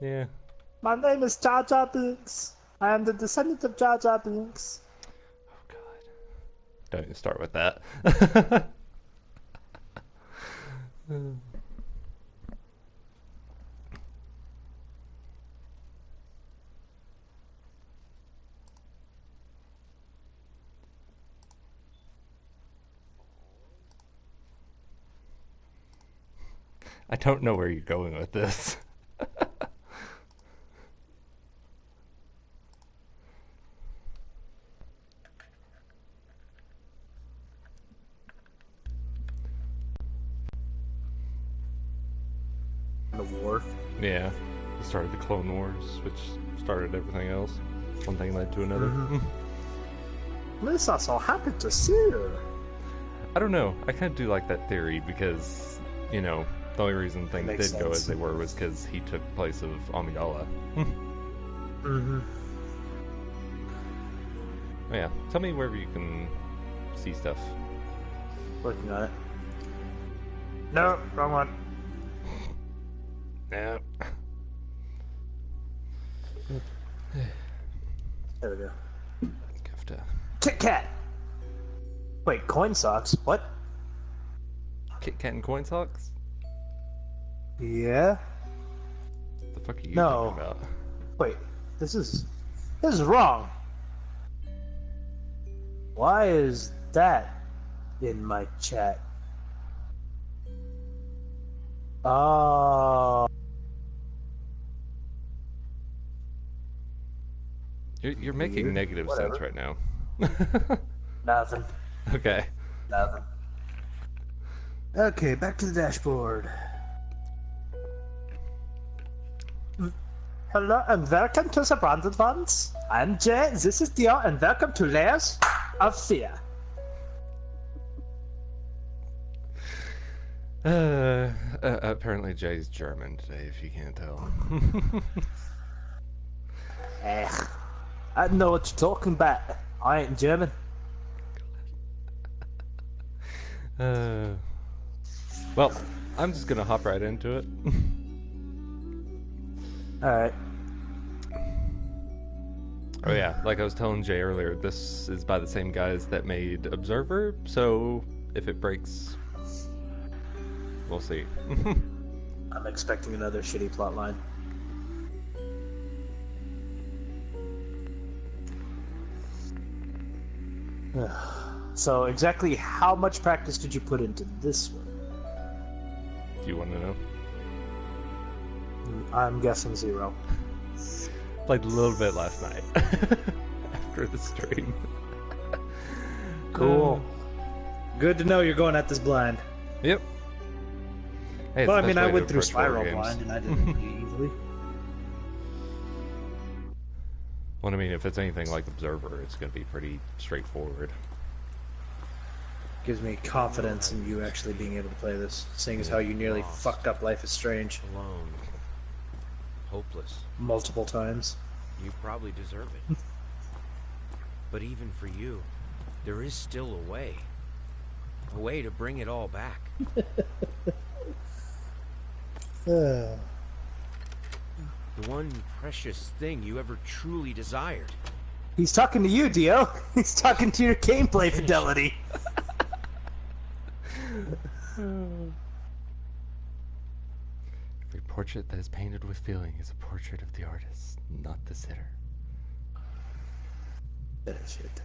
Yeah. My name is Jar Jar Binks. I am the descendant of Jar Jar Binks. Oh God. Don't even start with that. I don't know where you're going with this. The war. Yeah. He started the Clone Wars, which started everything else. One thing led to another. Lisa, so happy to see you. I don't know. I kind of do like that theory because, you know, the only reason things Makes did go sense. as they were was because he took the place of Amidala. Mm-hmm. Oh, yeah. Tell me wherever you can see stuff. Looking at it. No, wrong one. Yeah. There we go. Have to... Kit Kat. Wait, coin socks? What? Kit Kat and coin socks? Yeah. The fuck are you No. talking about? Wait, this is wrong. Why is that in my chat? Oh. You're making Weird. negative Whatever. sense right now. Nothing. Okay. Nothing. Okay, back to the dashboard. Hello and welcome to the Branded Ones. I'm Jay, this is Dio, and welcome to Layers of Fear. Apparently Jay's German today, if you can't tell. I don't know what you're talking about. I ain't German. Well, I'm just gonna hop right into it. Alright. Oh yeah, like I was telling Jay earlier, this is by the same guys that made Observer, so if it breaks, we'll see. I'm expecting another shitty plotline. So exactly how much practice did you put into this one? Do you want to know? I'm guessing 0. Played a little bit last night after the stream. Cool. Good to know you're going at this blind. Yep. Hey, Well, I it's the mean, best I way to went through approach horror Spiral games. blind and I did it pretty easily. Well, I mean, if it's anything like Observer, it's going to be pretty straightforward. Gives me confidence in you actually being able to play this, seeing as how you nearly Lost. fucked up Life is Strange Alone. Hopeless. multiple times. You probably deserve it. But even for you, there is still a way. A way to bring it all back. The one precious thing you ever truly desired. He's talking to you, Dio. He's talking to your gameplay fidelity. Every portrait that is painted with feeling is a portrait of the artist, not the sitter. Shit.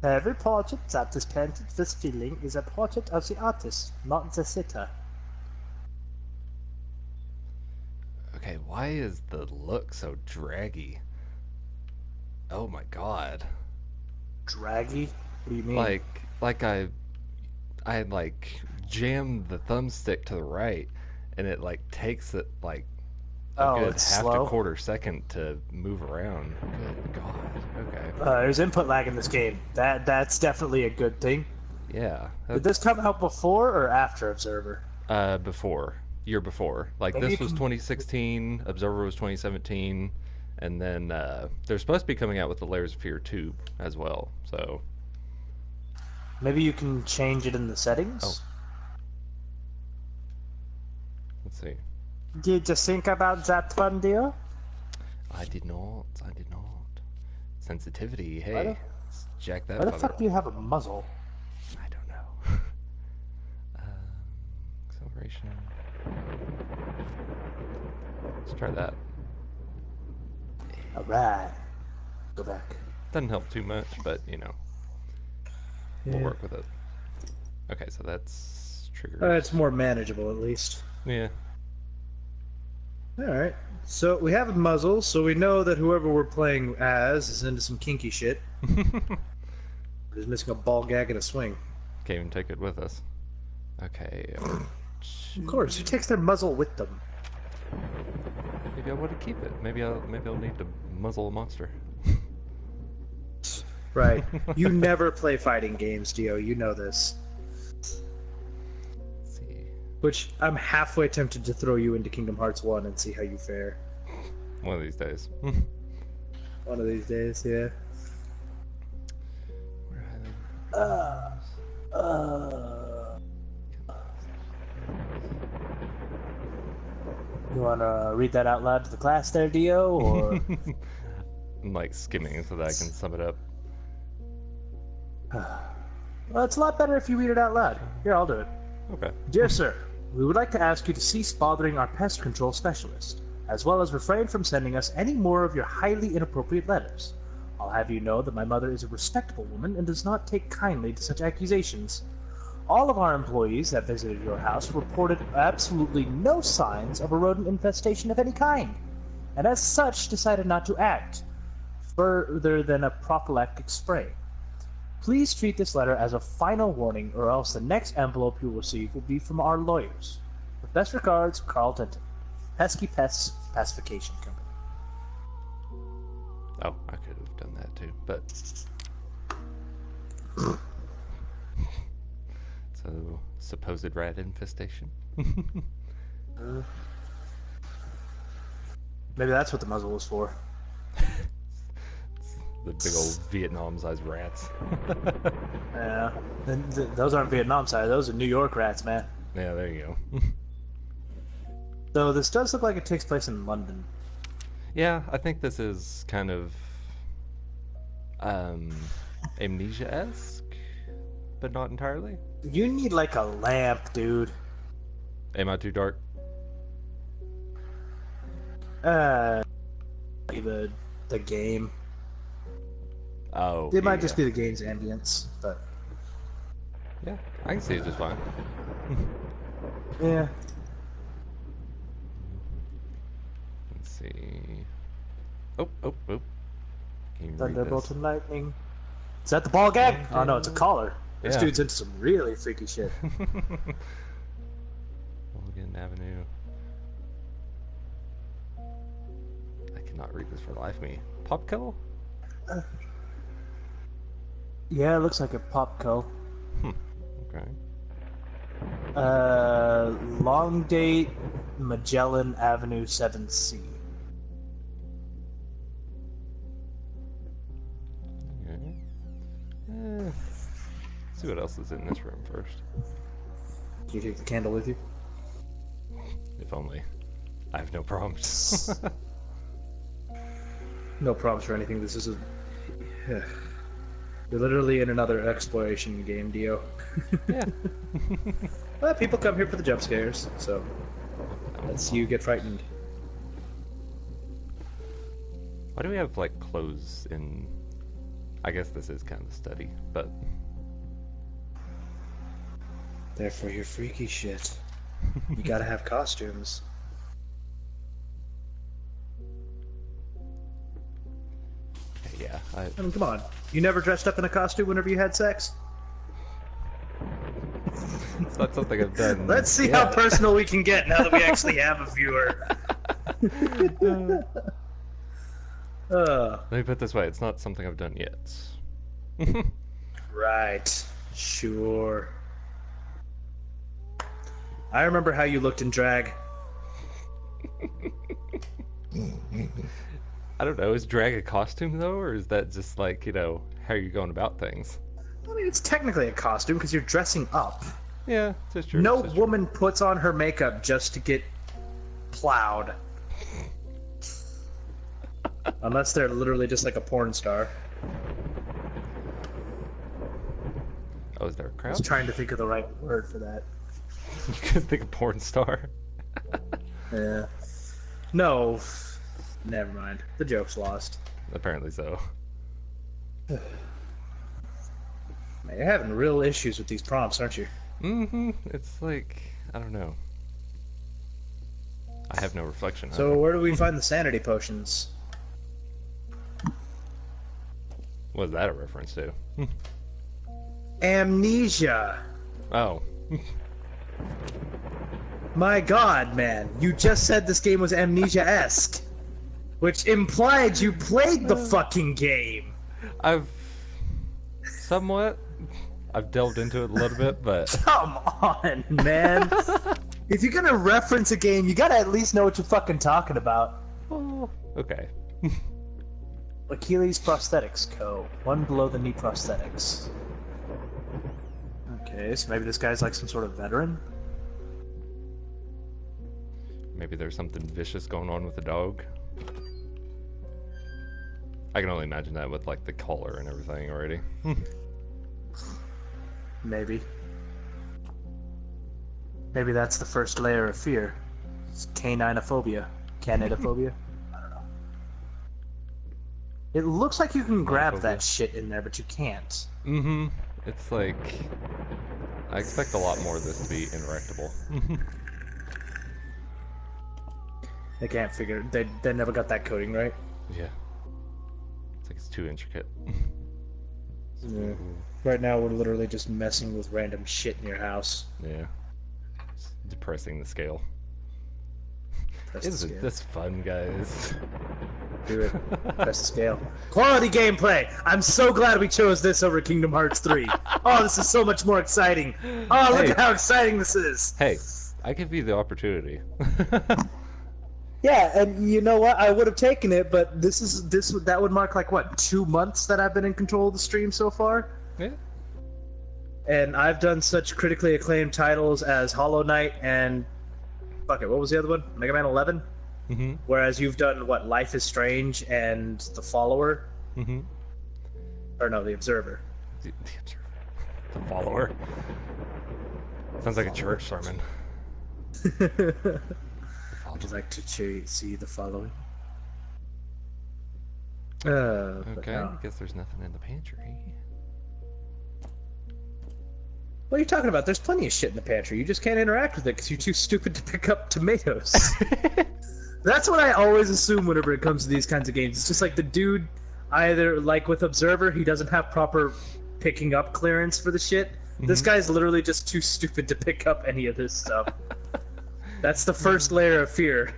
Every portrait that is painted with feeling is a portrait of the artist, not the sitter. Okay, why is the look so draggy? Oh my god. Draggy? What do you mean? Like I had like jammed the thumbstick to the right, and it like takes it like a good it's half slow? to quarter second to move around. Good god. Okay. There's input lag in this game. That's definitely a good thing. Yeah. Did this come out before or after Observer? Before. Year before. Like Maybe this you was can- 2016, Observer was 2017, and then they're supposed to be coming out with the Layers of Fear 2 as well. So Maybe you can change it in the settings? Oh. let's see. Did you think about that one, dear? I did not. I did not. Sensitivity. Why the- Hey, let's jack that Why the feather fuck up. do you have a muzzle? I don't know. Acceleration. Let's try that. Alright. Go back. Doesn't help too much, but you know, we'll Yeah. work with it. Okay, so that's triggers. It's more manageable, at least. Yeah. Alright. So we have a muzzle, so we know that whoever we're playing as is into some kinky shit. He's missing a ball gag and a swing. Can't even take it with us. Okay. Of course, who takes their muzzle with them? Maybe I want to keep it. Maybe I'll need to muzzle a monster. Right. You never play fighting games, Dio. You know this. Let's see. Which I'm halfway tempted to throw you into Kingdom Hearts 1 and see how you fare. One of these days. One of these days, yeah. Where are You want to read that out loud to the class there, Dio? Or I'm like skimming so that I can sum it up. well, it's a lot better if you read it out loud. Here, I'll do it. Okay. Dear sir, we would like to ask you to cease bothering our pest control specialist, as well as refrain from sending us any more of your highly inappropriate letters. I'll have you know that my mother is a respectable woman and does not take kindly to such accusations. All of our employees that visited your house reported absolutely no signs of a rodent infestation of any kind, and as such decided not to act further than a prophylactic spray. Please treat this letter as a final warning, or else the next envelope you'll receive will be from our lawyers. With best regards, Carl Denton, Pesky Pests Pacification Company. Oh, I could have done that too, but. So, supposed rat infestation? Maybe that's what the muzzle was for. The big old Vietnam-sized rats. Yeah. Those aren't Vietnam side, those are New York rats, man. Yeah, there you go. Though this does look like it takes place in London. Yeah, I think this is kind of Amnesia-esque, but not entirely. You need like a lamp, dude. Am I too dark? The game. Oh, It might yeah. just be the game's ambience, but Yeah, I can see it just fine. yeah. Let's see. Oh. Can you read Thunderbolt this? and lightning. Is that the ball gag? Oh no, it's a collar. This Yeah. dude's into some really freaky shit. Logan Avenue. I cannot read this for the life of me. Popco? Yeah, it looks like a Popco. Okay. Long date, Magellan Avenue 7C. Okay. See what else is in this room first. Can you take the candle with you? If only. I have no problems. No problems for anything. This is a. You're literally in another exploration game, Dio. Yeah. Well, people come here for the jump scares, so let's you get frightened. Why do we have like clothes in? I guess this is kind of a study, but They're for your freaky shit. You gotta have costumes. yeah, I mean, come on. You never dressed up in a costume whenever you had sex? it's not something I've done. Let's see how personal we can get now that we actually have a viewer. Let me put it this way: it's not something I've done yet. Right. Sure. I remember how you looked in drag. I don't know. Is drag a costume though, or is that just like how you're going about things? I mean, it's technically a costume because you're dressing up. Yeah, that's true. No that's true. woman puts on her makeup just to get plowed. Unless they're literally just like a porn star. Oh, is there a I crowd? was trying to think of the right word for that. You could think of porn star. Yeah. No. Never mind. The joke's lost. Apparently so. Man, you're having real issues with these prompts, aren't you? Mm-hmm. It's like, I don't know. I have no reflection. So where do we find the sanity potions? What is that a reference to? Amnesia. Oh. My god, man. You just said this game was Amnesia-esque. Which implied you played the fucking game. I've delved into it a little bit, but Come on, man. If you're gonna reference a game, you gotta at least know what you're fucking talking about. oh, okay. Achilles Prosthetics Co. One below the knee prosthetics. Okay, so maybe this guy's like some sort of veteran? Maybe there's something vicious going on with the dog. I can only imagine that with like the collar and everything already. Maybe. Maybe that's the first layer of fear. It's caninophobia. Canidophobia? I don't know. It looks like you can grab that shit in there, but you can't. Mm-hmm. It's like, I expect a lot more of this to be interactable. They can't figure. They never got that coding right. Yeah. It's like it's too intricate. Yeah. Right now, we're literally just messing with random shit in your house. Yeah. It's depressing the scale. Press the Isn't scale. this fun, guys? Do it. Press the scale. Quality gameplay! I'm so glad we chose this over Kingdom Hearts 3. Oh, this is so much more exciting. Oh, look Hey. at how exciting this is. Hey, I give you the opportunity. Yeah, and you know what? I would have taken it, but that would mark like what, 2 months that I've been in control of the stream so far. Yeah. And I've done such critically acclaimed titles as Hollow Knight and fuck it, what was the other one? Mega Man 11. Mm-hmm. Whereas you've done what, Life is Strange and The Follower, Mm-hmm. or no, The Observer. The observer. The follower. Sounds like a church sermon. Would you like to see the following? Okay, No. I guess there's nothing in the pantry. What are you talking about? There's plenty of shit in the pantry. You just can't interact with it because you're too stupid to pick up tomatoes. That's what I always assume whenever it comes to these kinds of games. It's just like the dude, either like with Observer, he doesn't have proper picking up clearance for the shit. This guy's literally just too stupid to pick up any of this stuff. That's the first layer of fear.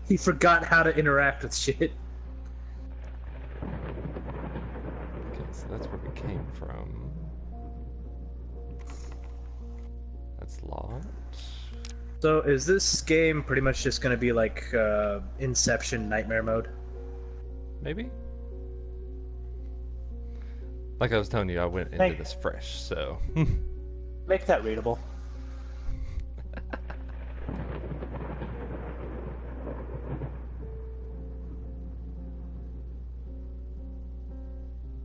He forgot how to interact with shit. Okay, so that's where we came from. That's locked. So is this game pretty much just going to be like Inception Nightmare mode? Maybe? Like I was telling you, I went into this fresh, so... Make that readable.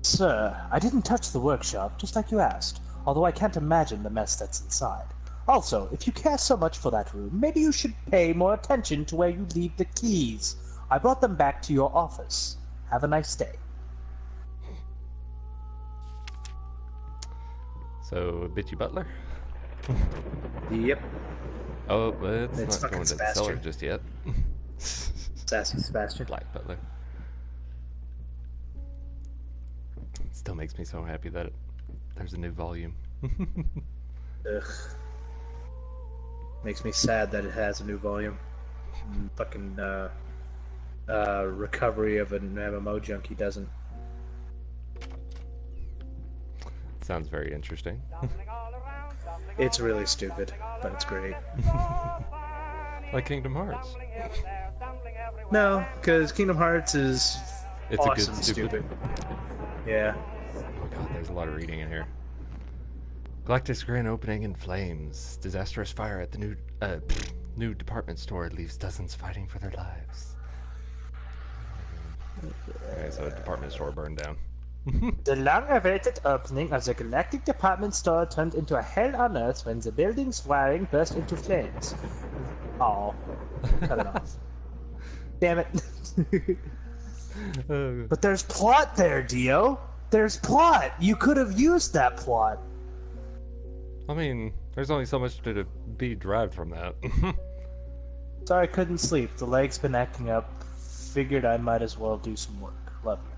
Sir, I didn't touch the workshop, just like you asked, although I can't imagine the mess that's inside. Also, if you care so much for that room, maybe you should pay more attention to where you leave the keys. I brought them back to your office. Have a nice day. So, bitchy butler? Yep. Oh, but it's It's not fucking going to the cellar Sebastian. just yet. Sassy Sebastian. Black butler. It still makes me so happy that there's a new volume. Ugh. Makes me sad that it has a new volume. Fucking recovery of an MMO junkie doesn't. Sounds very interesting. It's really stupid, but it's great. Like Kingdom Hearts. No, because Kingdom Hearts is It's awesome a good stupid. Yeah. Oh god, there's a lot of reading in here. Galactic's grand opening in flames. Disastrous fire at the new New department store leaves dozens fighting for their lives. Okay, so a department store burned down. The long-awaited opening of the Galactic Department Store turned into a hell on Earth when the building's wiring burst into flames. Oh, cut it off. Damn it. But there's plot there, Dio. There's plot. You could have used that plot. I mean, there's only so much to be derived from that. Sorry, I couldn't sleep. The leg's been acting up. Figured I might as well do some work. Love you.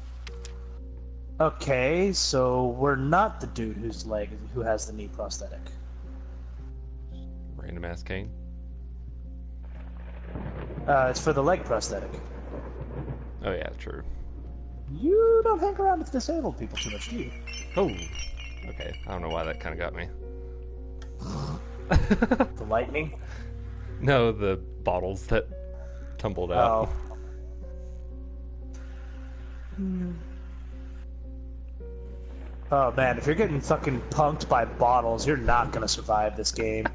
Okay, so we're not the dude who has the knee prosthetic. Random ass cane. It's for the leg prosthetic. Oh yeah, true. You don't hang around with disabled people too much, do you? Oh, okay. I don't know why that kind of got me. The lightning? No, the bottles that tumbled out. Oh. Oh man, if you're getting fucking punked by bottles, you're not gonna survive this game.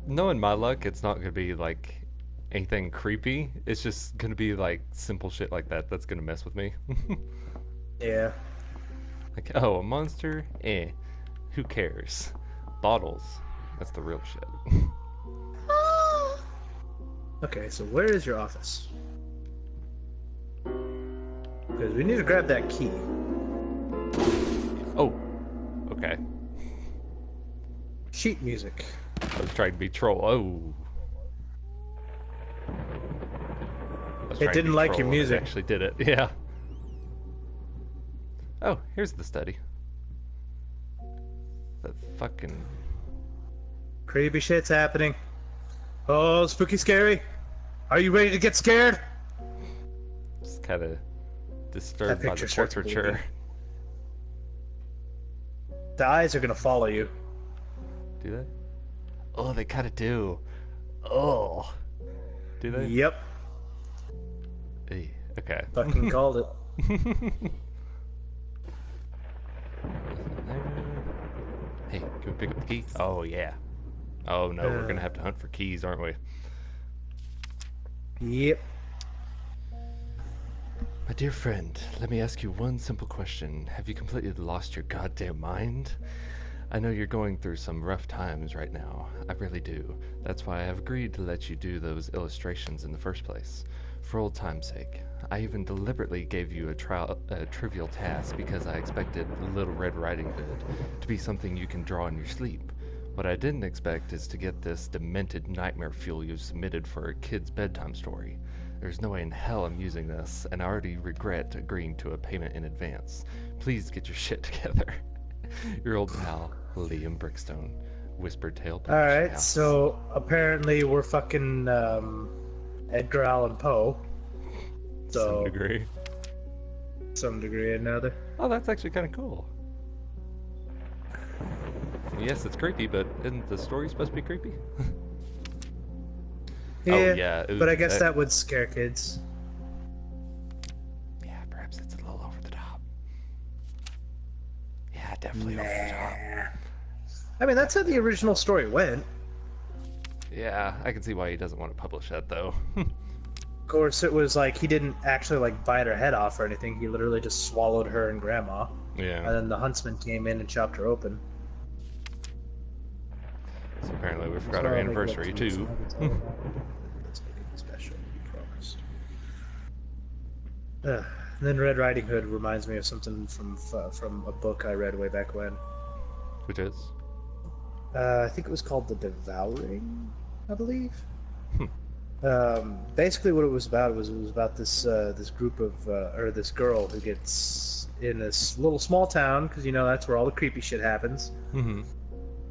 Knowing my luck, it's not gonna be like anything creepy. It's just gonna be like simple shit like that that's gonna mess with me. Yeah. Like, oh, a monster? Eh. Who cares? Bottles. That's the real shit. Okay, so where is your office? Because we need to grab that key. Oh. Okay. Sheet music. I was trying to be troll. Oh. It didn't like your music. It actually did it. Yeah. Oh, here's the study. The fucking... Creepy shit's happening. Oh, spooky scary. Are you ready to get scared? Just kind of disturbed by the picture starts portraiture. The eyes are gonna follow you. Do they? Oh, they kind of do. Oh. Do they? Yep. Hey, okay. Fucking called it. Hey, can we pick up the key? Oh, yeah. Oh, no, we're going to have to hunt for keys, aren't we? Yep. My dear friend, let me ask you one simple question. Have you completely lost your goddamn mind? I know you're going through some rough times right now. I really do. That's why I have agreed to let you do those illustrations in the first place. For old time's sake. I even deliberately gave you a trivial task because I expected Little Red Riding Hood to be something you can draw in your sleep. What I didn't expect is to get this demented nightmare fuel you submitted for a kid's bedtime story. There's no way in hell I'm using this, and I already regret agreeing to a payment in advance. Please get your shit together. Your old pal, Liam Brickstone. Whispered Tale. Alright, so apparently we're fucking Edgar Allan Poe. So, some degree or another. Oh, that's actually kind of cool. Yes, it's creepy, but isn't the story supposed to be creepy? Yeah, oh, yeah. But I guess that would scare kids. Yeah, perhaps it's a little over the top. Yeah, definitely over the top. I mean, that's how the original story went. Yeah, I can see why he doesn't want to publish that, though. Of course, it was like he didn't actually like bite her head off or anything. He literally just swallowed her and Grandma. Yeah. And then the huntsman came in and chopped her open. So apparently we forgot our anniversary, too. Let's make it special, we promised. And then Red Riding Hood reminds me of something from a book I read way back when. Which is? I think it was called The Devouring, I believe. Basically what it was about this this group of or this girl who gets in this little small town, because you know that's where all the creepy shit happens. Mm-hmm.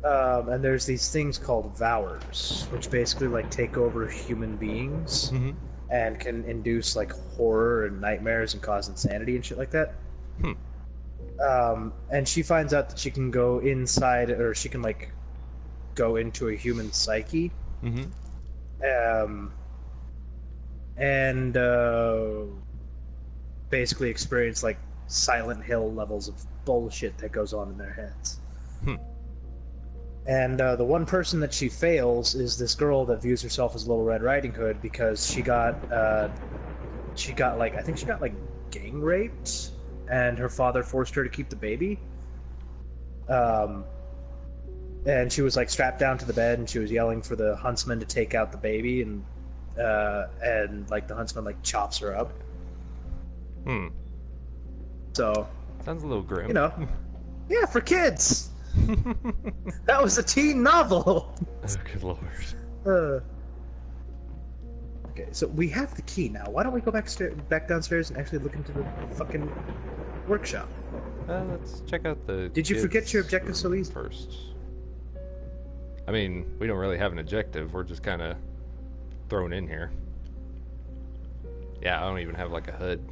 And there's these things called Vowers, which basically like take over human beings and can induce like horror and nightmares and cause insanity and shit like that. And she finds out that she can go inside, or she can like go into a human psyche. And basically experience like Silent Hill levels of bullshit that goes on in their heads. And the one person that she fails is this girl that views herself as Little Red Riding Hood because she got like I think she got like gang raped, and her father forced her to keep the baby. Um, and she was like strapped down to the bed, and she was yelling for the huntsman to take out the baby, and like the huntsman like chops her up. Hmm. So Sounds a little grim. you know, yeah, for kids. That was a teen novel. Oh, good lord. Uh, okay, so we have the key now. Why don't we go back downstairs and actually look into the fucking workshop? Let's check out the. Did you forget kids your objective so easy? first? I mean, we don't really have an objective. We're just kind of thrown in here. Yeah, I don't even have like a hood.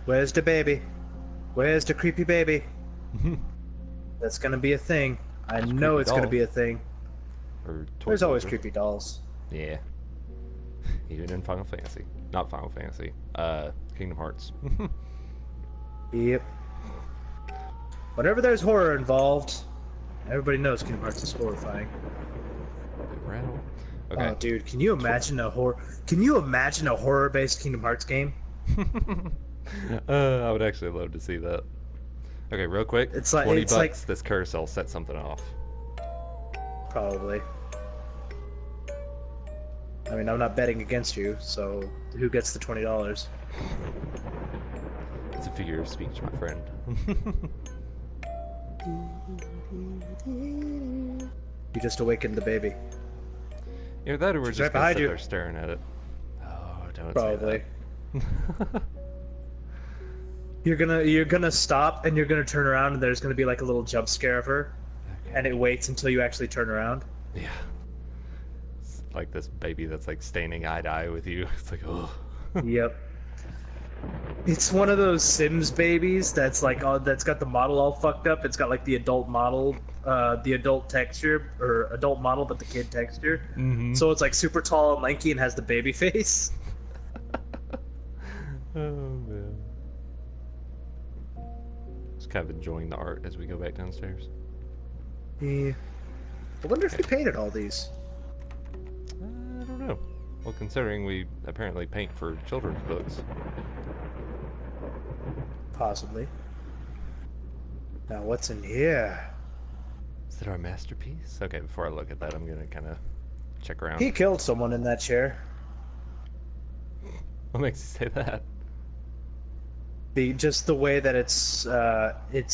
Where's the baby? Where's the creepy baby? That's gonna be a thing. I know creepy it's gonna doll. be a thing. Or toy There's always soldier. creepy dolls. Yeah. Even in Final Fantasy. Not Final Fantasy. Kingdom Hearts. Yep. Whenever there's horror involved, everybody knows Kingdom Hearts is horrifying. Rattle. Okay. Oh, dude, can you imagine a horror? Can you imagine a horror-based Kingdom Hearts game? I would actually love to see that. Okay, real quick. It's like- 20 it's like- bucks. This carousel set something off. Probably. I mean, I'm not betting against you, so who gets the $20? It's a figure of speech, my friend. You just awakened the baby. Either that or we're She's just right gonna behind sit you. there staring at it. Oh, don't Probably. say that. You're gonna stop and you're gonna turn around and there's gonna be like a little jump scare of her, Okay. and it waits until you actually turn around. Yeah. It's like this baby that's like standing eye to eye with you. It's like, oh. Yep. It's one of those Sims babies that's like that's got the model all fucked up. It's got like the adult model, the adult texture or adult model, but the kid texture. Mm-hmm. So it's like super tall and lanky and has the baby face. Oh man. Just kind of enjoying the art as we go back downstairs. Yeah. I wonder if you painted all these. I don't know. Well, considering we apparently paint for children's books. Possibly. Now what's in here? Is it our masterpiece? Okay, before I look at that, I'm gonna kind of check around. He killed someone in that chair. What makes you say that? Just the way that it's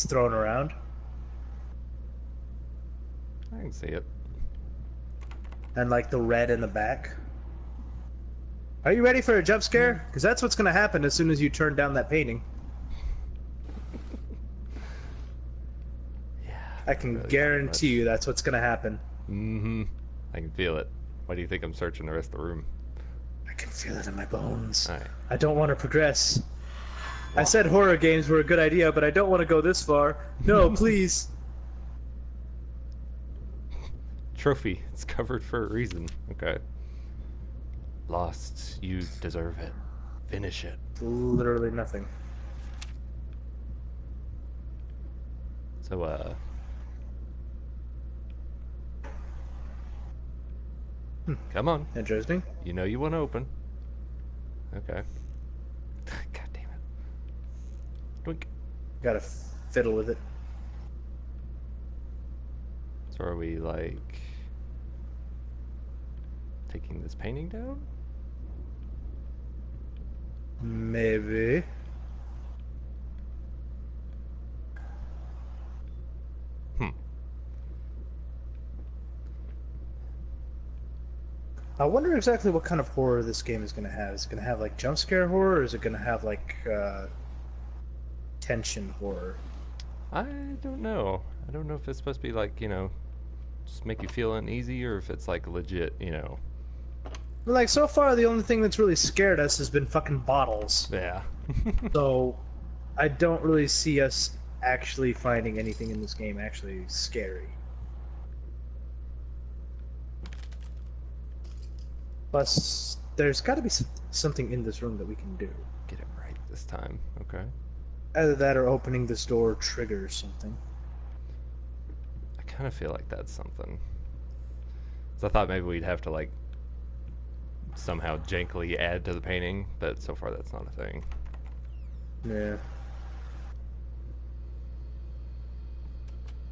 thrown around. I can see it. And like the red in the back. Are you ready for a jump scare? Because that's what's going to happen as soon as you turn down that painting. Yeah. I can really guarantee you that's what's going to happen. Mm-hmm. I can feel it. Why do you think I'm searching the rest of the room? I can feel it in my bones. Alright. I don't want to progress. I said horror games were a good idea, but I don't want to go this far. No, please. Trophy. It's covered for a reason. Okay. Lost. You deserve it. Finish it. Literally nothing. So, come on. Interesting. You know you want to open. Okay. God damn it. Doink. Gotta fiddle with it. So are we, like, taking this painting down? Maybe. I wonder exactly what kind of horror this game is going to have. Is it going to have like jump scare horror, or is it going to have like tension horror? I don't know. I don't know if it's supposed to be like, you know, just make you feel uneasy, or if it's like legit, you know. Like so far, the only thing that's really scared us has been fucking bottles. Yeah. So I don't really see us actually finding anything in this game actually scary. Plus, there's got to be something in this room that we can do. Get it right this time. Okay. Either that or opening this door triggers something. I kind of feel like that's something. So I thought maybe we'd have to like somehow jankily add to the painting, but so far that's not a thing. Yeah.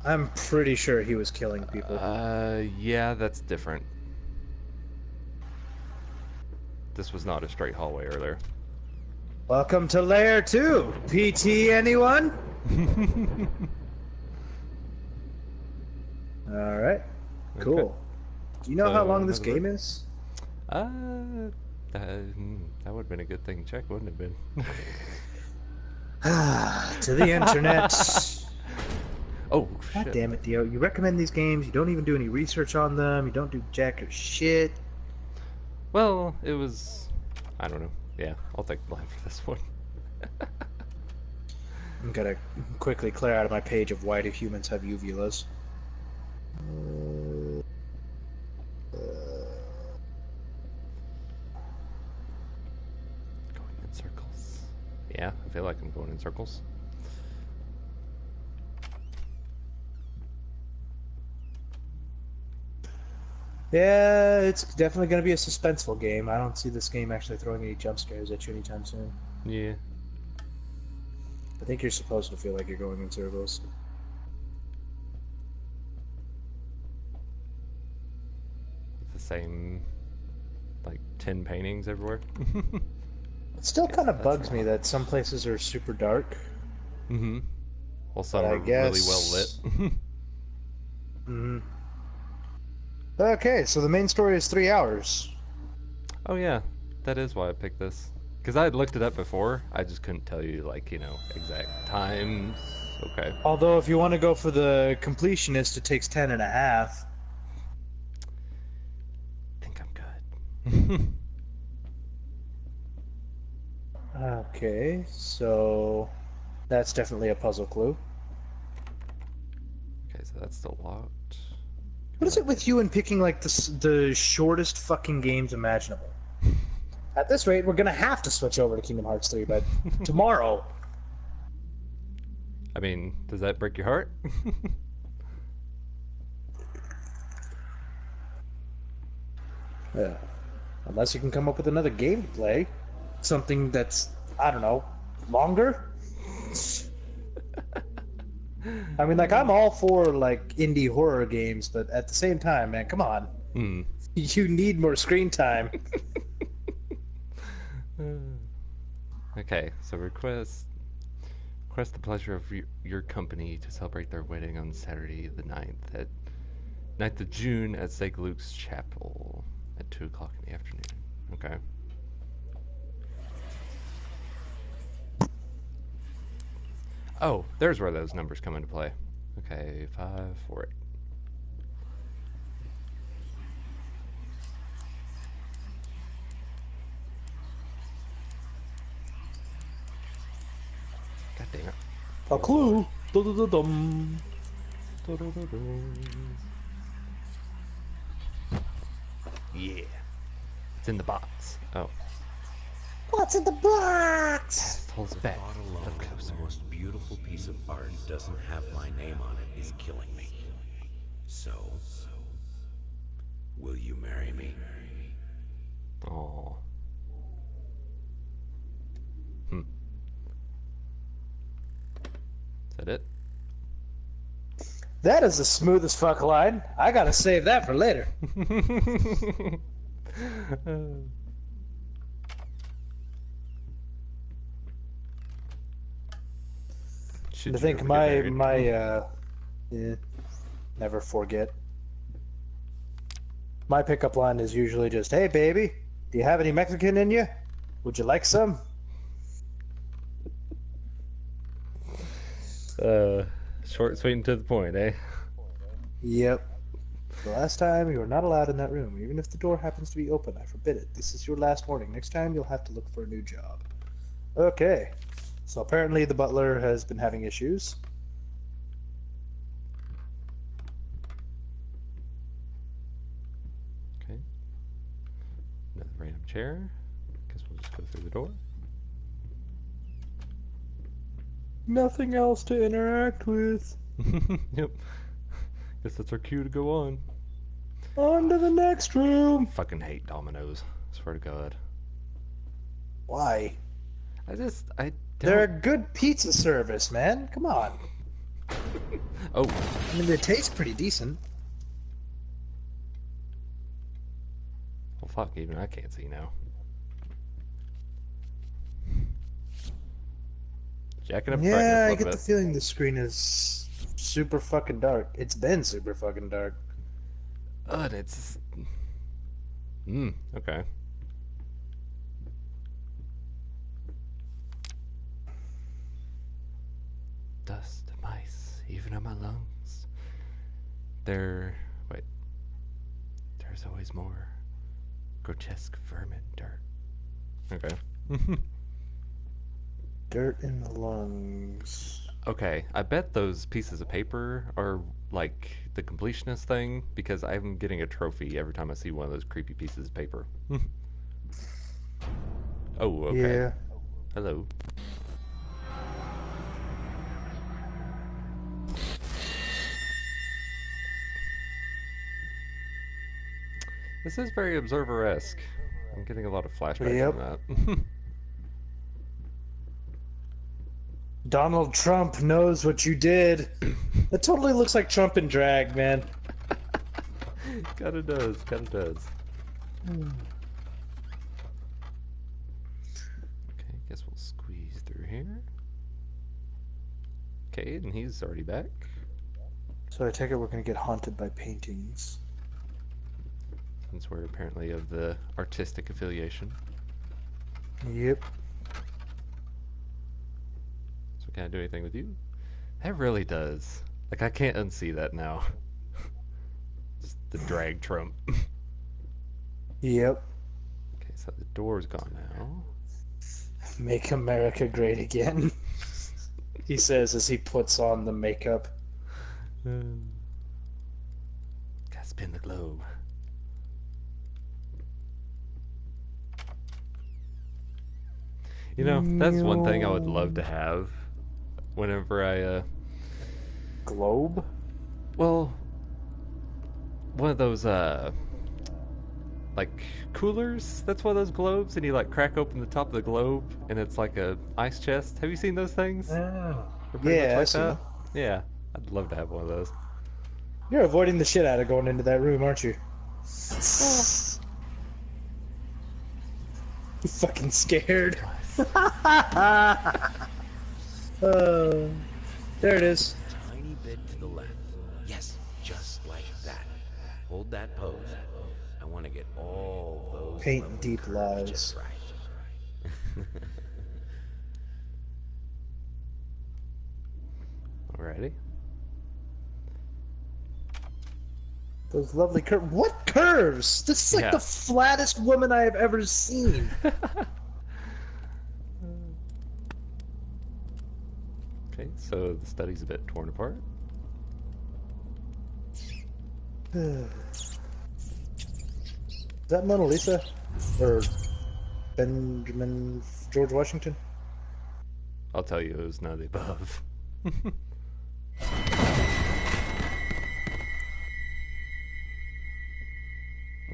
I'm pretty sure he was killing people. Yeah, that's different. This was not a straight hallway earlier. Welcome to Layer 2. PT, anyone? Alright. Cool. Okay. Do you know So, how long this another game room? is? That would have been a good thing to check, wouldn't it have been? To the internet. Oh, God shit. damn it, Dio. You recommend these games, you don't even do any research on them, you don't do jack or shit. Well, it was... I don't know. Yeah, I'll take the blame for this one. I'm gonna quickly clear out of my page of why do humans have uvulas. Going in circles. Yeah, I feel like I'm going in circles. Yeah, it's definitely going to be a suspenseful game. I don't see this game actually throwing any jump scares at you anytime soon. Yeah. I think you're supposed to feel like you're going in circles. The same, like, 10 paintings everywhere. It still Guess kind of that's bugs a me lot. that some places are super dark. Mm-hmm. Well, some But I are really well guess... lit. Mm-hmm. Okay, so the main story is 3 hours. Oh, yeah. That is why I picked this. Because I had looked it up before. I just couldn't tell you, like, you know, exact times. Okay. Although if you want to go for the completionist, it takes 10 and a half. I think I'm good. Okay, so that's definitely a puzzle clue. Okay, so that's still locked. What is it with you and picking like the shortest fucking games imaginable? At this rate, we're gonna have to switch over to Kingdom Hearts 3 by tomorrow. I mean, does that break your heart? Yeah. Unless you can come up with another game to play. Something that's, I don't know, longer? I mean, like, I'm all for, like, indie horror games, but at the same time, man, come on. Hmm. You need more screen time. Okay, so request the pleasure of your company to celebrate their wedding on Saturday the 9th of June at St. Luke's Chapel at 2 o'clock in the afternoon. Okay. Oh, there's where those numbers come into play. Okay, 5, 4, 8. God damn it. A clue. Dum. Yeah. It's in the box. Oh. What's in the box? Hold us The back. thought alone Look that closer. the most beautiful piece of art doesn't have my name on it is killing me. So, will you marry me? Aw. Is that it? That is the smoothest fuck line. I gotta save that for later. Should I you think ever get married? yeah, never forget. My pickup line is usually just, "Hey, baby, do you have any Mexican in you? Would you like some?" Short, sweet, and to the point, eh? Yep. The last time you are not allowed in that room, even if the door happens to be open. I forbid it. This is your last warning. Next time you'll have to look for a new job. Okay. So apparently the butler has been having issues. Okay. Another random chair. Guess we'll just go through the door. Nothing else to interact with. Yep. Guess that's our cue to go on. On to the next room. Fucking hate dominoes. Swear to God. Why? I They're a don't. good pizza service, man. Come on. Oh, I mean, they taste pretty decent. well, fuck, even I can't see now. Jacking up the brightness Yeah, a I little get the bit. feeling the screen is super fucking dark. It's been super fucking dark. And it's. Okay. Dust, mice, even in my lungs. There. Wait. There's always more. Grotesque vermin, dirt. Okay. Dirt in the lungs. Okay, I bet those pieces of paper are like the completionist thing because I'm getting a trophy every time I see one of those creepy pieces of paper. Oh, okay. Yeah. Hello. This is very observer-esque. I'm getting a lot of flashbacks from Yep. that. Donald Trump knows what you did. That totally looks like Trump in drag, man. Kinda does, kinda does. Okay, guess we'll squeeze through here. Okay, and he's already back. So I take it we're gonna get haunted by paintings. Since we're apparently of the artistic affiliation. Yep. So can I do anything with you? That really does. Like, I can't unsee that now. Just the drag Trump. Yep. Okay, so the door's gone now. Make America great again. He says as he puts on the makeup. Gotta spin the globe. You know, that's one thing I would love to have whenever Globe? well, one of those, like, coolers. That's one of those globes, and you, like, crack open the top of the globe, and it's like a ice chest. Have you seen those things? Oh. They're pretty much Yeah, I like see that. them. Yeah, I'd love to have one of those. You're avoiding the shit out of going into that room, aren't you? Well, You fucking scared. There it is. Tiny bit to the left. Yes, just like that. Hold that pose. I want to get all those Paint level deep curves lies. just right. alrighty. Those lovely curves. What curves? This is like Yeah. the flattest woman I have ever seen. Okay, so the study's a bit torn apart. Is that Mona Lisa? Or Benjamin George Washington? I'll tell you, it was none of the above.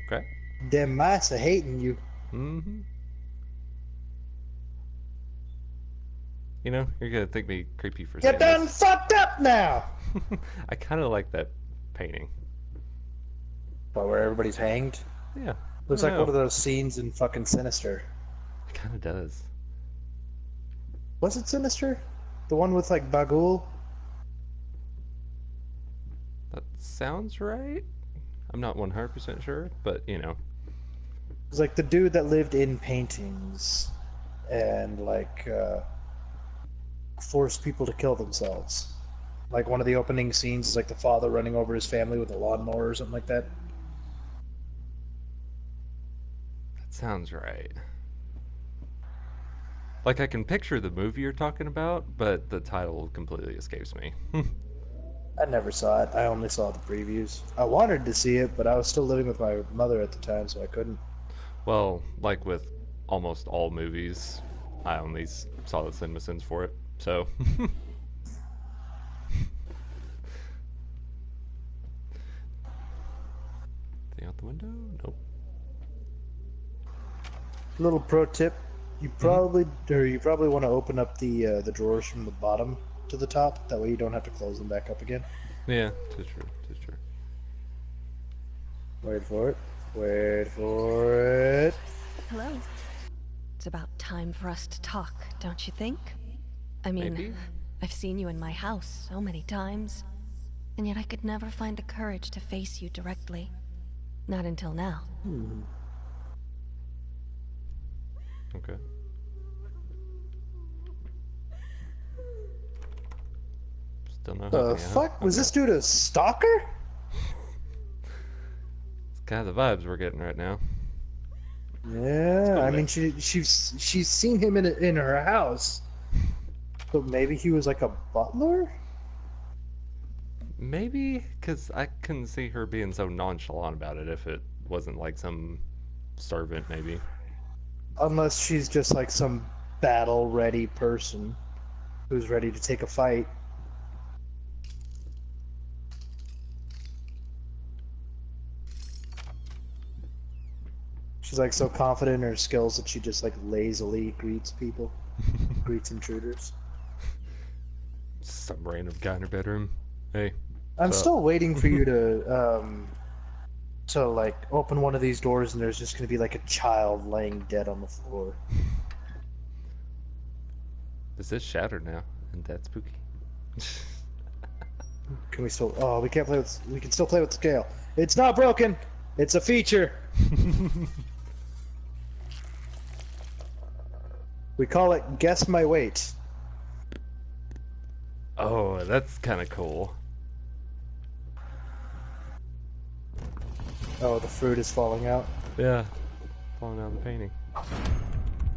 Okay. Them mice are hating you. Mm-hmm. You know, you're gonna think me creepy for You're saying done this. fucked up now! I kind of like that painting. But where everybody's hanged? Yeah. Looks I like don't one of know. those scenes in fucking Sinister. It kind of does. Was it Sinister? The one with like Bagul? That sounds right. I'm not 100% sure, but you know. It was like the dude that lived in paintings and like forced people to kill themselves. Like one of the opening scenes is like the father running over his family with a lawnmower or something like that. That sounds right. Like, I can picture the movie you're talking about, but the title completely escapes me. I never saw it. I only saw the previews. I wanted to see it, but I was still living with my mother at the time, so I couldn't. Well, like with almost all movies, I only saw the CinemaSins for it. So. Thing out the window? Nope. Little pro tip: you probably want to open up the drawers from the bottom to the top. That way you don't have to close them back up again. Yeah, that's true. That's true. Wait for it. Wait for it. Hello. It's about time for us to talk, don't you think? I mean, Maybe. I've seen you in my house so many times, and yet I could never find the courage to face you directly. Not until now. Okay. Still no The hooking, huh? fuck? Was Okay. this dude a stalker? It's kind of the vibes we're getting right now. Yeah, go I with mean, it. she's seen him in her house. But maybe he was like a butler? Maybe, because I couldn't see her being so nonchalant about it if it wasn't like some servant, maybe. Unless she's just like some battle-ready person who's ready to take a fight. She's like so confident in her skills that she just like lazily greets people, greets intruders. Some random guy in her bedroom. Hey. I'm what's up? still waiting for you to like open one of these doors and there's just gonna be like a child laying dead on the floor. Is this shattered now? And that's spooky. Can we still? Oh, we can't play with. We can still play with scale. It's not broken. It's a feature. We call it guess my weight. Oh, that's kind of cool. Oh, the fruit is falling out. Yeah. Falling out of the painting.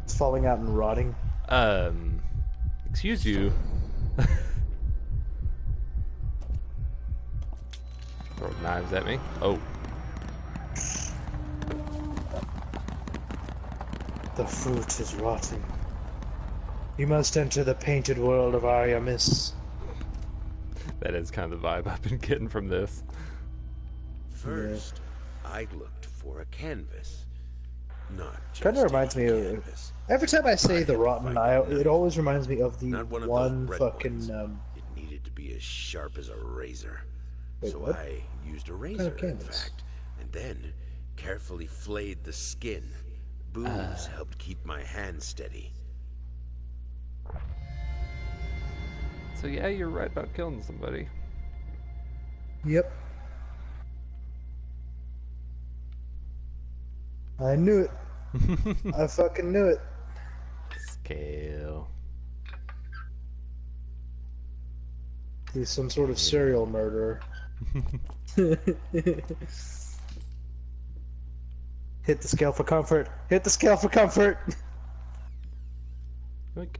It's falling out and rotting. Excuse you. Throw knives at me. Oh. The fruit is rotting. You must enter the painted world of Arya Miss. That is kind of the vibe I've been getting from this. First, I looked for a canvas. Not just Kind of reminds any me of. canvas. Every time I say I the had to rotten find eye, a knife. it always reminds me of the Not one of one those red fucking. ones. It needed to be as sharp as a razor. Wait, So what? I used a kind razor, of in canvas? fact, and then carefully flayed the skin. Booze helped keep my hand steady. So yeah, you're right about killing somebody. Yep. I knew it. I fucking knew it. Scale. He's some sort of serial murderer. Hit the scale for comfort. Hit the scale for comfort. Yoink.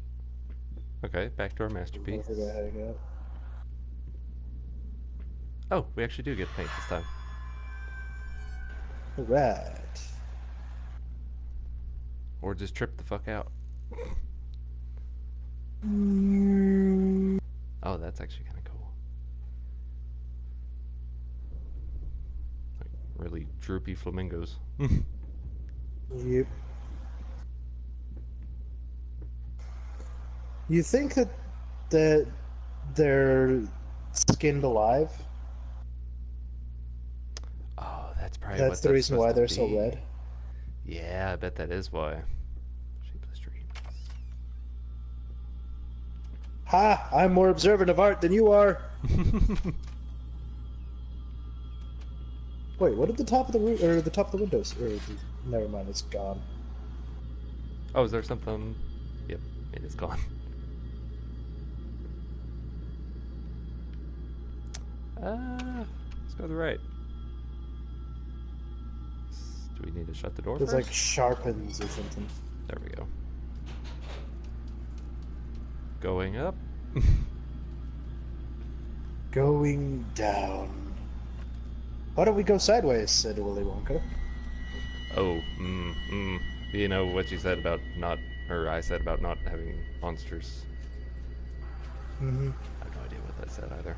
Okay, back to our masterpiece. I forgot how to go. Oh, we actually do get to paint this time. Alright. Or just trip the fuck out. Oh, that's actually kind of cool. Like really droopy flamingos. Yep. You think that they're skinned alive? Oh, that's probably That's what the reason why they're supposed so to red. be. Yeah, I bet that is why. Shapeless dreams. Ha! I'm more observant of art than you are. Wait, what did the top of the roof or the top of the windows? Never mind, it's gone. Oh, is there something? Yep, it is gone. Let's go to the right. Do we need to shut the door It's first? like sharpens or something. There we go. Going up. Going down. Why don't we go sideways? Said Willy Wonka. Oh, you know what you said about not, or I said about not having monsters Mm-hmm. I have no idea what that said either.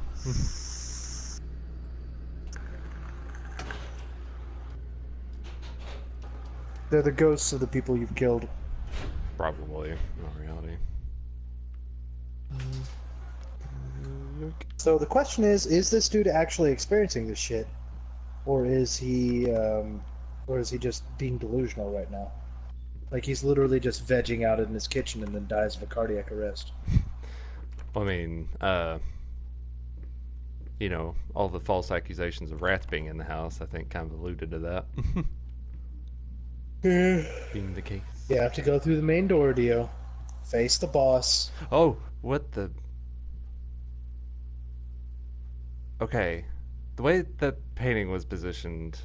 They're the ghosts of the people you've killed. Probably, in all reality. So the question is this dude actually experiencing this shit? Or is he just being delusional right now? Like he's literally just vegging out in his kitchen and then dies of a cardiac arrest. I mean, you know, all the false accusations of rats being in the house, I think, kind of alluded to that. Being the case. You have to go through the main door, Dio. Face the boss. Oh, what the... Okay. The way that painting was positioned,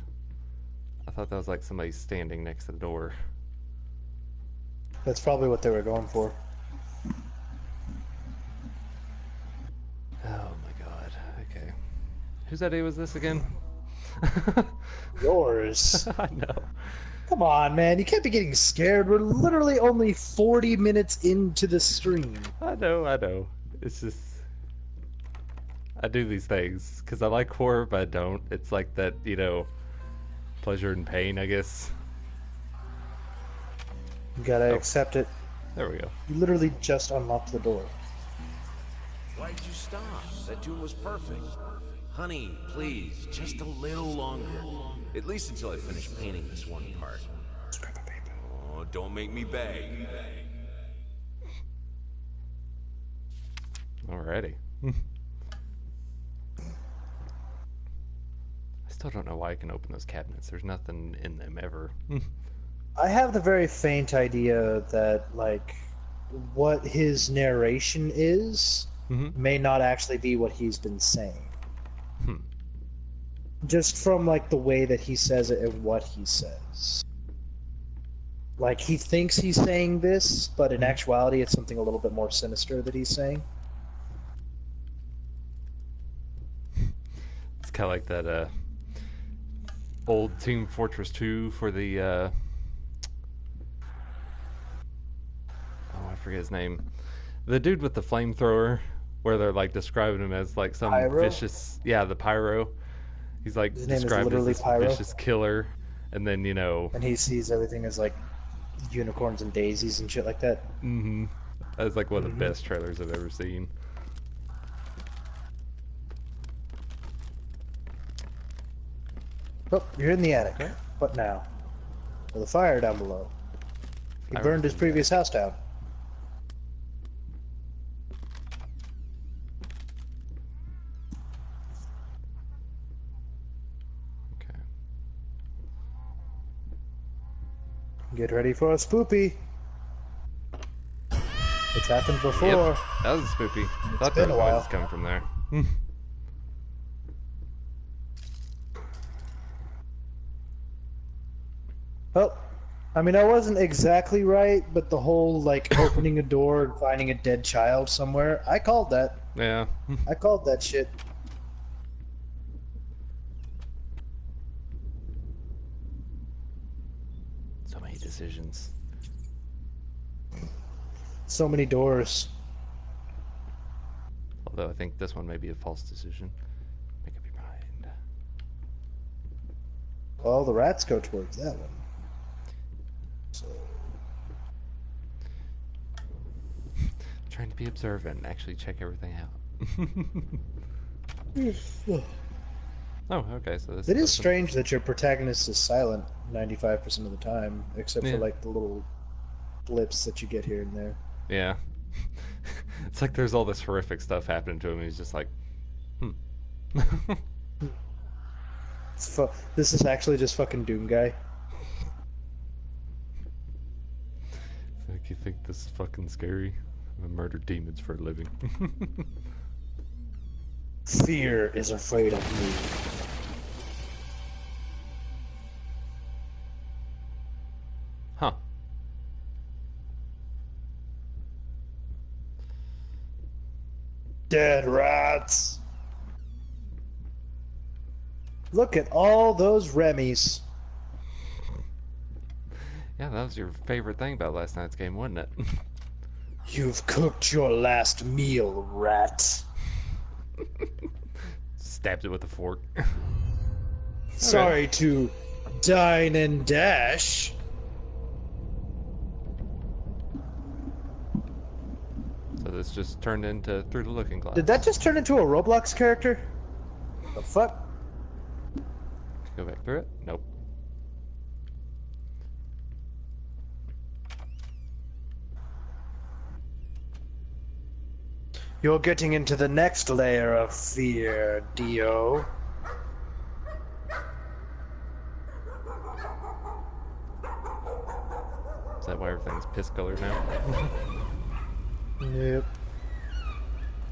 I thought that was like somebody standing next to the door. That's probably what they were going for. Oh my god. Okay. Whose idea was this again? Yours. I know. Come on, man. You can't be getting scared. We're literally only 40 minutes into the stream. I know. It's just... I do these things because I like horror, but I don't. It's like that, you know, pleasure and pain, I guess. You gotta accept it. There we go. You literally just unlocked the door. Why did you stop? That tune was perfect. Honey, please, just a little longer. At least until I finish painting this one part. Oh, don't make me beg. Alrighty. I still don't know why I can open those cabinets. There's nothing in them ever. I have the very faint idea that, like, what his narration is may not actually be what he's been saying. Just from, like, the way that he says it and what he says. Like, he thinks he's saying this, but in actuality it's something a little bit more sinister that he's saying. It's kind of like that old Team Fortress 2 for the oh, I forget his name. The dude with the flamethrower, where they're like describing him as like some Pyro? vicious, yeah, the pyro. He's like His name is described as literally this Pyro? vicious killer, and then you know, And he sees everything as, like, unicorns and daisies and shit like that. that's like one of the best trailers I've ever seen. Oh, you're in the attic. What now? With a fire down below. He Fire burned his in the previous house down. Okay. Get ready for a spoopy. It's happened before. Yep, that was spoopy. Thought been there a was while. noises coming from there. Well, I mean, I wasn't exactly right, but the whole, like, opening a door and finding a dead child somewhere, I called that. Yeah. I called that shit. So many decisions. So many doors. Although I think this one may be a false decision. Make up your mind. Well, the rats go towards that one. So, Trying to be observant and actually check everything out. Oh, okay, so this it is person- strange that your protagonist is silent 95% of the time, except Yeah. for, like, the little blips that you get here and there. Yeah. It's like there's all this horrific stuff happening to him, and he's just like, This is actually just fucking Doom Guy. Like, you think this is fucking scary? I murder demons for a living. Fear is afraid of me. Huh. Dead rats. Look at all those Remy's. Yeah, that was your favorite thing about last night's game, wasn't it? You've cooked your last meal, rat. Stabs it with a fork. Sorry to dine and dash. So this just turned into Through the Looking Glass. Did that just turn into a Roblox character? The fuck? Go back through it? Nope. You're getting into the next layer of fear, Dio. Is that why everything's piss color now? Yep.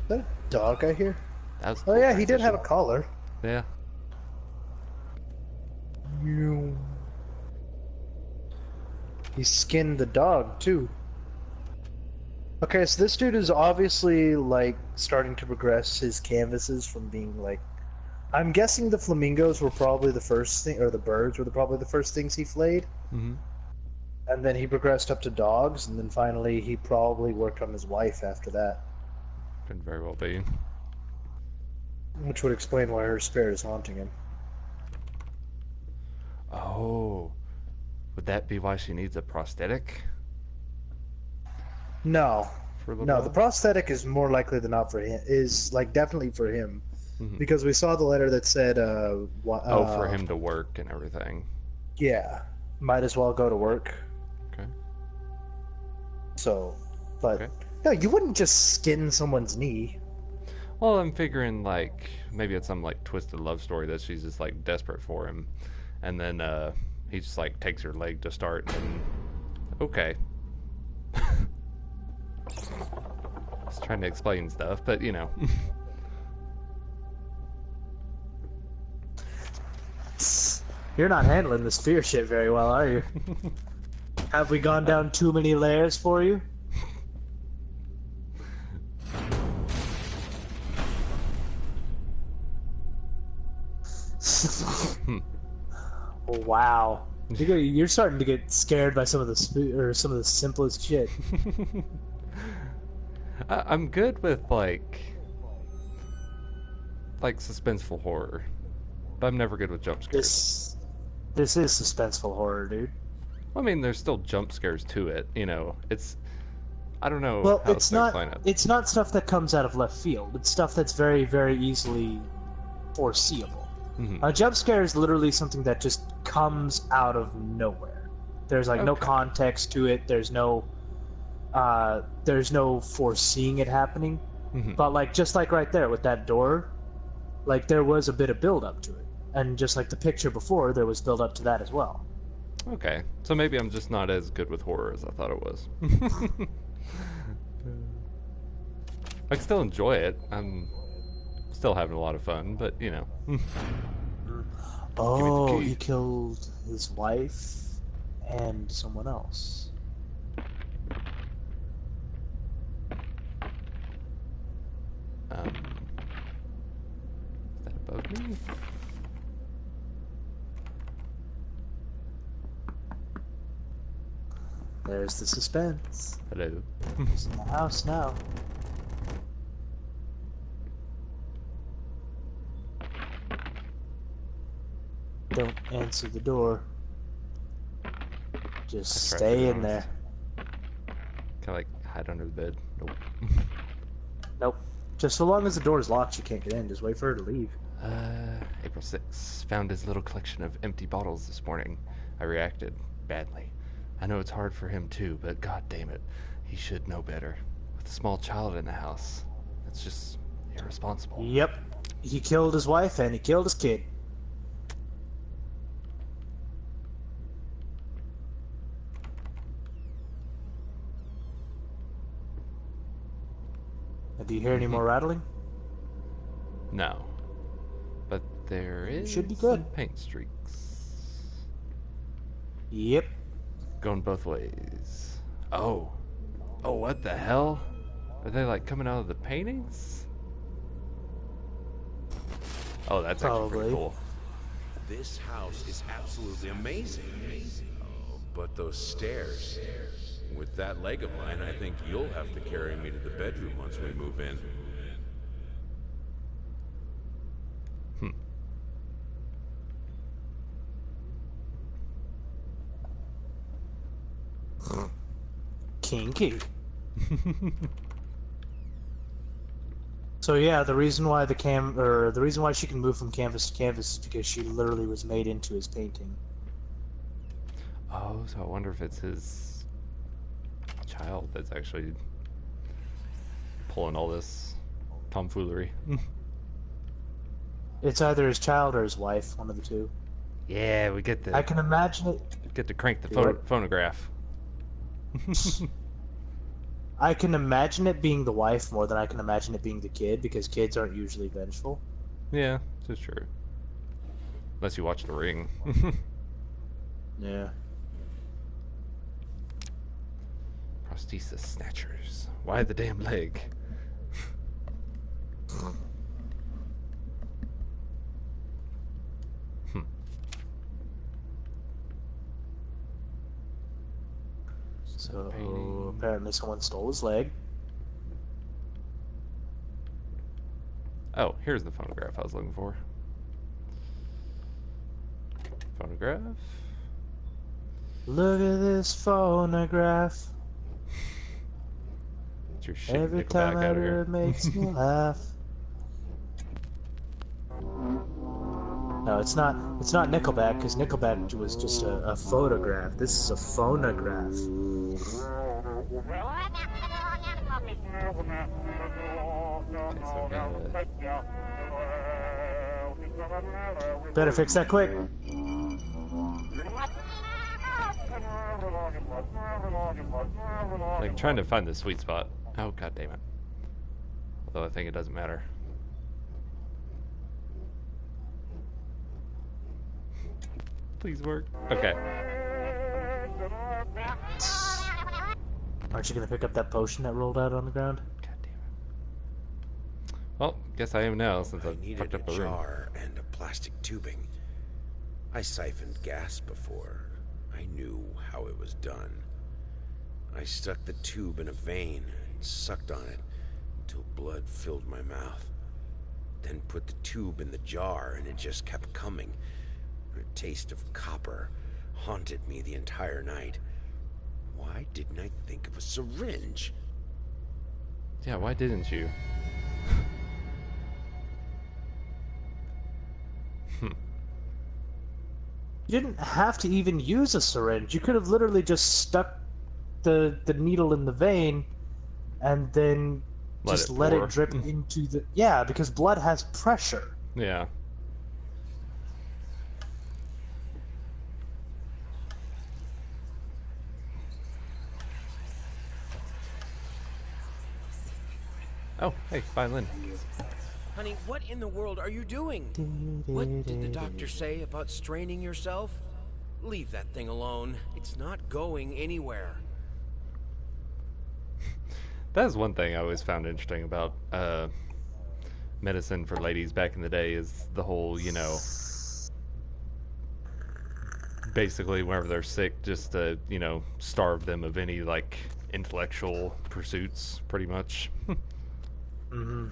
Is that a dog I hear? That was a Oh cool yeah, he did have a transition. collar. Yeah. He skinned the dog too. Okay, so this dude is obviously like starting to progress his canvases from being like, I'm guessing the flamingos were probably the first thing, or the birds were probably the first things he flayed, Mm-hmm. and then he progressed up to dogs, and then finally he probably worked on his wife after that, Could very well be. which would explain why her spirit is haunting him. Oh. Would that be why she needs a prosthetic? No, For a little no, while? the prosthetic is more likely than not for him. Is like definitely for him, Mhm. because we saw the letter that said, For him to work and everything. Yeah, might as well go to work. Okay. So, but Okay. no, you wouldn't just skin someone's knee. Well, I'm figuring like maybe it's some like twisted love story that she's just like desperate for him, and then he just like takes her leg to start, and okay. Just trying to explain stuff, but you know. You're not handling this fear shit very well, are you? Have we gone down too many layers for you? Wow. You're starting to get scared by some of the some of the simplest shit. I'm good with like suspenseful horror, but I'm never good with jump scares. This is suspenseful horror, dude. I mean, there's still jump scares to it. You know, it's I don't know Well, how else to explain it. it's not stuff that comes out of left field. It's stuff that's very, very easily foreseeable. Mhm. A jump scare is literally something that just comes out of nowhere. There's like no Okay. context to it. There's no foreseeing it happening. Mhm. But like just like right there with that door, like there was a bit of build up to it. And just like the picture before, there was build up to that as well. Okay, so maybe I'm just not as good with horror as I thought it was. I can still enjoy it. I'm still having a lot of fun, but you know. Oh, key. he killed his wife and someone else. Is that above me? There's the suspense. Hello. He's in the house now. Don't answer the door. Just That's right, stay be in there. honest. Kind of like hide under the bed. Nope. Nope. Just so long as the door's locked, you can't get in. Just wait for her to leave. April 6th. Found his little collection of empty bottles this morning. I reacted badly. I know it's hard for him too, but god damn it, he should know better. With a small child in the house, that's just irresponsible. Yep. He killed his wife and he killed his kid. Do you hear any more rattling? No. But there is Should be some good. paint streaks. Yep. Going both ways. Oh. Oh, what the hell? Are they like coming out of the paintings? Oh, that's actually pretty Probably. cool. This house is absolutely amazing. Oh, but those stairs. With that leg of mine, I think you'll have to carry me to the bedroom once we move in. Kinky. So yeah, the reason why the reason why she can move from canvas to canvas is because she literally was made into his painting. Oh, so I wonder if it's his child that's actually pulling all this tomfoolery. It's either his child or his wife, one of the two. Yeah, we get I can imagine it. get to crank the What? phonograph. I can imagine it being the wife more than I can imagine it being the kid, because kids aren't usually vengeful. Yeah, that's true. Unless you watch The Ring. Yeah. Prosthesis snatchers. Why the damn leg? So Painting. apparently someone stole his leg. Oh, here's the phonograph I was looking for. Phonograph? Look at this phonograph. Get your shit Every Nickelback time I out of hear here. it makes me laugh. No, it's not. It's not Nickelback, because Nickelback was just a photograph. This is a phonograph. Okay, so Better fix that quick. like trying to find the sweet spot. Oh, god damn it. Although I think it doesn't matter. Please work. Okay. Aren't you gonna pick up that potion that rolled out on the ground? God damn it. Well, guess I am now since I I've needed fucked a up the room. jar and a plastic tubing. I siphoned gas before. I knew how it was done. I stuck the tube in a vein and sucked on it until blood filled my mouth. Then put the tube in the jar and it just kept coming. A taste of copper haunted me the entire night. Why didn't I think of a syringe? Yeah, why didn't you? You didn't have to even use a syringe. You could have literally just stuck the needle in the vein and then just let pour. it drip into the... Yeah, because blood has pressure. Yeah. Oh, hey, violin. Honey, what in the world are you doing? What did the doctor say about straining yourself? Leave that thing alone. It's not going anywhere. That is one thing I always found interesting about medicine for ladies back in the day is the whole, you know, basically whenever they're sick, just to, you know, starve them of any, like, intellectual pursuits, pretty much. Mm-hmm.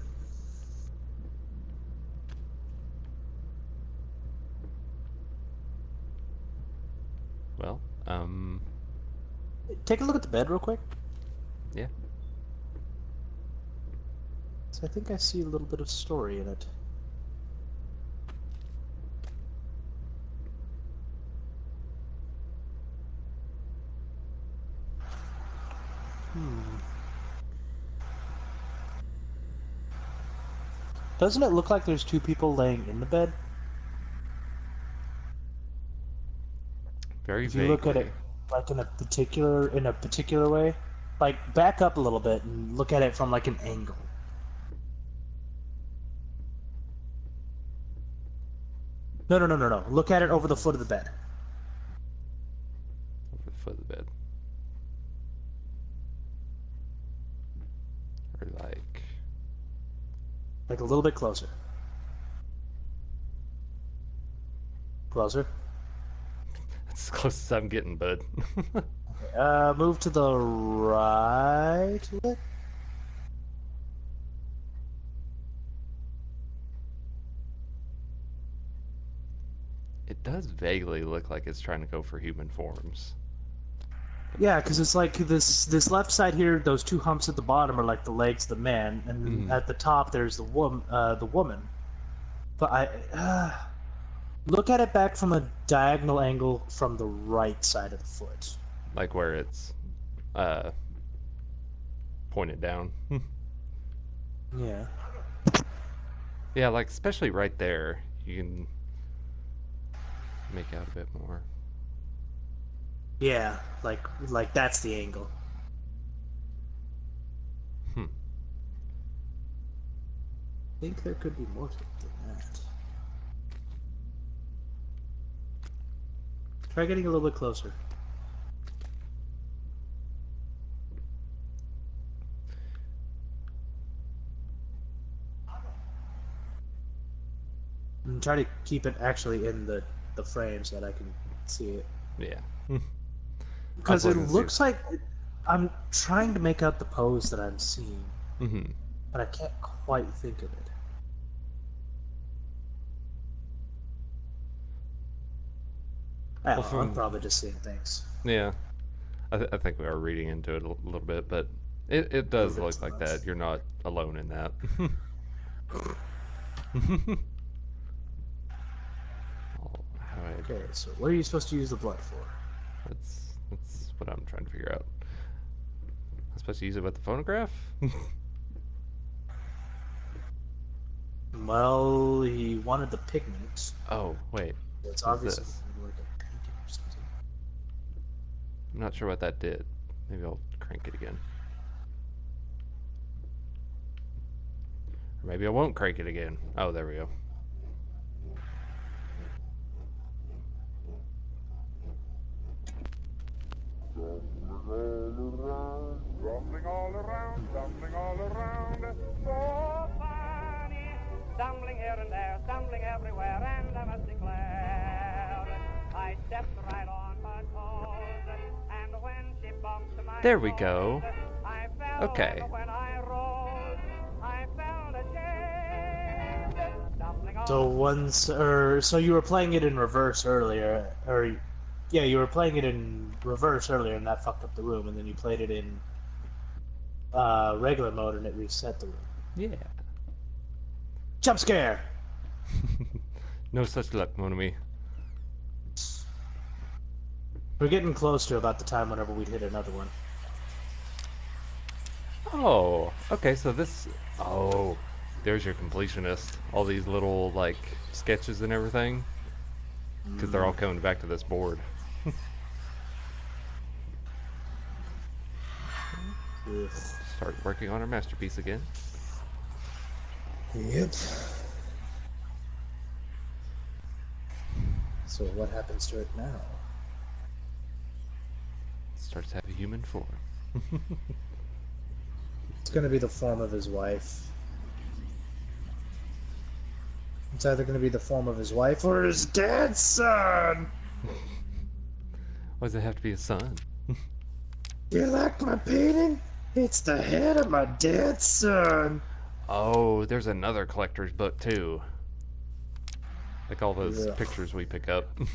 Well, Take a look at the bed real quick. yeah. So I think I see a little bit of story in it. Doesn't it look like there's two people laying in the bed? Very If you look at it like in a particular way, like back up a little bit and look at it from like an angle. No. Look at it over the foot of the bed. Over the foot of the bed. Or Like a little bit closer. Closer. that's as close as I'm getting, bud. Move to the right a bit. It does vaguely look like it's trying to go for human forms. Yeah, because it's like this left side here. Those two humps at the bottom are like the legs of the man, and then at the top there's the woman. But look at it back from a diagonal angle from the right side of the foot. Like where it's pointed down. Yeah. Yeah, like especially right there, you can make out a bit more. Yeah, like that's the angle. Hmm. I think there could be more to it than that. Try getting a little bit closer. And try to keep it actually in the frame so that I can see it. Yeah. Because it looks like I'm trying to make out the pose that I'm seeing, but I can't quite think of it. I'm probably just seeing things. Yeah. I think we are reading into it a little bit, but it does look like that. You're not alone in that. Okay, so what are you supposed to use the blood for? That's what I'm trying to figure out. I'm supposed to use it with the phonograph? Well, he wanted the pigment. Oh, wait. It's What is obviously this? like a painting or something. I'm not sure what that did. Maybe I'll crank it again. Or maybe I won't crank it again. Oh, there we go. Stumbling all around, so funny. Stumbling here and there, stumbling everywhere, and I must declare, I stepped right on her toes, and when she bumped my There we go. I fell Okay. and when I rose, I felt ashamed. Stumbling all So you were playing it in reverse earlier, or yeah, you were playing it in reverse earlier, and that fucked up the room, and then you played it in regular mode, and it reset the room. Yeah. Jump scare! No such luck, mon ami. We're getting close to about the time whenever we'd hit another one. Oh, okay, so this... Oh, there's your completionist. All these little, like, sketches and everything. Because they're all coming back to this board. Start working on our masterpiece again. Yep. So what happens to it now? Starts to have a human form. It's gonna be the form of his wife. It's either gonna be the form of his wife or his dad's son! Why does it have to be a son? You like my painting? It's the head of my dad's son! Oh, there's another collector's book, too. Like all those pictures we pick up. How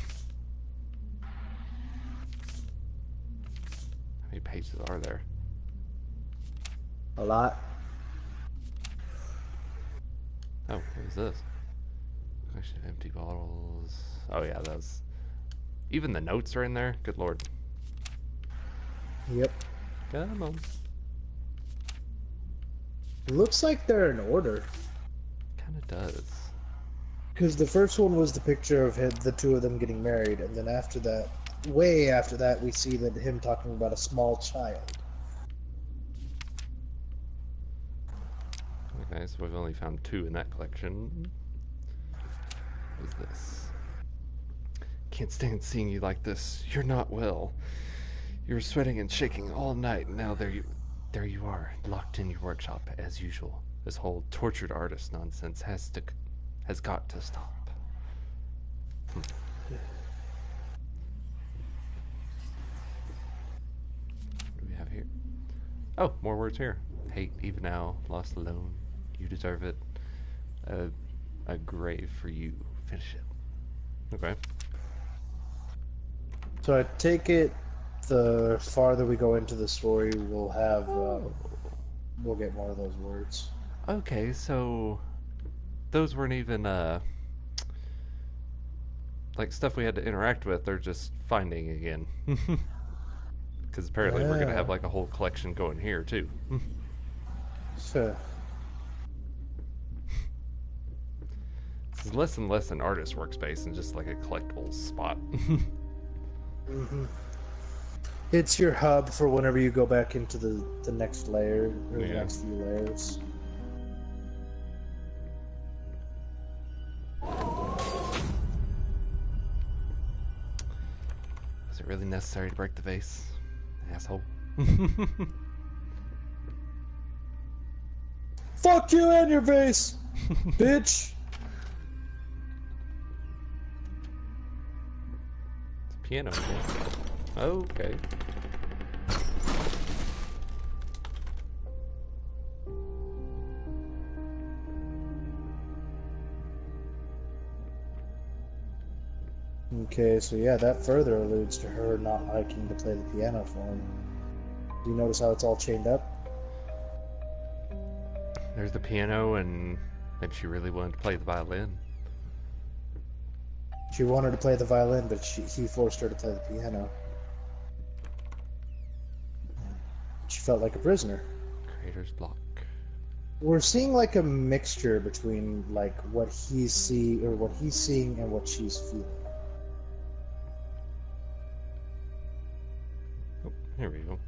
many pages are there? A lot. Oh, what is this? Collection of empty bottles. Oh yeah, that's... Even the notes are in there? Good lord. Yep. Come on. Looks like they're in order. Kinda does. Because the first one was the picture of the two of them getting married, and then after that, way after that, we see that him talking about a small child. Okay, so we've only found 2 in that collection. What is this? Can't stand seeing you like this. You're not well. You were sweating and shaking all night, and now there you are, locked in your workshop as usual. This whole tortured artist nonsense has got to stop. Oh, more words here. Hate, even now, lost alone. You deserve it. A, a grave for you. Finish it. Okay. So I take it the farther we go into the story, Oh. we'll get more of those words. Okay, so those weren't even like stuff we had to interact with. They're just finding again. Because apparently we're gonna have Yeah. like a whole collection going here too. So, This is less and less an artist workspace and just like a collectibles spot. it's your hub for whenever you go back into the next layer, or the Yeah. next few layers. Was it really necessary to break the vase? Asshole. Fuck you and your vase, bitch! It's a piano again. Okay. Okay, so yeah, that further alludes to her not liking to play the piano for him. Do you notice how it's all chained up? There's the piano, and maybe she really wanted to play the violin. She wanted to play the violin, but he forced her to play the piano. She felt like a prisoner. Creator's block. We're seeing like a mixture between like what he's seeing and what she's feeling. Oh, here we go.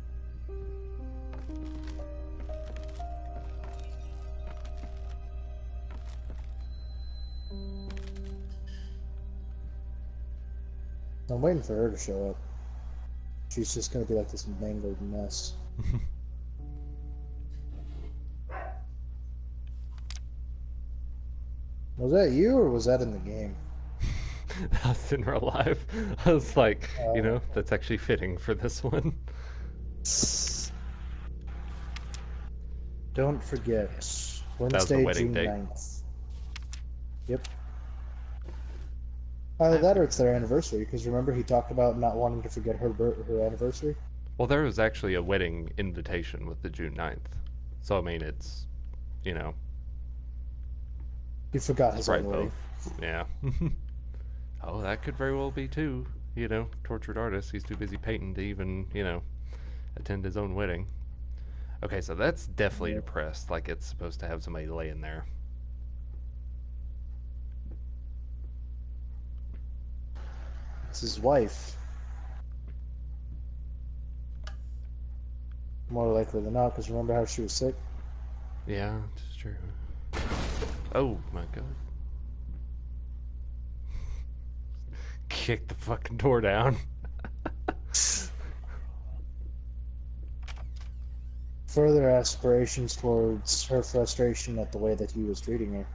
I'm waiting for her to show up. She's just gonna be like this mangled mess. Was that you, or was that in the game? That's in real life. I was like, you know, that's actually fitting for this one. Don't forget, was the Wednesday, wedding June date. 9th. Yep. Either that or it's their anniversary, because remember he talked about not wanting to forget her anniversary? Well, there was actually a wedding invitation with the June 9th. So, I mean, it's, you know, He forgot his it's right own wedding. both. Yeah. Oh, that could very well be too. You know, tortured artist. He's too busy painting to even, you know, attend his own wedding. Okay, so that's definitely Yeah. depressed. Like it's supposed to have somebody laying there. It's his wife. More likely than not, because remember how she was sick? Yeah, it's true. Oh my god. Kick the fucking door down. Further aspirations towards her frustration at the way that he was treating her.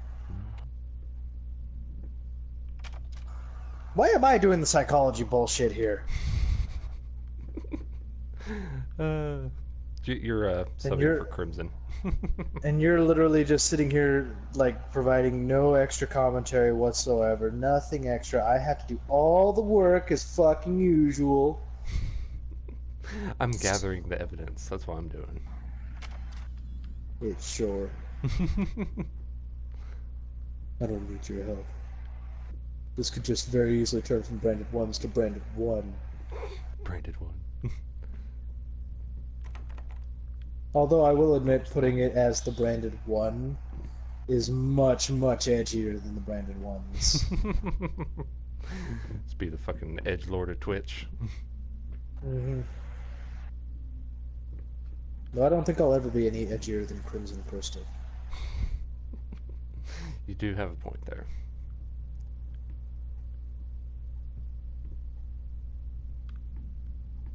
Why am I doing the psychology bullshit here? You're subbing you're- for Crimson. And you're literally just sitting here, like, providing no extra commentary whatsoever. Nothing extra. I have to do all the work as fucking usual. I'm gathering the evidence. That's what I'm doing. It's sure. I don't need your help. This could just very easily turn from branded ones to branded one. Branded one. Although I will admit, putting it as the branded one is much, much edgier than the branded ones. Let's be the fucking edgelord of Twitch. Mm-hmm. No, I don't think I'll ever be any edgier than Crimson Crystal. You do have a point there.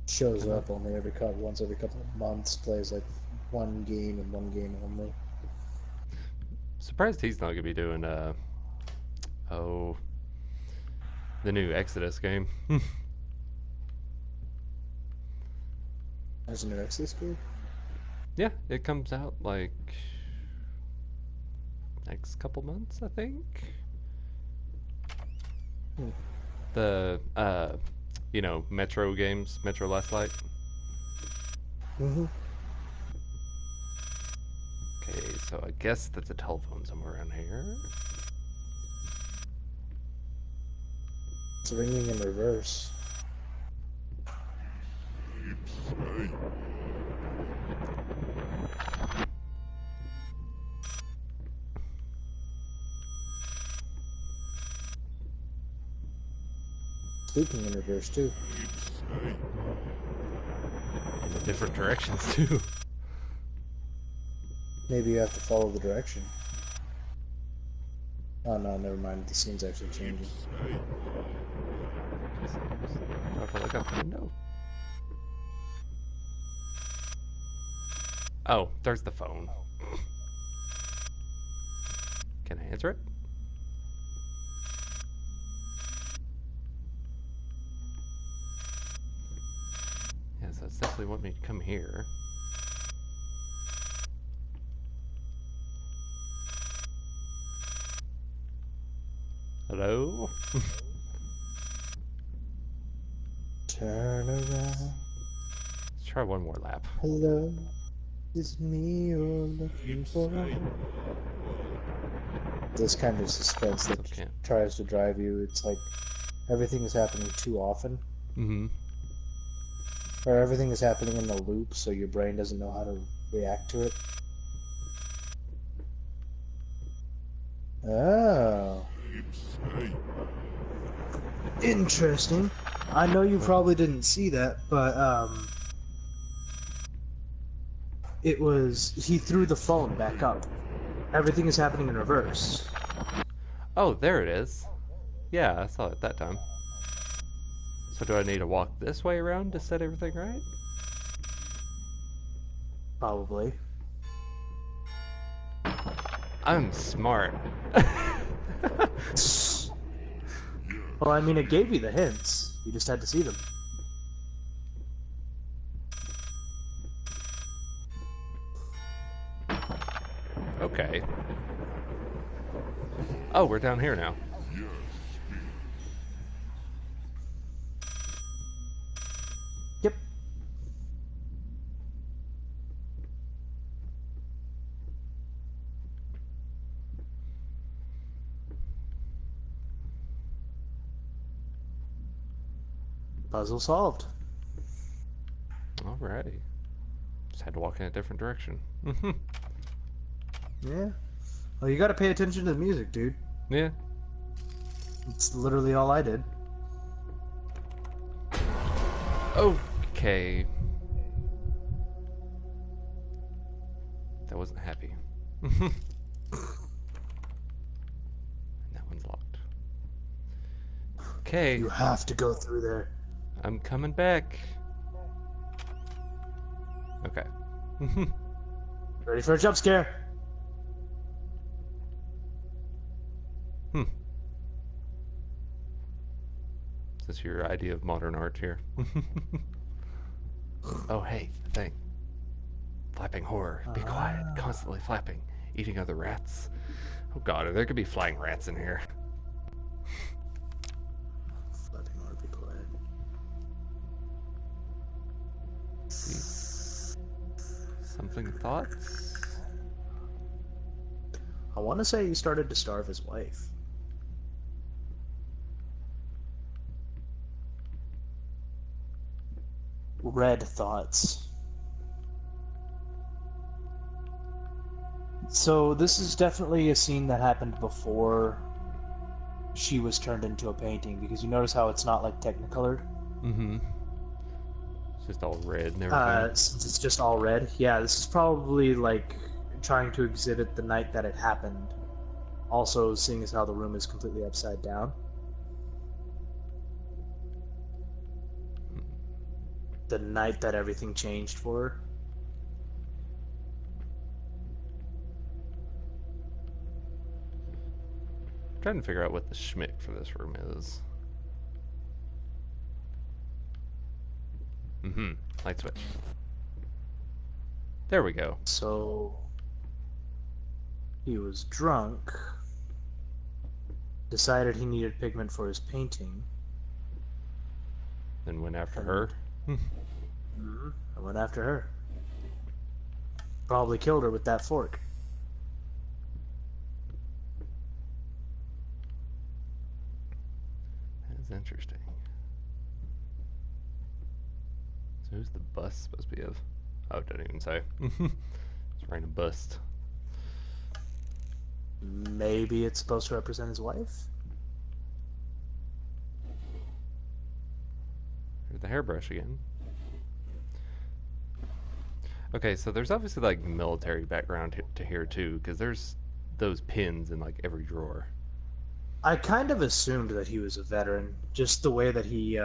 Shows up only once every couple of months, plays like one game and one game only. Surprised he's not gonna be doing the new Exodus game. There's a new Exodus game? Yeah, it comes out like next couple months, I think. Hmm. The Metro games, Metro Last Light. Mm-hmm. Okay, so I guess that's a telephone somewhere around here. It's ringing in reverse. Speaking in reverse too. In the different directions too. Maybe you have to follow the direction. Oh no, never mind. The scene's actually changing. Do I have to look out the window? Oh, there's the phone. Can I answer it? Yes, that's definitely want me to come here. Hello? Turn around. Let's try one more lap. Hello, it's me you're looking for. This kind of suspense that Okay. tries to drive you. It's like everything is happening too often, Mm-hmm. or everything is happening in a loop, so your brain doesn't know how to react to it. Oh. Interesting. I know you probably didn't see that, but he threw the phone back up. Everything is happening in reverse. Oh, there it is. Yeah, I saw it that time. So do I need to walk this way around to set everything right? Probably. I'm smart. Well, I mean, it gave you the hints. You just had to see them. Okay. Oh, we're down here now. Yep. Puzzle solved. Alrighty. Just had to walk in a different direction. Yeah. Well, you gotta pay attention to the music, dude. Yeah. It's literally all I did. Okay. That wasn't happy. And that one's locked. Okay. You have to go through there. I'm coming back. Okay. Ready for a jump scare? Is this your idea of modern art here? Oh, hey, the thing. Flapping horror. Be quiet. Constantly flapping. Eating other rats. Oh god, there could be flying rats in here. Flapping or be quiet. Something thoughts? I want to say he started to starve his wife. Red thoughts. So this is definitely a scene that happened before she was turned into a painting, because you notice how it's not like technicolored? Mm-hmm. It's just all red and everything. Since it's just all red. Yeah, this is probably like trying to exhibit the night that it happened. Also, seeing as how the room is completely upside down. The night that everything changed for her. Trying to figure out what the schmick for this room is. Mm-hmm. Light switch. There we go. So he was drunk, decided he needed pigment for his painting, Then went after and her. I went after her. Probably killed her with that fork. That's interesting. So who's the bust supposed to be of? Oh, it doesn't even say. It's random bust. Maybe it's supposed to represent his wife? There's the hairbrush again. Okay, so there's obviously like military background to here too, because there's those pins in like every drawer. I kind of assumed that he was a veteran, just the way that he's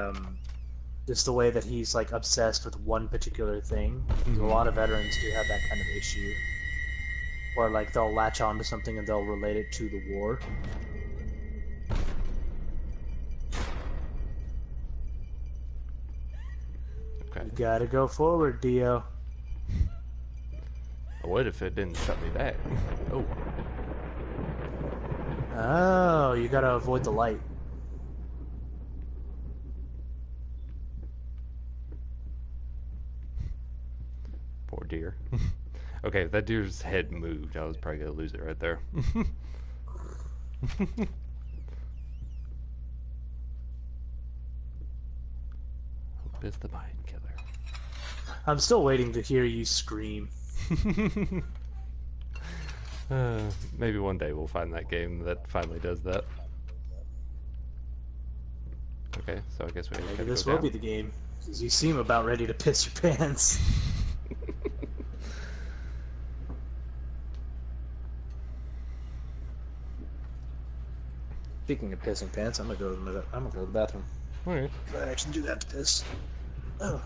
like obsessed with one particular thing. A lot of veterans do have that kind of issue, where like they'll latch onto something and they'll relate it to the war. Okay. You gotta go forward, Dio. I would if it didn't shut me back. Oh. Oh, you gotta avoid the light. Poor deer. Okay, if that deer's head moved, I was probably gonna lose it right there. Hope is the mind killer. I'm still waiting to hear you scream. Maybe one day we'll find that game that finally does that. Okay, so I guess we Maybe gotta this go will down. be the game, because you seem about ready to piss your pants. Speaking of pissing pants, I'm gonna go to the bathroom. Alright. I actually do that to piss. Oh.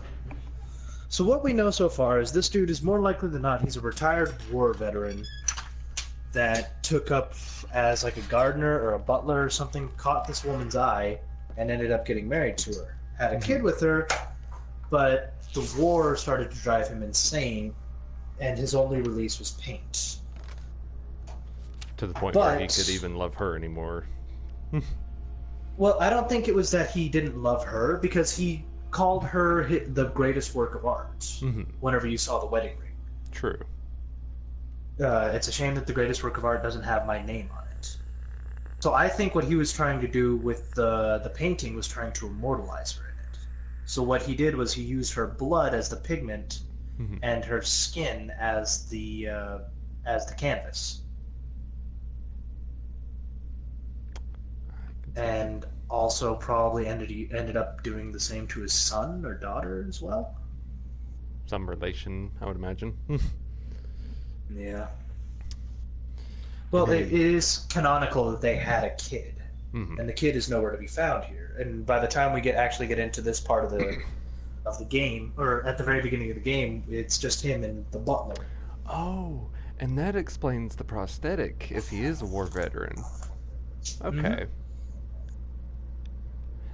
So what we know so far is this dude is more likely than not he's a retired war veteran that took up as like a gardener or a butler or something, caught this woman's eye, and ended up getting married to her. Had a kid with her, but the war started to drive him insane, and his only release was paint. To the point where he But- could even love her anymore. Well, I don't think it was that he didn't love her, because he called her the greatest work of art whenever you saw the wedding ring. True. It's a shame that the greatest work of art doesn't have my name on it. So I think what he was trying to do with the painting was trying to immortalize her in it. So what he did was he used her blood as the pigment and her skin as the canvas. And also probably ended up doing the same to his son or daughter as well. Some relation, I would imagine. Yeah. Well, it is canonical that they had a kid, and the kid is nowhere to be found here. And by the time we actually get into this part of the game, or at the very beginning of the game, it's just him and the butler. Oh, and that explains the prosthetic if he is a war veteran. Okay.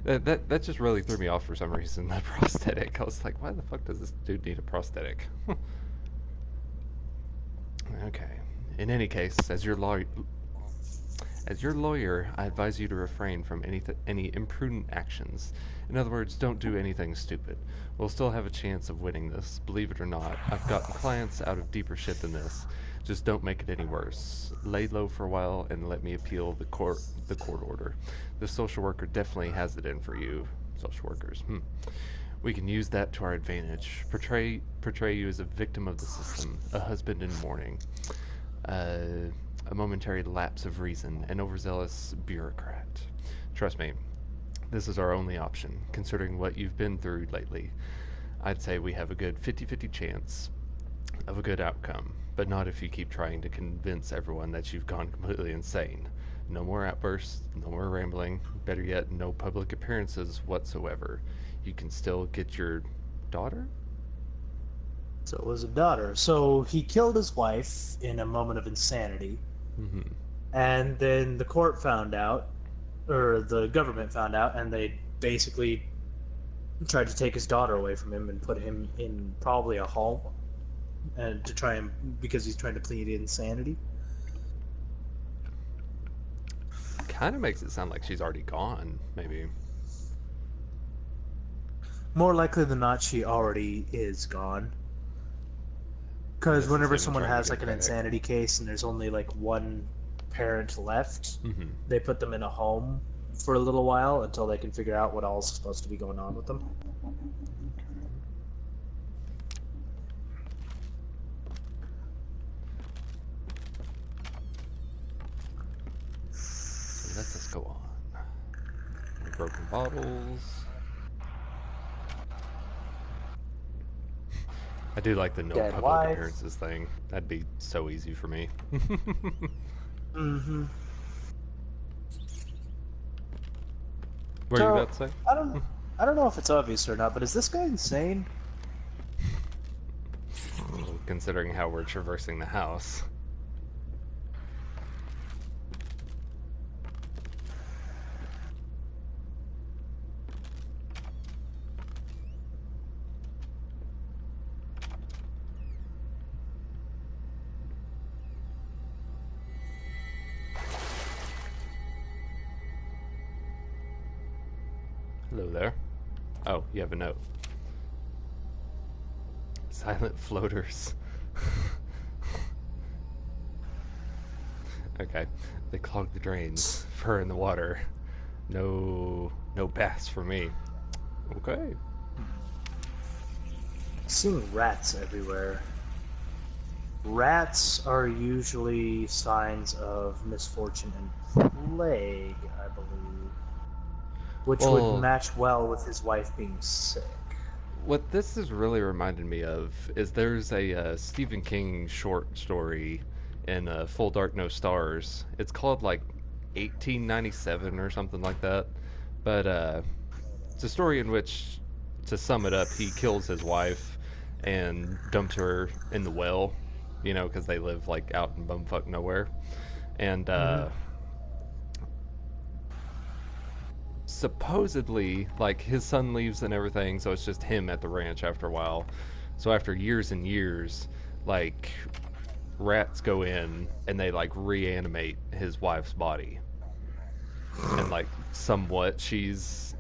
That just really threw me off for some reason, that prosthetic. I was like, why the fuck does this dude need a prosthetic? Okay. In any case, as your lawyer, I advise you to refrain from any imprudent actions. In other words, don't do anything stupid. We'll still have a chance of winning this, believe it or not. I've gotten clients out of deeper shit than this. Just don't make it any worse. Lay low for a while and let me appeal the court order. The social worker definitely has it in for you. Social workers. We can use that to our advantage. Portray you as a victim of the system, a husband in mourning, a momentary lapse of reason, an overzealous bureaucrat. Trust me, this is our only option, considering what you've been through lately. I'd say we have a good 50-50 chance of a good outcome, but not if you keep trying to convince everyone that you've gone completely insane. No more outbursts, no more rambling, better yet, no public appearances whatsoever. You can still get your daughter? So it was a daughter. So he killed his wife in a moment of insanity, and then the court found out, or the government found out, and they basically tried to take his daughter away from him and put him in probably a home. and to try and because he's trying to plead insanity. Kind of makes it sound like she's already gone, maybe. More likely than not, she already is gone. Because This is whenever him someone trying to has get like an back. insanity case and there's only like one parent left, they put them in a home for a little while until they can figure out what all's supposed to be going on with them. So let's just go on. Broken bottles. I do like the no Dead public wife. appearances thing. That'd be so easy for me. Mm-hmm. What are you about to say? I don't know if it's obvious or not, but is this guy insane? Well, considering how we're traversing the house. Hello there. Oh, you have a note. Silent floaters. Okay. They clog the drains. Fur in the water. No baths for me. Okay. Seeing rats everywhere. Rats are usually signs of misfortune and plague, I believe. Which would Well, match well with his wife being sick. what this is really reminding me of is there's a Stephen King short story in Full Dark No Stars. It's called like 1897 or something like that. But it's a story in which, to sum it up, he kills his wife and dumps her in the well, you know, because they live like out in bumfuck nowhere. And supposedly, like, his son leaves and everything, so it's just him at the ranch after a while. So after years and years, like, rats go in and they like reanimate his wife's body, and like somewhat she's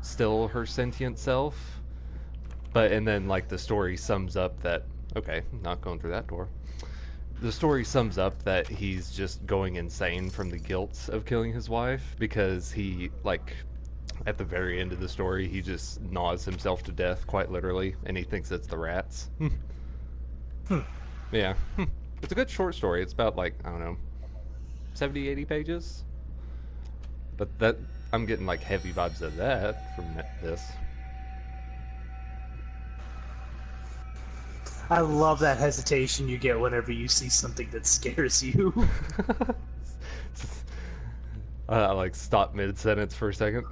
still her sentient self. But and then like the story sums up that, okay, not going through that door. The story sums up that he's just going insane from the guilt of killing his wife, because he, like, at the very end of the story, he just gnaws himself to death, quite literally, and he thinks it's the rats. Yeah. It's a good short story. It's about, like, I don't know, 70, 80 pages. But that, I'm getting, like, heavy vibes of that from this. I love that hesitation you get whenever you see something that scares you. I like stop mid sentence for a second.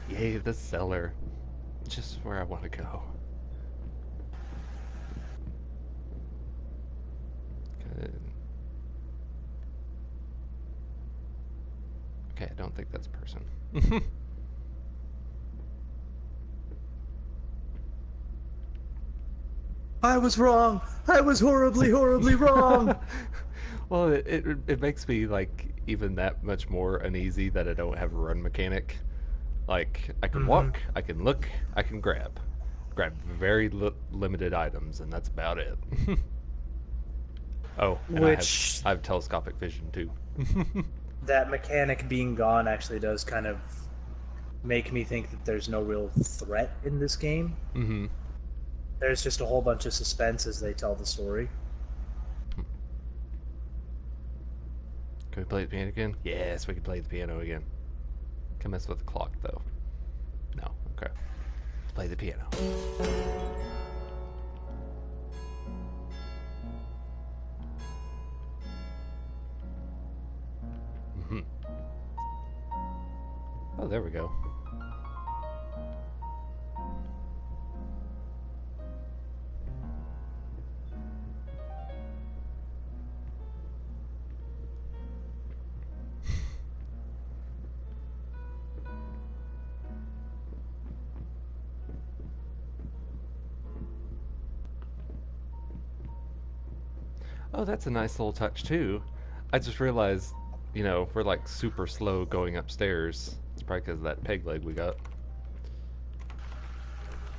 Yay, the cellar. Just where I want to go. Good. Okay, I don't think that's a person. I was wrong. I was horribly, horribly wrong. Well, it makes me like even that much more uneasy that I don't have a run mechanic. Like, I can walk, I can look, I can grab very limited items, and that's about it. Oh, and Which I have telescopic vision too. that mechanic being gone actually does kind of make me think that there's no real threat in this game. Mm-hmm. There's just a whole bunch of suspense as they tell the story. Can we play the piano again? Yes, we can play the piano again. Can mess with the clock though. No, okay. Let's play the piano. Mm-hmm. Oh, there we go. Oh, that's a nice little touch too. I just realized, we're like super slow going upstairs. It's probably because of that peg leg we got.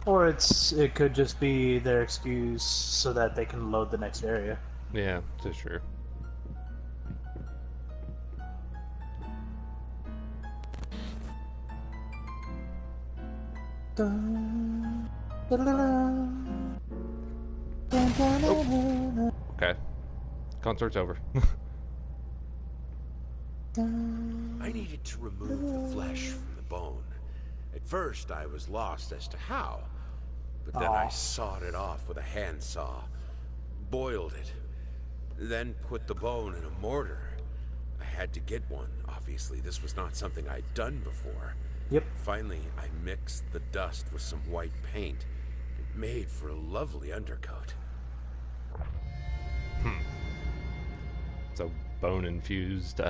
Or it could just be their excuse so that they can load the next area. Yeah, that's true. Oh. Okay. Concert's over. I needed to remove the flesh from the bone. At first, I was lost as to how, but then I sawed it off with a handsaw, boiled it, then put the bone in a mortar. I had to get one. Obviously, this was not something I'd done before. Yep. Finally, I mixed the dust with some white paint. It made for a lovely undercoat. So, bone-infused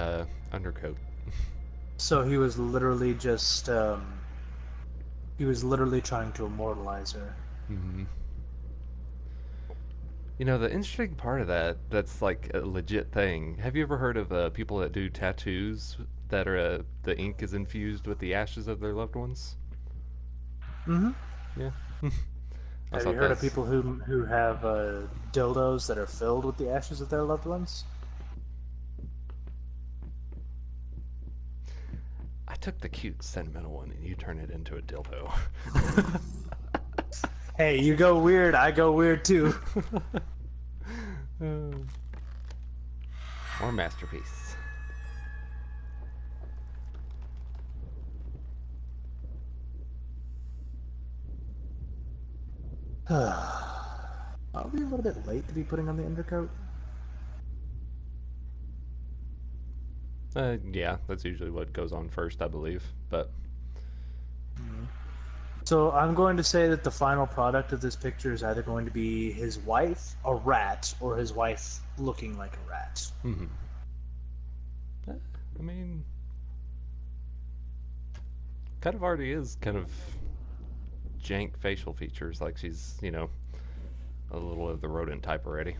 undercoat. So he was literally just, he was literally trying to immortalize her. Mm-hmm. The interesting part of that's like a legit thing. Have you ever heard of people that do tattoos that are the ink is infused with the ashes of their loved ones? Mm-hmm. Yeah. Have you heard of people who have dildos that are filled with the ashes of their loved ones? I took the cute sentimental one and you turn it into a dildo. Hey, you go weird, I go weird too. More masterpiece. Are we a little bit late to be putting on the undercoat? Yeah, that's usually what goes on first, I believe. But So I'm going to say that the final product of this picture is either going to be his wife, a rat, or his wife looking like a rat. I mean, kind of already is kind of jank facial features, like she's, a little of the rodent type already.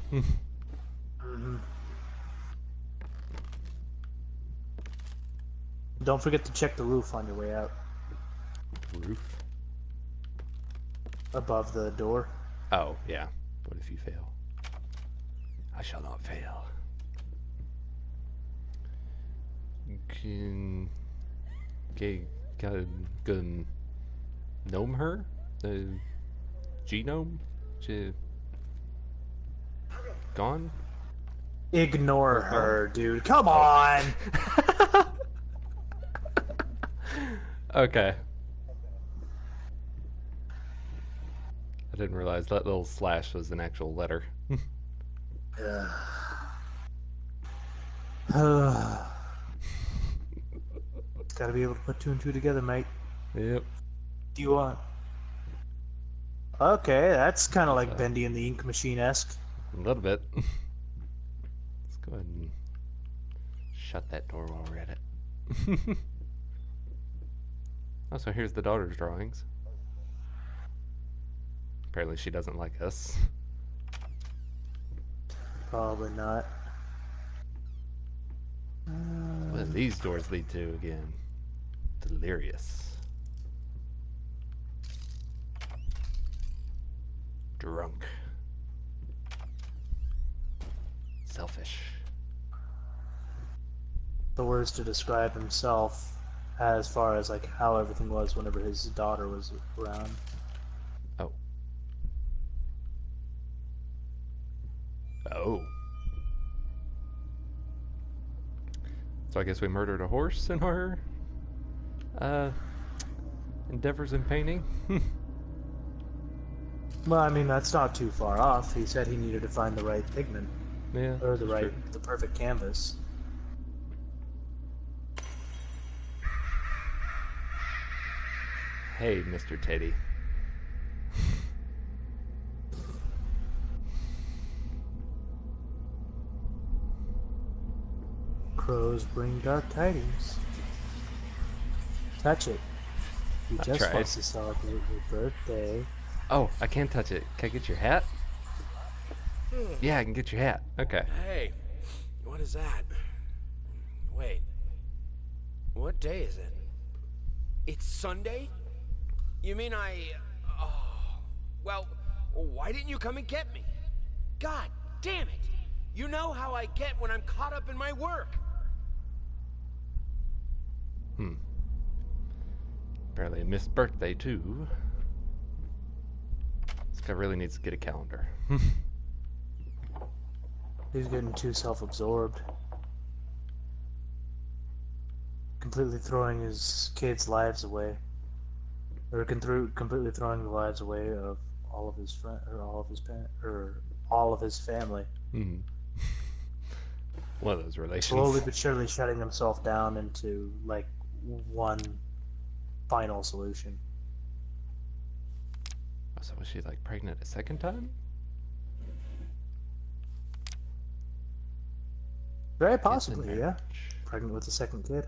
Don't forget to check the roof on your way out. Roof? Above the door. Oh, yeah. What if you fail? I shall not fail. Can gnome her? The genome? Gone? Ignore her, dude. Come on! Okay. I didn't realize that little slash was an actual letter. Gotta be able to put two and two together, mate. Yep. Do you want? Okay, that's kind of like Bendy and the Ink Machine-esque. A little bit. Let's go ahead and shut that door while we're at it. Oh, so here's the daughter's drawings. Apparently she doesn't like us. Probably not. What do these doors lead to again? Delirious. Drunk. Selfish. The words to describe himself as far as like how everything was whenever his daughter was around. Oh. Oh. So I guess we murdered a horse in our endeavors in painting. Well, I mean, that's not too far off. He said he needed to find the right pigment. Yeah. Or the that's true. the perfect canvas. Hey, Mr. Teddy. Crows bring dark tidings. Touch it. You I just tried. wants to celebrate your birthday. Oh, I can't touch it. Can I get your hat? Yeah, I can get your hat. Okay. Hey, what is that? Wait. What day is it? It's Sunday? You mean Oh. Well, why didn't you come and get me? God damn it! You know how I get when I'm caught up in my work. Apparently a missed birthday, too. This guy really needs to get a calendar. He's getting too self-absorbed. Completely throwing his kids' lives away. Or completely throwing the lives away of all of his friends, or all of his all of his family. One of those relations. Slowly but surely shutting himself down into, like, one final solution. Oh, so was she, like, pregnant a second time? Very Kids in possibly, yeah. marriage. Pregnant with a second kid.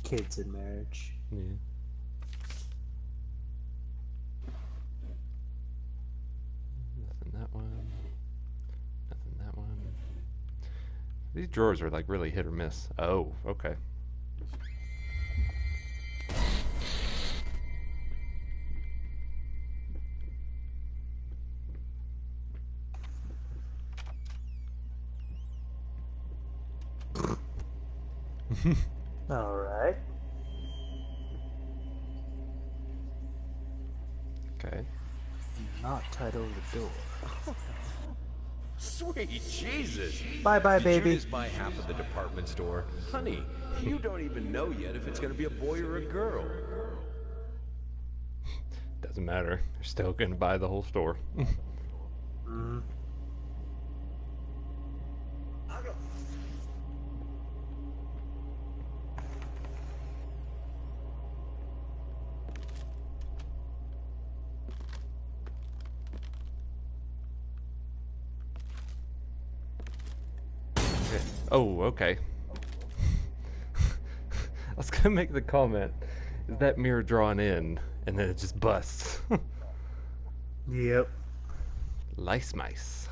Kids in marriage. Yeah. Nothing that one. Nothing that one. These drawers are like really hit or miss. Oh, okay. Alright. Okay. Not tied over the door. Sweet Jesus! Bye-bye, Did baby. you just buy half of the department store? Honey, you don't even know yet if it's gonna be a boy or a girl. Doesn't matter. You're still gonna buy the whole store. Mm. Oh, okay. I was gonna make the comment, is that mirror drawn in? And then it just busts. Yep. Lice mice.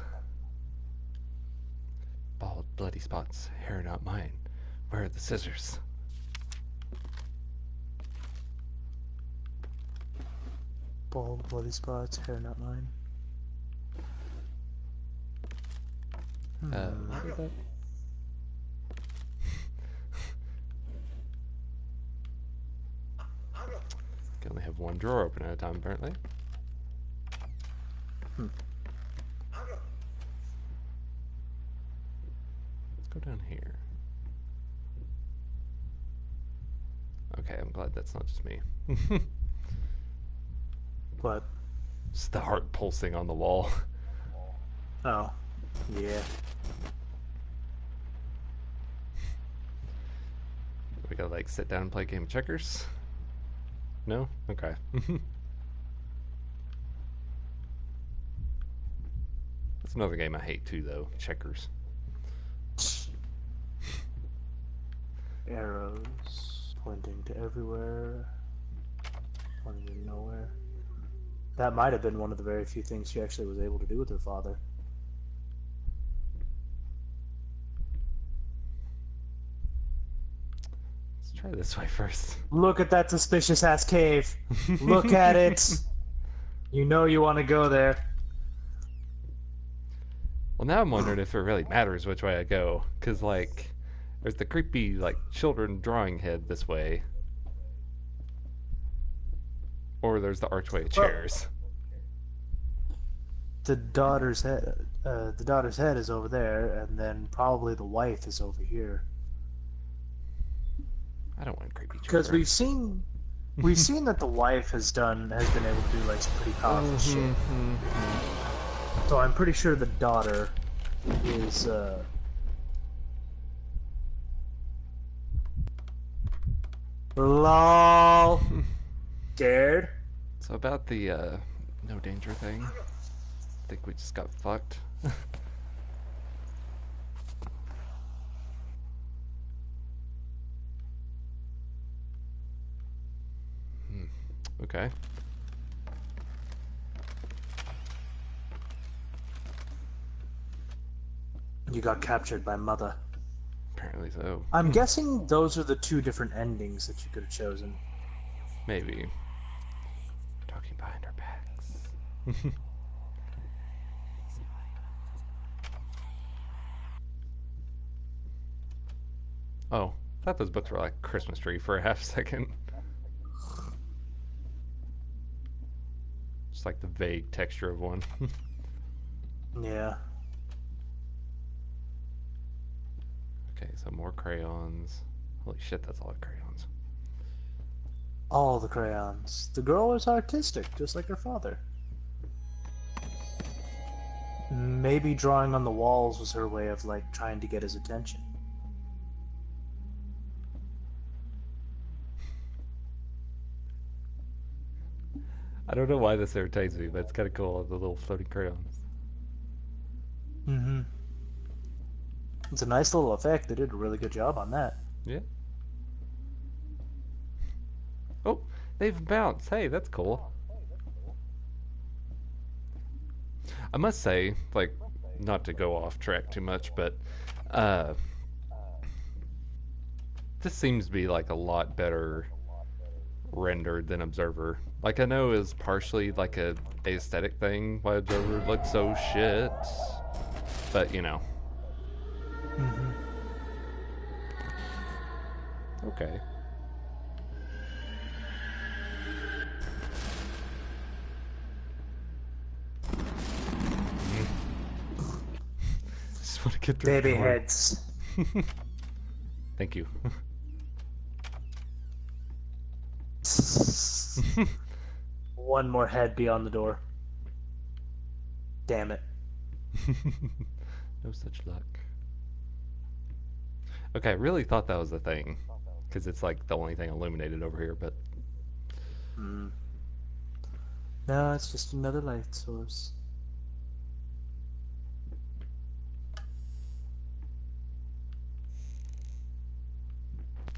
Bald, bloody spots. Hair not mine. Where are the scissors? Bald, bloody spots, hair not mine. What is that? Can only have one drawer open at a time, apparently. Let's go down here. Okay, I'm glad that's not just me. What? Just the heart pulsing on the wall. Oh. Yeah. We gotta like sit down and play a game of checkers? No? Okay. That's another game I hate too, though. Checkers. Arrows pointing to everywhere, pointing to nowhere. That might have been one of the very few things she actually was able to do with her father. Let's try this way first. Look at that suspicious ass cave. Look at it. You know you want to go there. Well, now I'm wondering if it really matters which way I go. Because, like, there's the creepy, like, children drawing head this way. Or there's the archway of chairs. The daughter's head. The daughter's head is over there, and then probably the wife is over here. I don't want creepy children. Because we've seen that the wife has been able to do like some pretty powerful shit. So I'm pretty sure the daughter is LOL. Scared? So about the no danger thing. I think we just got fucked. Okay. You got captured by Mother. Apparently so. I'm guessing those are the two different endings that you could have chosen. Maybe. Talking behind our backs. Oh, I thought those books were like Christmas tree for a half second. Just like the vague texture of one. Yeah. Okay, so more crayons. Holy shit, that's a lot of crayons. All the crayons. The girl was artistic, just like her father. Maybe drawing on the walls was her way of, like, trying to get his attention. I don't know why this irritates me, but it's kind of cool, the little floating crayons. Mm-hmm. It's a nice little effect. They did a really good job on that. Yeah. Oh, they've bounced. Hey, that's cool. I must say, like, not to go off track too much, but this seems to be like a lot better rendered than Observer. Like, I know it was partially like a aesthetic thing why Observer looked so shit, but you know. Mm-hmm. Okay. Just want to get through Baby the door. heads. Thank you. One more head beyond the door. Damn it. No such luck. Okay, I really thought that was the thing, because it's like the only thing illuminated over here, but Mm. No, it's just another light source.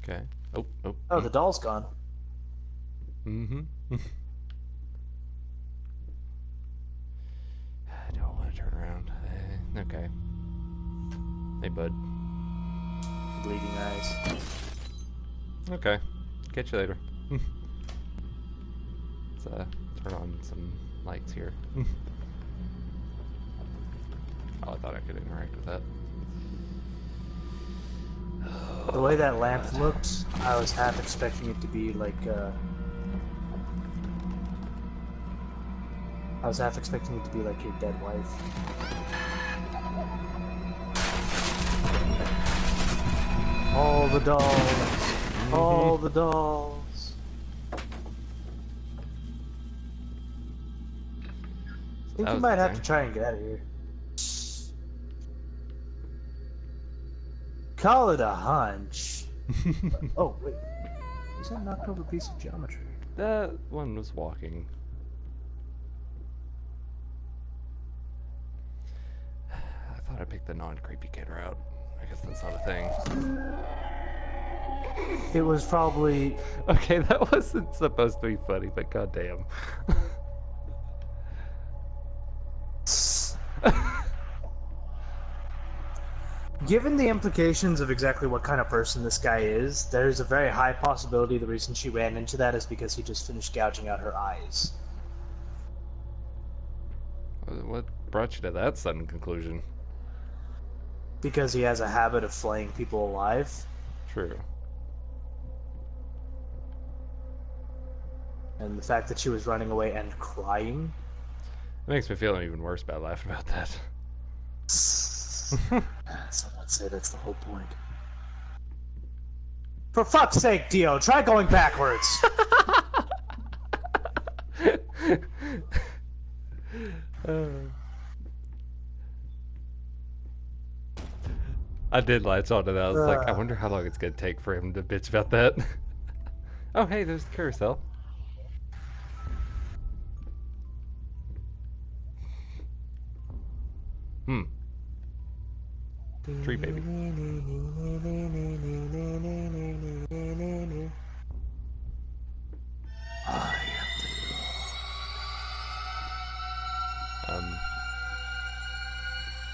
okay. Oh, oh. Oh, the doll's gone. Mm-hmm. I don't want to turn around. Okay. Hey, bud. Bleeding eyes. Okay. Catch you later. Let's turn on some lights here. Oh, I thought I could interact with that. The way that lamp looked, I was half expecting it to be like, I was half expecting it to be like your dead wife. All the dolls. All the dolls. I think That you was might the have thing. to try and get out of here. Call it a hunch. Oh, wait. Is that a knocked over piece of geometry? That one was walking. I thought I picked the non-creepy kid route. I guess that's not a thing. It was probably... Okay, that wasn't supposed to be funny, but goddamn. Given the implications of exactly what kind of person this guy is, there's a very high possibility the reason she ran into that is because he just finished gouging out her eyes. What brought you to that sudden conclusion? Because he has a habit of flaying people alive. True. And the fact that she was running away and crying. It makes me feel even worse about laughing about that. Some would say that's the whole point. For fuck's sake, Dio, try going backwards! I did latch onto that. I was like, I wonder how long it's gonna take for him to bitch about that. Oh, hey, there's the carousel. Hmm. Tree baby.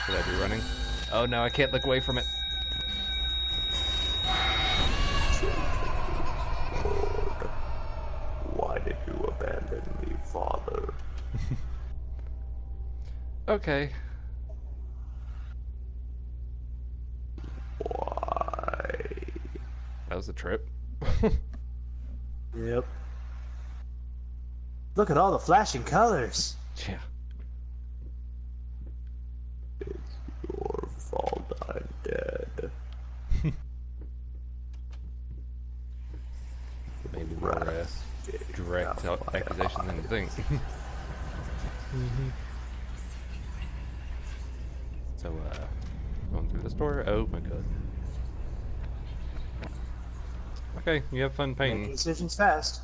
Should I be running? Oh no, I can't look away from it. Why did you abandon me, Father? Okay. Why? That was a trip. Yep. Look at all the flashing colors. Yeah. It's your fault I'm dead. Maybe more direct accusations than you think. So, going through this door. Oh my god. Okay, you have fun Making painting. decisions fast.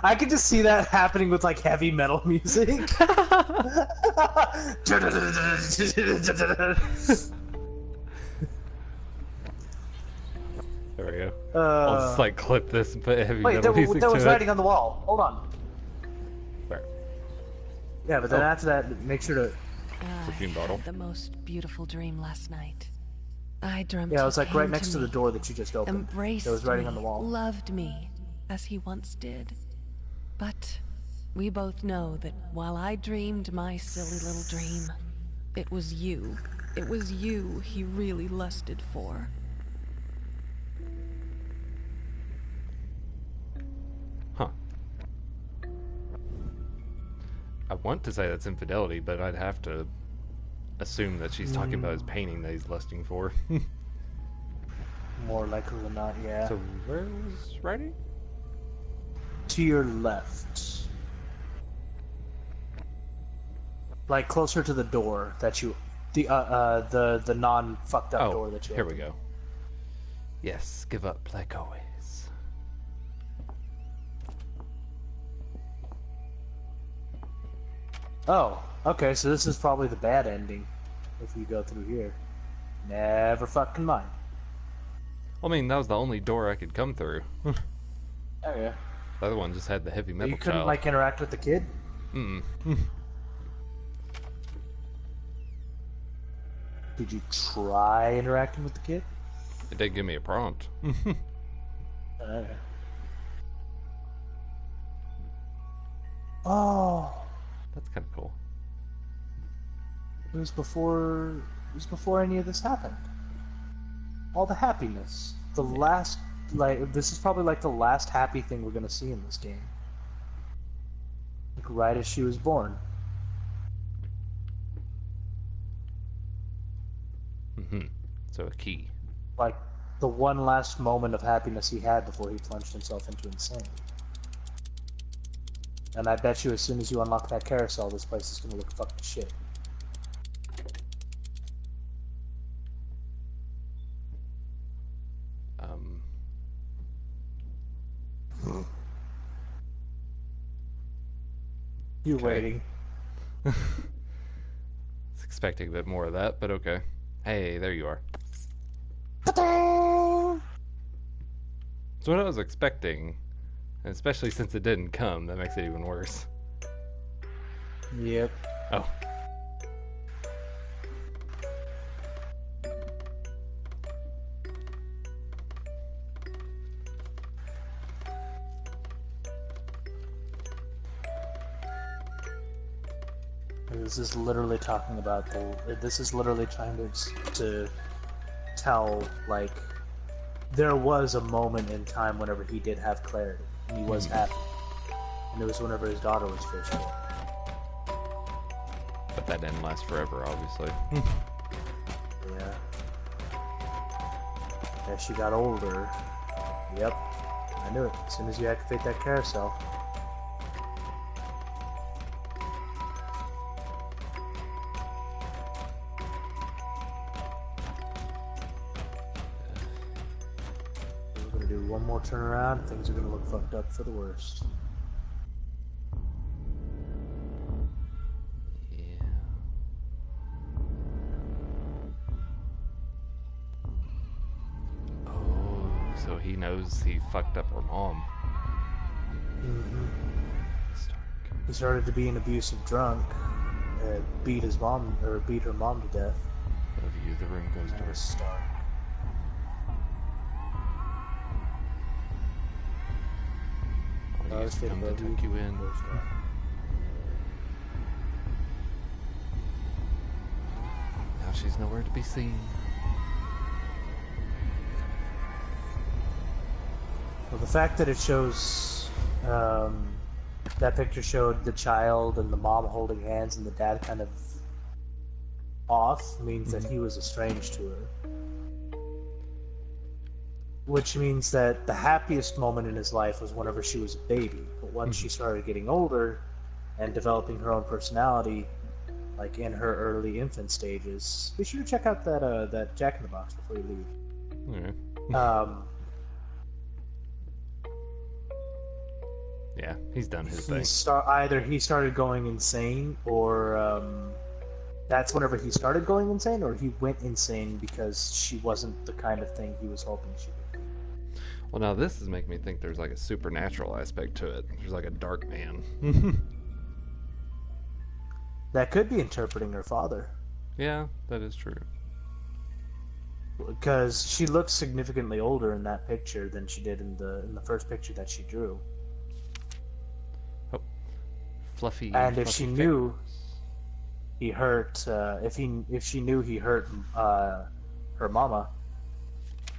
I could just see that happening with like heavy metal music. There we go. I'll just like clip this and put heavy Wait, metal music there to was it. writing on the wall. Hold on. Where? Yeah, but then after that, make sure to. Perfume bottle. The most beautiful dream last night. I dreamt Yeah, it was he like right came next to the me, door that you just opened. embraced There was writing me, on the wall. loved me, as he once did. But we both know that while I dreamed my silly little dream, it was you. It was you he really lusted for. Huh. I want to say that's infidelity, but I'd have to assume that she's talking about his painting that he's lusting for. More likely than not, yeah. So where was writing? To your left. Like closer to the door that you, the non fucked up door that you. Here we go. Yes, give up like always. Oh, okay, so this is probably the bad ending if we go through here. Never fucking mind. I mean, that was the only door I could come through. Oh yeah. The other one just had the heavy metal You couldn't child. like interact with the kid? Mm. Did you try interacting with the kid? It did give me a prompt. Oh, That's kind of cool. it was before any of this happened. All the happiness. The last, like, this is probably like the last happy thing we're gonna see in this game. Like right as she was born. So a key. Like the one last moment of happiness he had before he plunged himself into insanity. And I bet you as soon as you unlock that carousel, this place is gonna look fucking shit. You're Okay. waiting. Was expecting a bit more of that, but okay. Hey, there you are. Ta-da! It's what I was expecting, and especially since it didn't come, that makes it even worse. Yep. Oh. This is literally talking about the. This is literally trying to tell, like, there was a moment in time whenever he did have clarity and he was happy, and it was whenever his daughter was first born. But that didn't last forever, obviously. Yeah. As she got older. Yep. I knew it. As soon as you activate that carousel. We're gonna do one more turn around. Things are gonna look fucked up for the worst. Yeah. Oh, so he knows he fucked up her mom. Mm-hmm. Stark. He started to be an abusive drunk, beat her mom to death. Love you. The room goes dark. Start. I'll use to come to tuck you in. Now she's nowhere to be seen. Well, the fact that it shows, that picture showed the child and the mom holding hands and the dad kind of off means that he was estranged to her. Which means that the happiest moment in his life was whenever she was a baby. But once she started getting older and developing her own personality, like in her early infant stages, be sure to check out that Jack in the Box before you leave. Yeah. Yeah, he's done his thing. Either he started going insane, or that's whenever he started going insane, or he went insane because she wasn't the kind of thing he was hoping she would be. Well, now this is making me think there's like a supernatural aspect to it. There's like a dark man. That could be interpreting her father. Yeah, that is true. Because she looks significantly older in that picture than she did in the first picture that she drew. Oh, fluffy. And if she knew fingers. he hurt, if she knew he hurt her mama,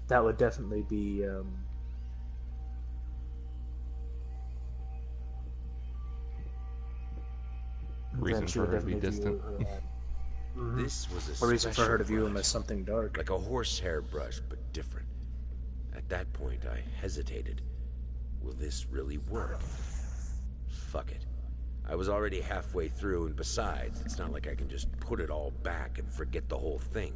that would definitely be reason for her to be distant. This was a reason for her to special view him brush. as something dark. Like a horsehair brush, but different. At that point, I hesitated. Will this really work? Fuck it. I was already halfway through, and besides, it's not like I can just put it all back and forget the whole thing.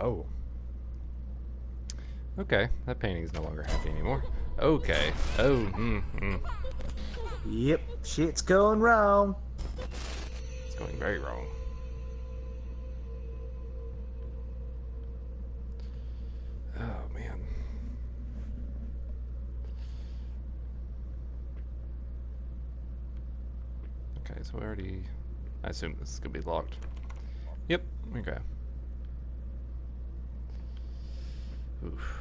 Oh. Okay, that painting's no longer happy anymore. Okay. Oh, Yep, shit's going wrong. It's going very wrong. Oh, man. Okay, so I assume this is gonna be locked. Yep, okay. Oof.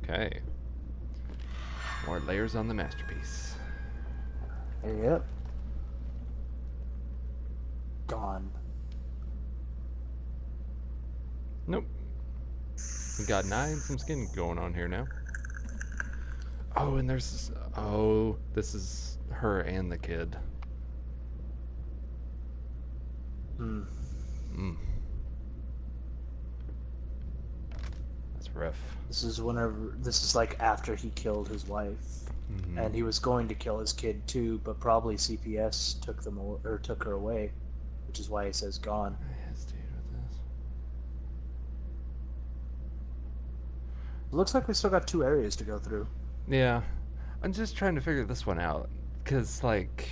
Okay. More layers on the masterpiece. Yep. Gone. Nope. We got an eye and some skin going on here now. Oh, and there's this, oh, this is her and the kid. Hmm. That's rough. This is like after he killed his wife, and he was going to kill his kid too, but probably CPS took her away, which is why he says gone. I hesitated with this. It looks like we still got 2 areas to go through. Yeah, I'm just trying to figure this one out, cause like,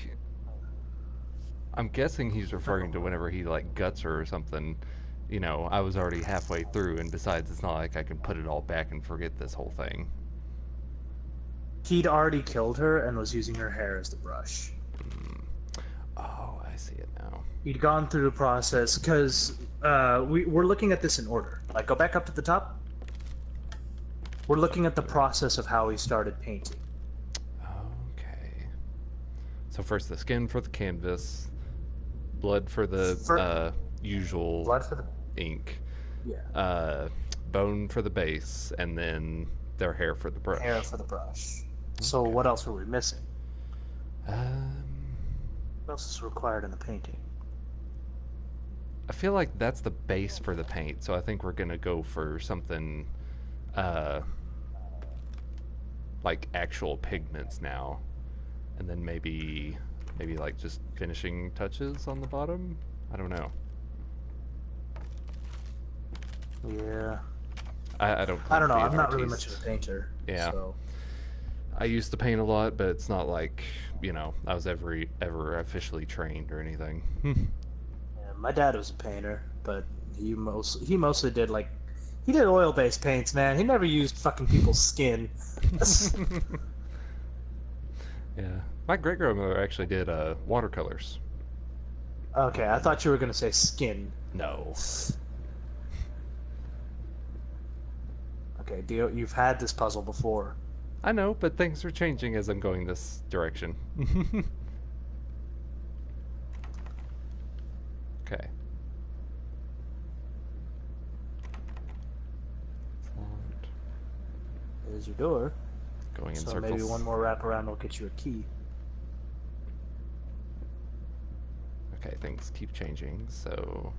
I'm guessing he's referring to whenever he like guts her or something. You know, I was already halfway through, and besides, it's not like I can put it all back and forget this whole thing. He'd already killed her and was using her hair as the brush. Oh, I see it now. He'd gone through the process, because we're looking at this in order. Like, go back up to the top. We're looking at the process of how he started painting. Okay. So first the skin for the canvas, blood for the usual Blood for the... ink, Yeah. bone for the base, and then their hair for the brush. Hair for the brush. So what else were we missing? What else is required in the painting? I feel like that's the base for the paint, so I think we're gonna go for something like actual pigments now, and then maybe Maybe like just finishing touches on the bottom? I don't know. Yeah. I don't I claim don't to know. be I'm an not really much artiste. of a painter. Yeah. So. I used to paint a lot, but it's not like, I was ever officially trained or anything. Yeah, my dad was a painter, but he mostly did he did oil-based paints, man. He never used fucking people's skin. Yeah. My great-grandmother actually did watercolors. Okay, I thought you were gonna say skin. No. Okay, Dio, you've had this puzzle before. I know, but things are changing as I'm going this direction. Okay. There's your door. Going in So circles. maybe one more wraparound will get you a key. Okay, things keep changing, so...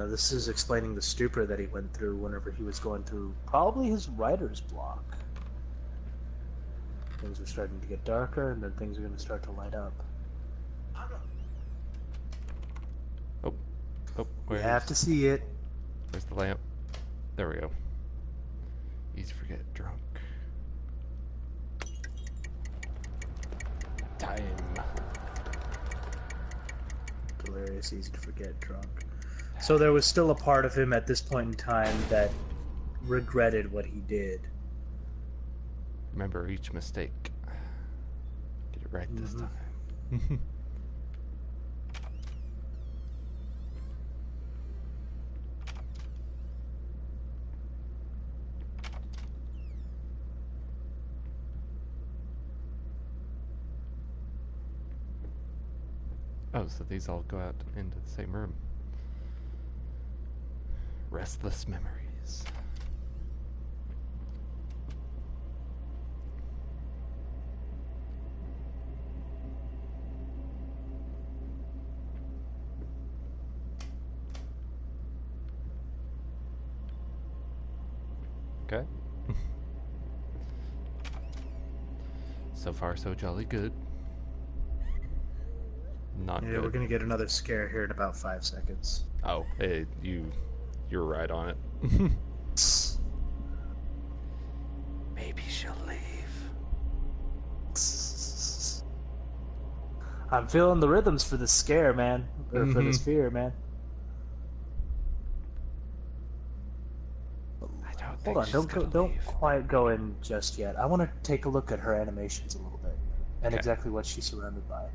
This is explaining the stupor that he went through whenever he was going through probably his writer's block. Things are starting to get darker, and then things are going to start to light up. Oh, You have to see it. Where's the lamp? There we go. Easy to forget, drunk. Time. Hilarious, easy to forget, drunk. So there was still a part of him at this point in time that regretted what he did. Remember each mistake. Get it right this time. Oh, so these all go out into the same room. Restless memories. Okay. So far, so jolly good. Not Yeah, good. we're gonna get another scare here in about 5 seconds. Oh, hey, you're right on it. Maybe she'll leave. I'm feeling the rhythms for this scare, man. Or for this fear, man. Hold on, don't quite go in just yet. I want to take a look at her animations a little bit and exactly what she's surrounded by.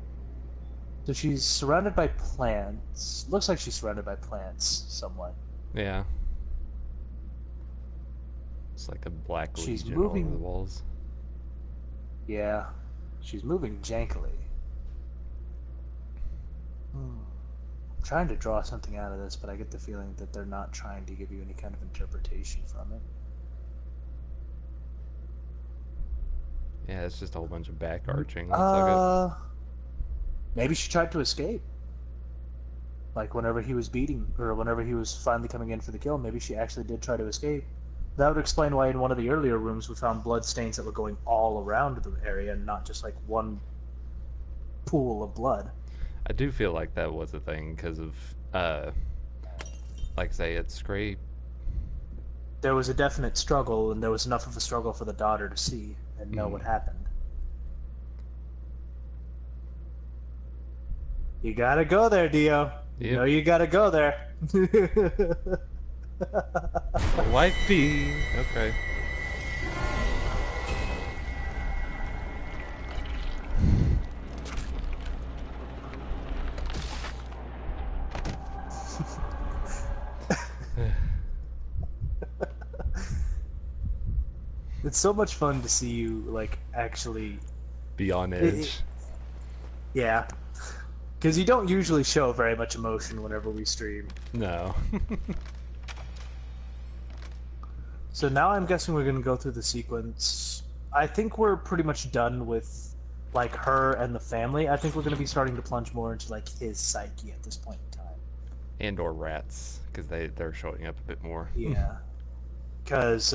So she's surrounded by plants. Looks like she's surrounded by plants somewhat. Yeah. It's like a black She's legion all over moving. the walls. Yeah, she's moving jankily. I'm trying to draw something out of this, but I get the feeling that they're not trying to give you any kind of interpretation from it. Yeah, it's just a whole bunch of back arching. Looks like it. Maybe she tried to escape. Like whenever he was beating, or whenever he was finally coming in for the kill, maybe she actually did try to escape. That would explain why in one of the earlier rooms we found blood stains that were going all around the area and not just like one pool of blood. I do feel like that was a thing because of, like I say, it's scrape. There was a definite struggle, and there was enough of a struggle for the daughter to see and know what happened. You gotta go there, Dio. You know you gotta go there. Wifey. Okay. It's so much fun to see you, like, actually... Be on edge. Yeah. Because you don't usually show very much emotion whenever we stream. No. So now I'm guessing we're going to go through the sequence. I think we're pretty much done with, like, her and the family. I think we're going to be starting to plunge more into, like, his psyche at this point in time. And or rats, because they're showing up a bit more. Yeah. Because,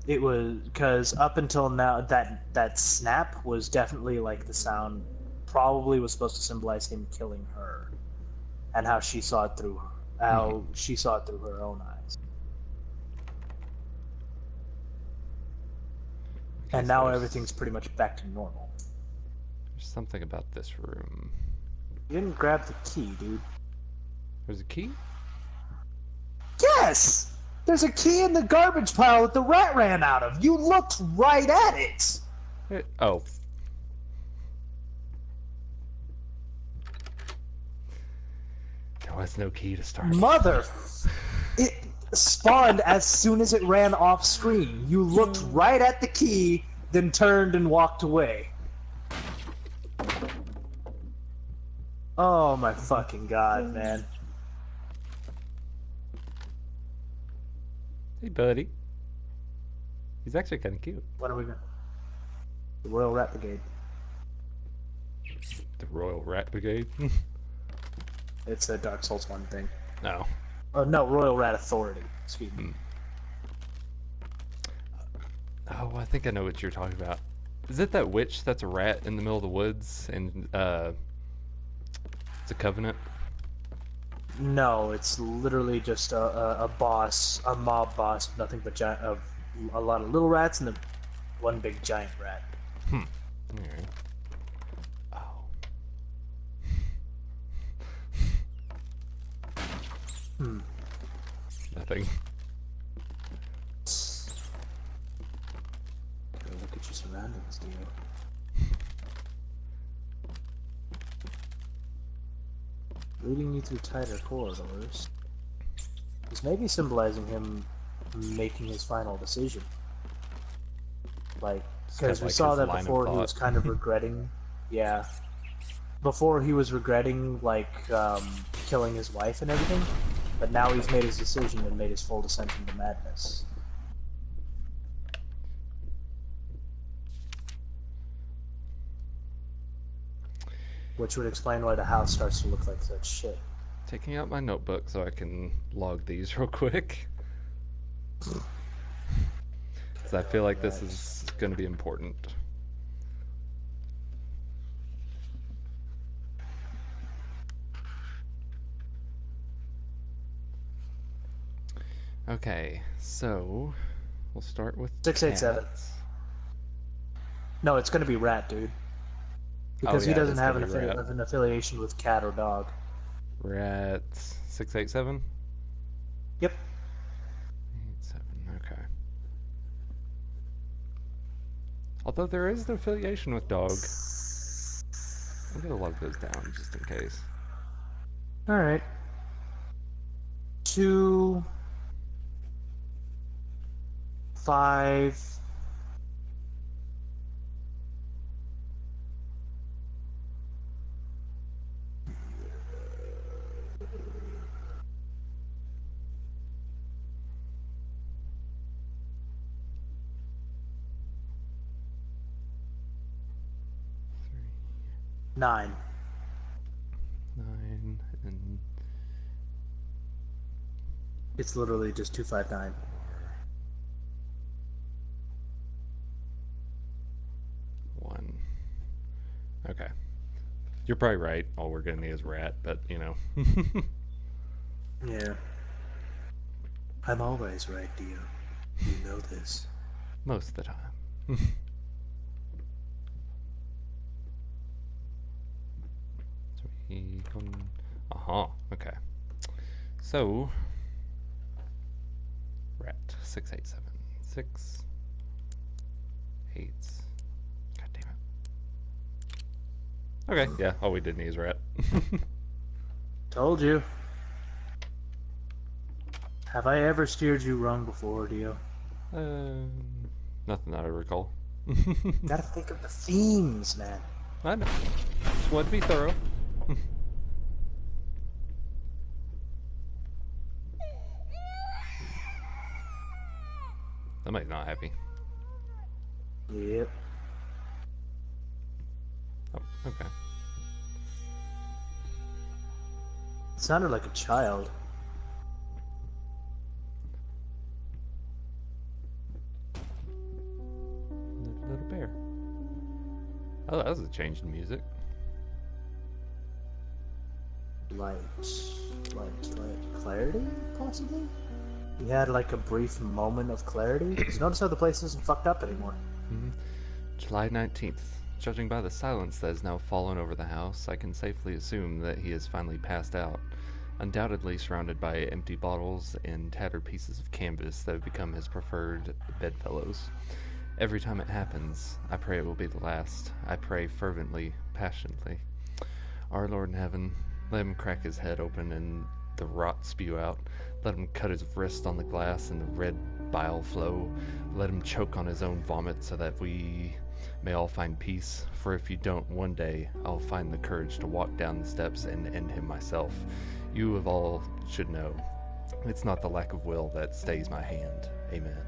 It was because up until now, that snap was definitely like the sound. Probably was supposed to symbolize him killing her, and how she saw it through how she saw it through her own eyes. Okay, And so now everything's pretty much back to normal. there's something about this room. You didn't grab the key, dude. There's a key? Yes! There's a key in the garbage pile that the rat ran out of. You looked right at it! Oh. There was no key to start. Mother... It spawned as soon as it ran off screen. You looked right at the key, then turned and walked away. Oh my fucking god, man. Hey, buddy. He's actually kind of cute. What are we gonna... The Royal Rat Brigade. The Royal Rat Brigade? It's a Dark Souls 1 thing. No. Oh, no, Royal Rat Authority. Excuse me. Oh, I think I know what you're talking about. Is it that witch that's a rat in the middle of the woods and it's a covenant? No, it's literally just a boss, a mob boss, of nothing but of a lot of little rats and one big giant rat. Alright. Oh. Nothing. Go look at your surroundings, Dio. Leading you through tighter corridors is maybe symbolizing him making his final decision. Like, because we like saw his that line of before he thought. was kind of regretting, yeah. Before he was regretting, like, killing his wife and everything, but now he's made his decision and made his full descent into madness. Which would explain why the house starts to look like such shit. Taking out my notebook so I can log these real quick. Because I feel like this is going to be important. Okay, so we'll start with 687. cats. No, it's gonna be rat, dude. Because Oh, he yeah, doesn't it's have gonna be rat. an affiliation with cat or dog. Rats 687? Yep. 87, okay. Although there is an affiliation with dog. I'm gonna log those down just in case. Alright. 2... 5...9. 9 and It's literally just 259. 1. Okay. You're probably right. All we're gonna need is rat, but you know. Yeah. I'm always right, Dio. You know this. Most of the time. So we can... okay. So... Rat. 687. 6... 8... God damn it. Okay, yeah, all we did need is rat. Told you. Have I ever steered you wrong before, Dio? Nothing that I recall. Gotta think of the themes, man. I know. Just want to be thorough. Somebody's not happy. Yep. Oh, okay. It sounded like a child. that was a change in music. Light, clarity, possibly? We had like a brief moment of clarity. Because notice how the place isn't fucked up anymore. July 19th. Judging by the silence that has now fallen over the house, I can safely assume that he has finally passed out, undoubtedly surrounded by empty bottles and tattered pieces of canvas that have become his preferred bedfellows. Every time it happens, I pray it will be the last. I pray fervently, passionately. Our Lord in heaven, let him crack his head open and the rot spew out. Let him cut his wrist on the glass and the red bile flow. Let him choke on his own vomit so that we may all find peace. For if you don't, one day I'll find the courage to walk down the steps and end him myself. You of all should know, it's not the lack of will that stays my hand. Amen.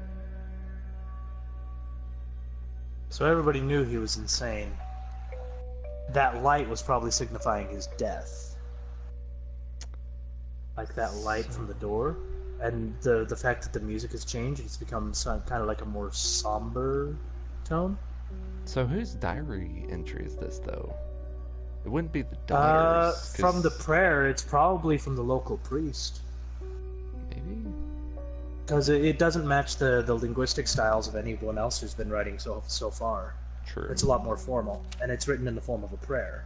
So everybody knew he was insane. That light was probably signifying his death. Like that light from the door. And the fact that the music has changed, it's become kind of like a more somber tone. So whose diary entry is this, though? It wouldn't be the daughter's. From the prayer, it's probably from the local priest. Maybe? Because it doesn't match the linguistic styles of anyone else who's been writing so far. True. It's a lot more formal, and it's written in the form of a prayer.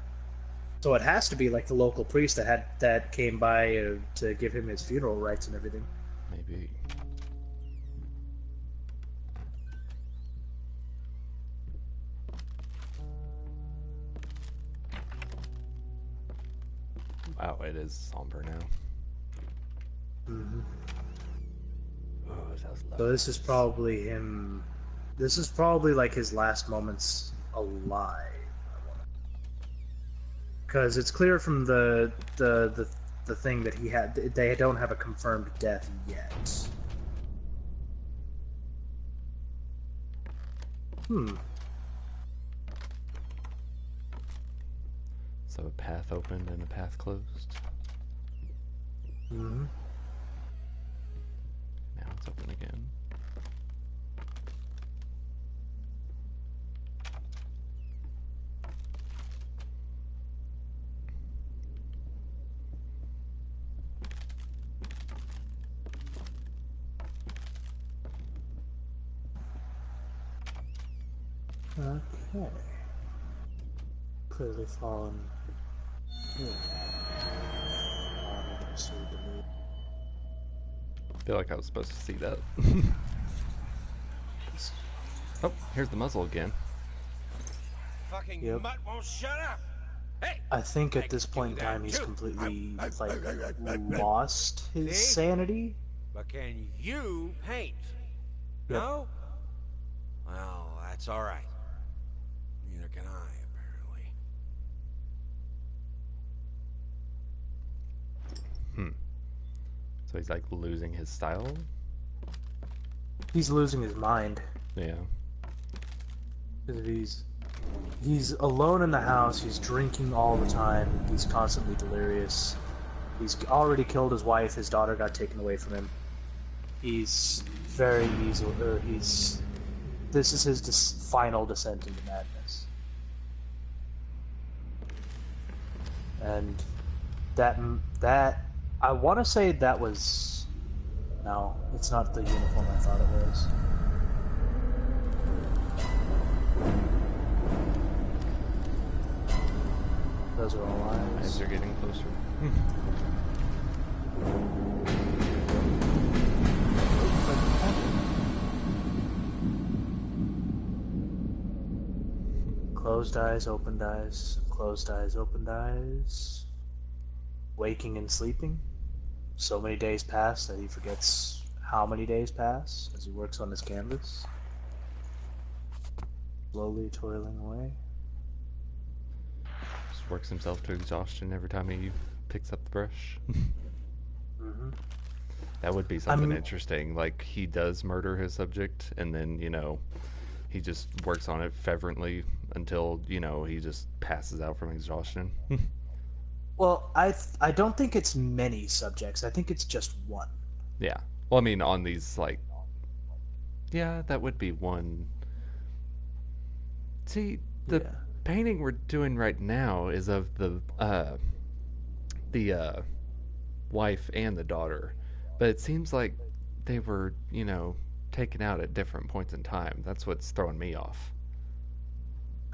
So it has to be like the local priest that came by to give him his funeral rites and everything. Maybe. Wow, it is somber now. Mm-hmm. Oh, that's So this is probably him. This is probably like his last moments alive. Because it's clear from the thing that he had. They don't have a confirmed death yet. So a path opened and a path closed. Mm-hmm. Now it's open again. Okay. Clearly fallen. I feel like I was supposed to see that. Oh, here's the muzzle again. Fucking Yep. mutt won't shut up. Hey, I think at this point in time he's completely lost his sanity. but can you paint? Yep. No? Well, that's all right. Neither can I, apparently. So he's like losing his style? He's losing his mind. Yeah. Because he's alone in the house, he's drinking all the time, he's constantly delirious. He's already killed his wife, his daughter got taken away from him. He's very easily, this is his final descent into madness. And that, I want to say that was, no, it's not the uniform I thought it was. Those are all eyes. As they're getting closer. Closed eyes, opened eyes, closed eyes, opened eyes. Waking and sleeping. So many days pass that he forgets how many days pass as he works on his canvas. Slowly toiling away. Just works himself to exhaustion every time he picks up the brush. Mm-hmm. That would be something interesting. Like, he does murder his subject, and then, you know, he just works on it fervently until, you know, he just passes out from exhaustion. Well, I don't think it's many subjects. I think it's just one. Yeah. Well, I mean, on these, like... Yeah, that would be one. See, the painting we're doing right now is of the wife and the daughter, but it seems like they were, taken out at different points in time. That's what's throwing me off.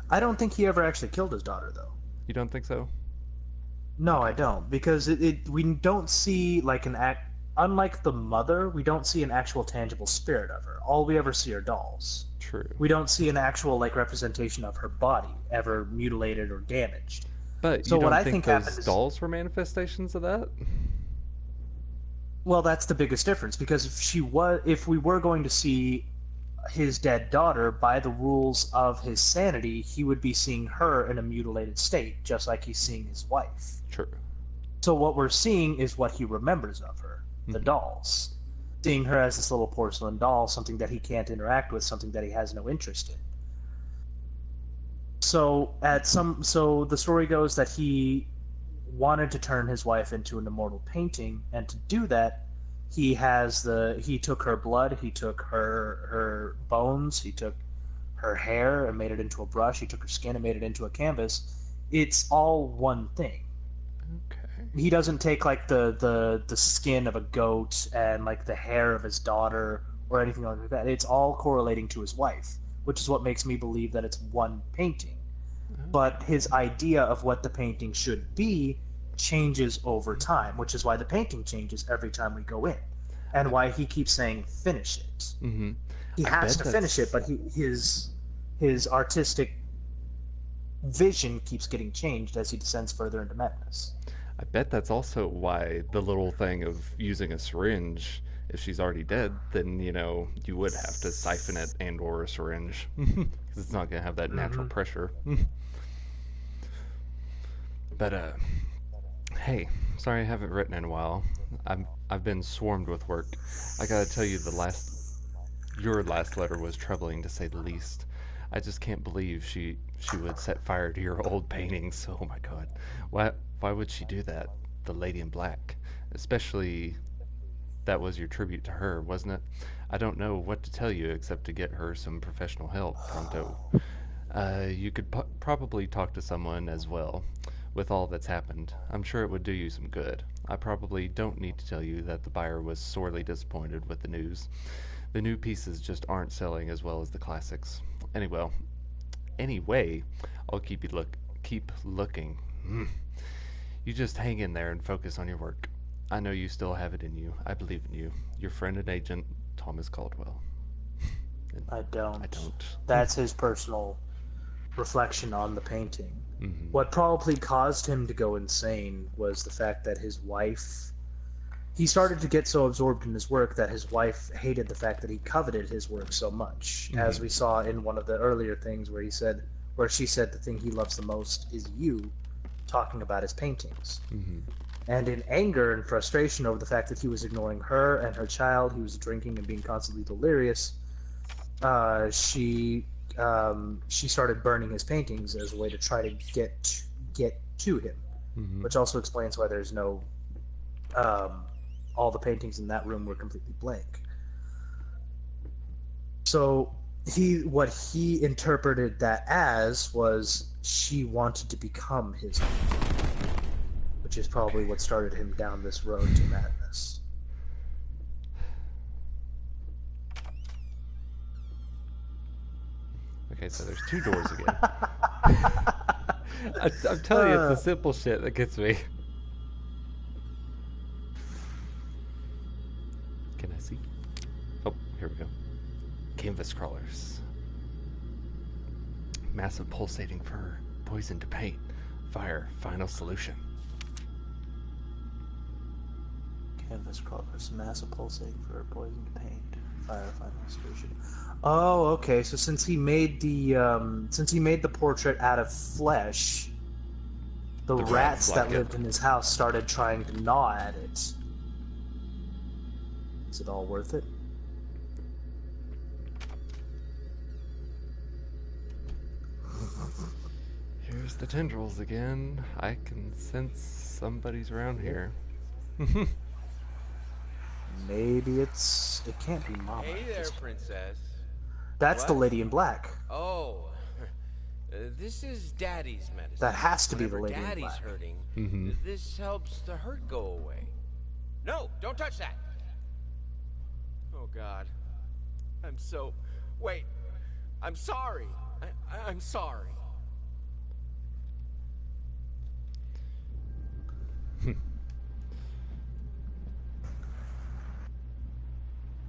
I don't think he ever actually killed his daughter, though. You don't think so? No, I Okay. don't, because we don't see like an act. Unlike the mother, we don't see an actual tangible spirit of her. All we ever see are dolls. True. We don't see an actual like representation of her body ever mutilated or damaged. But you So what don't I think think happened those is, dolls were manifestations of that? well, that's the biggest difference, because if we were going to see his dead daughter, by the rules of his sanity, he would be seeing her in a mutilated state, just like he's seeing his wife. True. So what we're seeing is what he remembers of her, the dolls. Seeing her as this little porcelain doll, something that he can't interact with, something that he has no interest in. So so the story goes that he wanted to turn his wife into an immortal painting, and to do that, he took her blood, he took her bones, he took her hair and made it into a brush, he took her skin and made it into a canvas. It's all one thing. Okay. He doesn't take like the skin of a goat and like the hair of his daughter or anything like that. It's all correlating to his wife, which is what makes me believe that it's one painting. But his idea of what the painting should be changes over time, which is why the painting changes every time we go in, and why he keeps saying finish it. Mm-hmm. He I has bet to finish it, that's but his artistic vision keeps getting changed as he descends further into madness. I bet that's also why the little thing of using a syringe, if she's already dead, then you would have to siphon it and or a syringe because it's not gonna have that natural Hmm. pressure. But hey, sorry I haven't written in a while. I've been swarmed with work. I gotta tell you, your last letter was troubling to say the least. I just can't believe she would set fire to your old paintings. Oh my god. Why would she do that? The Lady in Black. Especially that was your tribute to her, wasn't it? I don't know what to tell you except to get her some professional help pronto. You could probably talk to someone as well with all that's happened. I'm sure it would do you some good. I probably don't need to tell you that the buyer was sorely disappointed with the news. The new pieces just aren't selling as well as the classics. Anyway, I'll keep looking. You just hang in there and focus on your work. I know you still have it in you. I believe in you. Your friend and agent, Thomas Caldwell. And I I don't. don't. That's his personal reflection on the painting. Mm-hmm. What probably caused him to go insane was the fact that his wife. He started to get so absorbed in his work that his wife hated the fact that he coveted his work so much. Mm-hmm. As we saw in one of the earlier things where she said the thing he loves the most is you, talking about his paintings. Mm-hmm. And in anger and frustration over the fact that he was ignoring her and her child, he was drinking and being constantly delirious, she started burning his paintings as a way to try to get to him, Mm-hmm. which also explains why there's no all the paintings in that room were completely blank. So what he interpreted that as was she wanted to become his own, which is probably what started him down this road to madness. Okay, so there's two doors again. I'm telling you, it's the simple shit that gets me. Can I see? Oh, here we go. Canvas crawlers. Massive pulsating fur. Poison to paint. Fire. Final solution. Canvas crawlers, massive pulsating for poison to paint, fire, final solution. Oh, okay. So since he made the portrait out of flesh, the The rats rats that like it. lived in his house started trying to gnaw at it. Is it all worth it? Here's the tendrils again. I can sense somebody's around here. Maybe it can't be Mama. Hey there, princess. That's the What? Lady in Black. Oh, This is Daddy's medicine. That has to be the Whenever lady in Daddy's black. hurting, this helps the hurt go away. No, don't touch that! Oh, God. I'm so... Wait. I'm sorry. I'm sorry.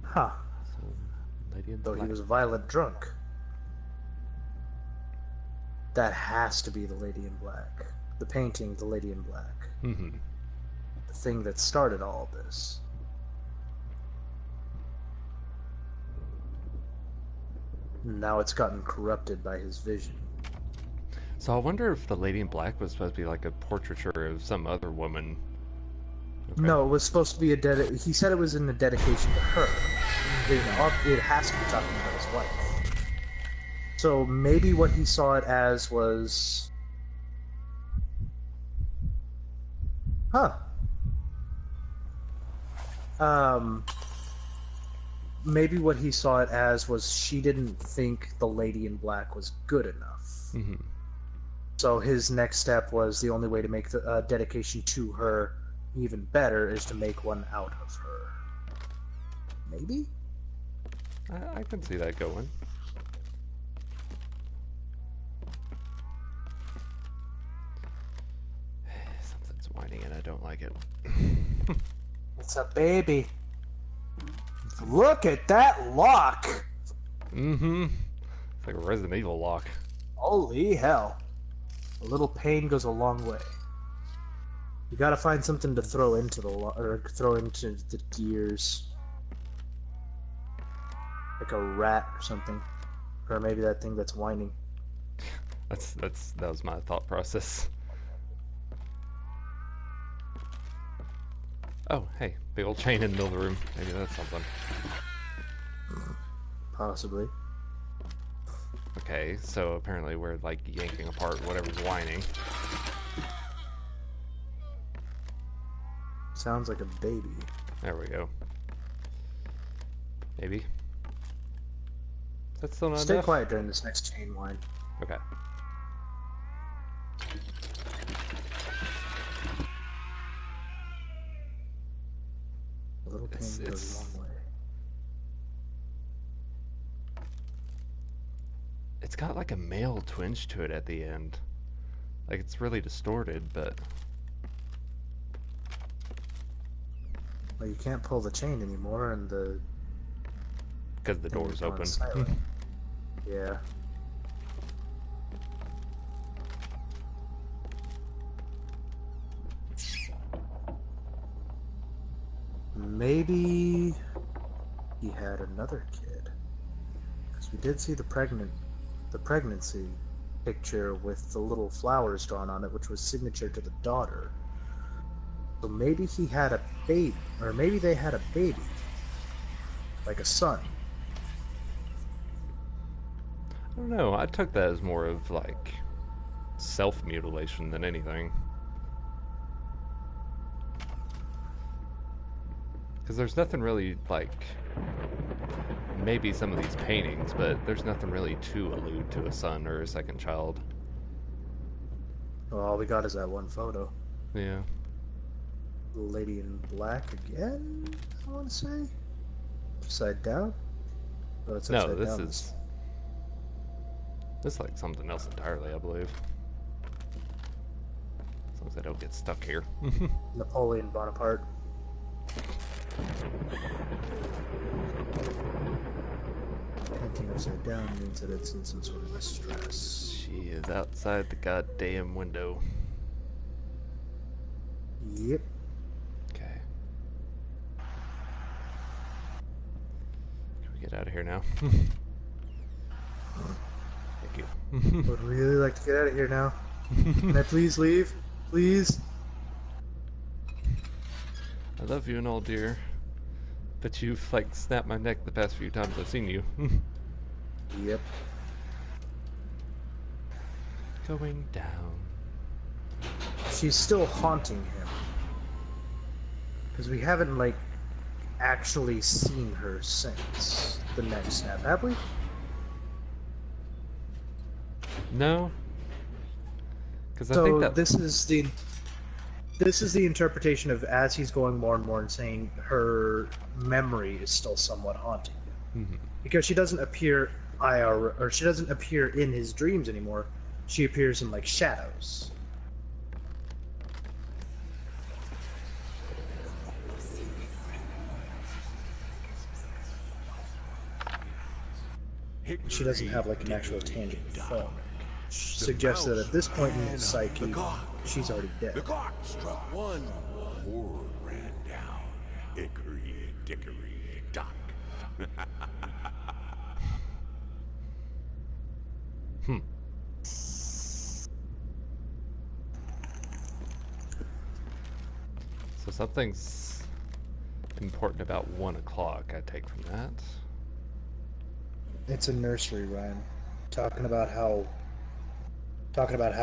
Huh. So, Lady in Though he Black. was a violent drunk. That has to be the Lady in Black. The painting, the Lady in Black. Mm-hmm. The thing that started all of this. Now it's gotten corrupted by his vision. So I wonder if the Lady in Black was supposed to be like a portraiture of some other woman. Okay. No, it was supposed to be he said it was in a dedication to her. It has to be talking about his wife. So maybe what he saw it as was... Huh. Maybe what he saw it as was she didn't think the Lady in Black was good enough. Mm-hmm. So his next step was the only way to make the dedication to her even better is to make one out of her. Maybe? I can see that going. Something's whining and I don't like it. It's a baby. Look at that lock! Mm-hmm. It's like a Resident Evil lock. Holy hell. A little pain goes a long way. You gotta find something to throw into throw into the gears. Like a rat or something. Or maybe that thing that's whining. That was my thought process. Oh, hey, big old chain in the middle of the room. Maybe that's something. Possibly. Okay, so apparently we're like yanking apart whatever's whining. Sounds like a baby. There we go. Maybe. That's still not Stay enough? quiet during this next chain whine. Okay. A little pain goes It's- a long way. It's got like a male twinge to it at the end. Like it's really distorted, but Well, you can't pull the chain anymore, and the because the thing door's is gone open. silent. Yeah. Maybe he had another kid. Because we did see the pregnancy picture with the little flowers drawn on it, which was signature to the daughter. So maybe he had a baby, or maybe they had a baby, like a son. I don't know. I took that as more of like self-mutilation than anything. Because there's nothing really like, maybe some of these paintings, but there's nothing really to allude to a son or a second child. Well, all we got is that one photo. Yeah. The lady in black again, I want to say? Upside down? Oh, it's No, upside this down. is like something else entirely, I believe. As long as I don't get stuck here. Napoleon Bonaparte. Painting upside down means that it's in some sort of distress. She is outside the goddamn window. Yep. Okay. Can we get out of here now? Thank you. Would really like to get out of here now. Can I please leave? Please? I love you and all, dear. But you've, like, snapped my neck the past few times I've seen you. Yep. Going down. She's still haunting him. Because we haven't, like, actually seen her since the next snap, have we? No, because I think So that. this is the interpretation of as he's going more and more insane, her memory is still somewhat haunting him. Mhm. Because she doesn't appear or she doesn't appear in his dreams anymore. She appears in like shadows. She doesn't have like an actual tangible form. Suggests that at this point in his psyche, she's already dead. The clock struck one. Word ran down. Hickory dickory dock. Hmm. So something's important about 1 o'clock, I take from that. It's a nursery rhyme, talking about how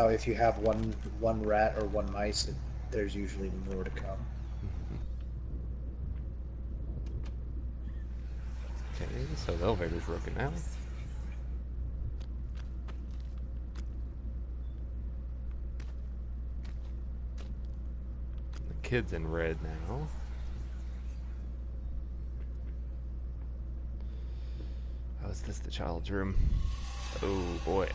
if you have one rat or one mice, there's usually more to come. Okay, so the elevator's broken now. The kid's in red now. Oh, is this the child's room? Oh boy.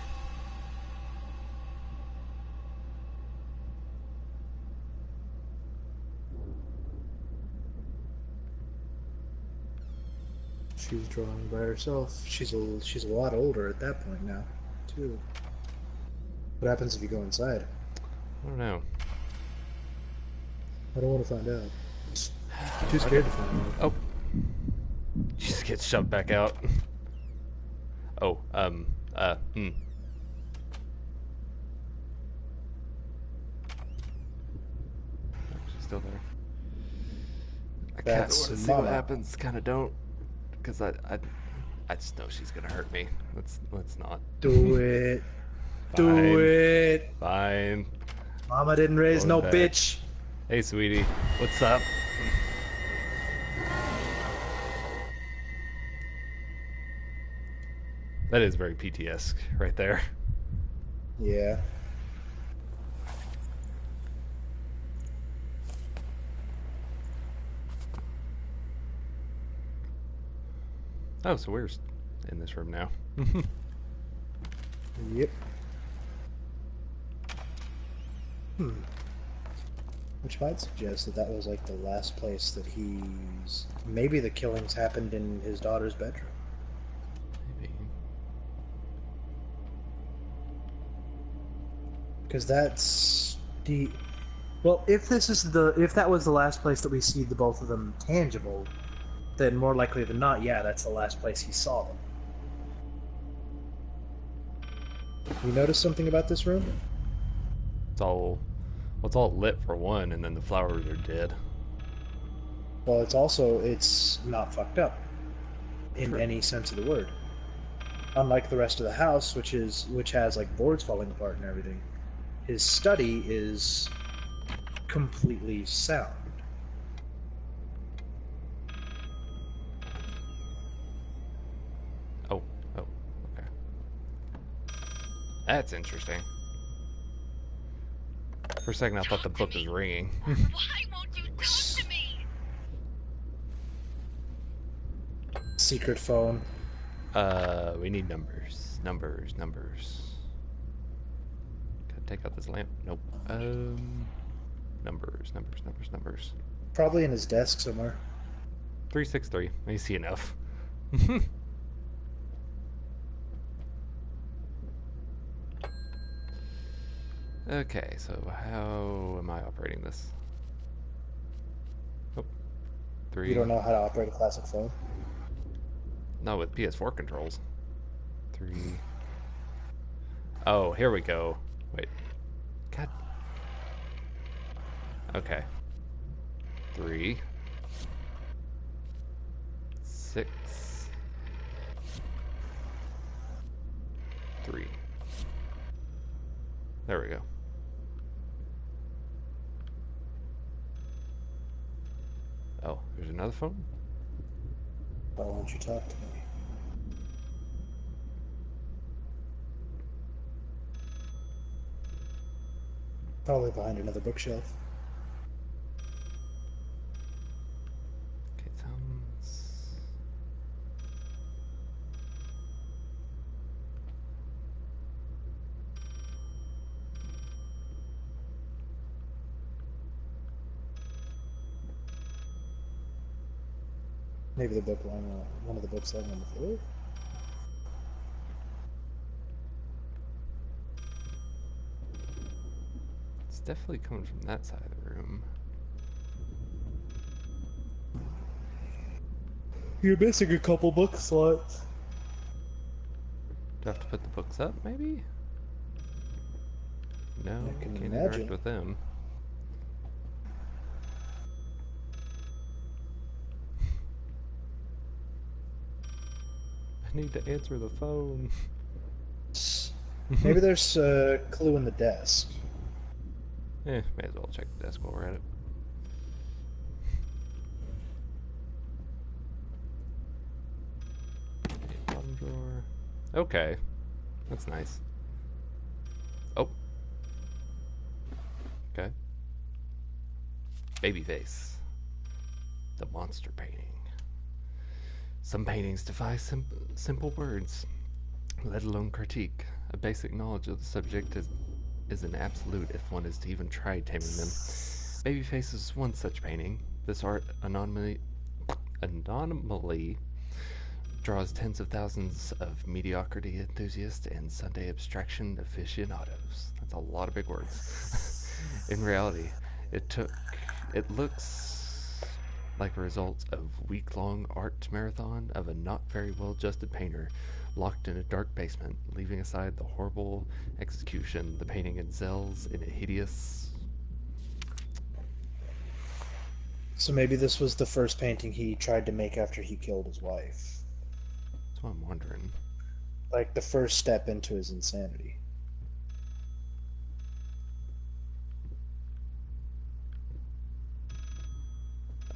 She's drawing by herself. She's a lot older at that point now, too. What happens if you go inside? I don't know. I don't want to find out. Too scared to find out. Oh. She just gets shoved back out. Oh, She's still there. I kinda want That's to see what Mama. happens, kinda don't. Because I just know she's gonna hurt me. Let's not. Do it. Do Fine. it. Fine. Mama didn't raise Going no back. bitch. Hey, sweetie. What's up? That is very PTSD right there. Yeah. Oh, so we're in this room now. Yep. Which might suggest that was like the last place that he's... Maybe the killings happened in his daughter's bedroom. Maybe. Because that's the... Well, if that was the last place that we see the both of them tangible, then more likely than not, yeah, that's the last place he saw them. You notice something about this room? It's all lit for one, and then the flowers are dead. Well, it's not fucked up in True. any sense of the word. Unlike the rest of the house, which has like boards falling apart and everything, his study is completely sound. Oh, okay. That's interesting. For a second, I thought the book was ringing. Why won't you talk to me? Secret phone. We need numbers. Numbers. Gotta take out this lamp. Nope. Numbers. Probably in his desk somewhere. 363. I see enough. Okay, so how am I operating this? Oh, 3. You don't know how to operate a classic phone? No, with PS4 controls. 3. Oh, here we go. Wait. God. Okay. 3. 6. 3. There we go. Oh, there's another phone? Why won't you talk to me? Probably behind another bookshelf. Okay, sounds. Maybe the book lying on one of the books lying on the floor. It's definitely coming from that side of the room. You're missing a couple book slots. Do I have to put the books up, maybe? No, I can can't interact imagine. with them. I need to answer the phone. Maybe there's a clue in the desk. May as well check the desk while we're at it. Okay, bottom drawer. Okay, that's nice. Oh. Okay. Babyface. The monster painting. Some paintings defy simple words, let alone critique. A basic knowledge of the subject is an absolute if one is to even try taming them. Babyface is one such painting. This art anomaly draws tens of thousands of mediocrity enthusiasts and Sunday abstraction aficionados. That's a lot of big words. In reality, it looks like a result of week-long art marathon of a not very well-adjusted painter locked in a dark basement. Leaving aside the horrible execution, the painting excels in a hideous. So maybe this was the first painting he tried to make after he killed his wife. That's what I'm wondering. Like the first step into his insanity.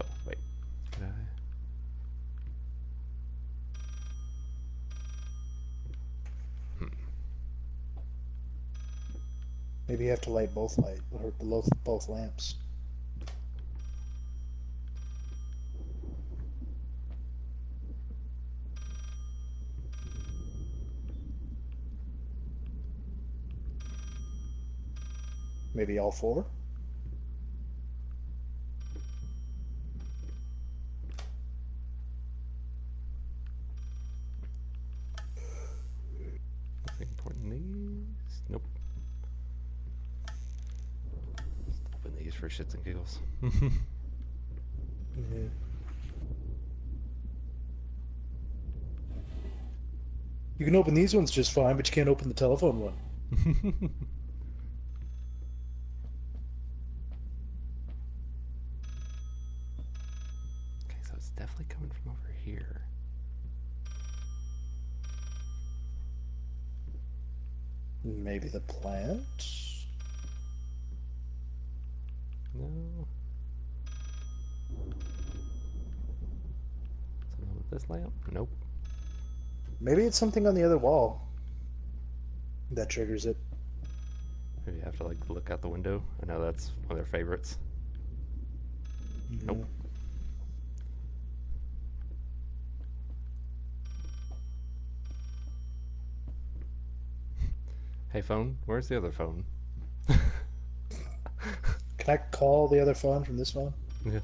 Oh, wait. Could I? Hmm. Maybe you have to light both both lamps. Maybe all four? Nothing important in these? Nope. Just open these for shits and giggles. Yeah. You can open these ones just fine, but you can't open the telephone one. Okay, so it's definitely coming from over here. Maybe the plant? No. Something with this lamp? Nope. Maybe it's something on the other wall that triggers it. Maybe I have to like look out the window. I know that's one of their favorites. Nope. Hey phone, where's the other phone? Can I call the other phone from this phone? Yeah.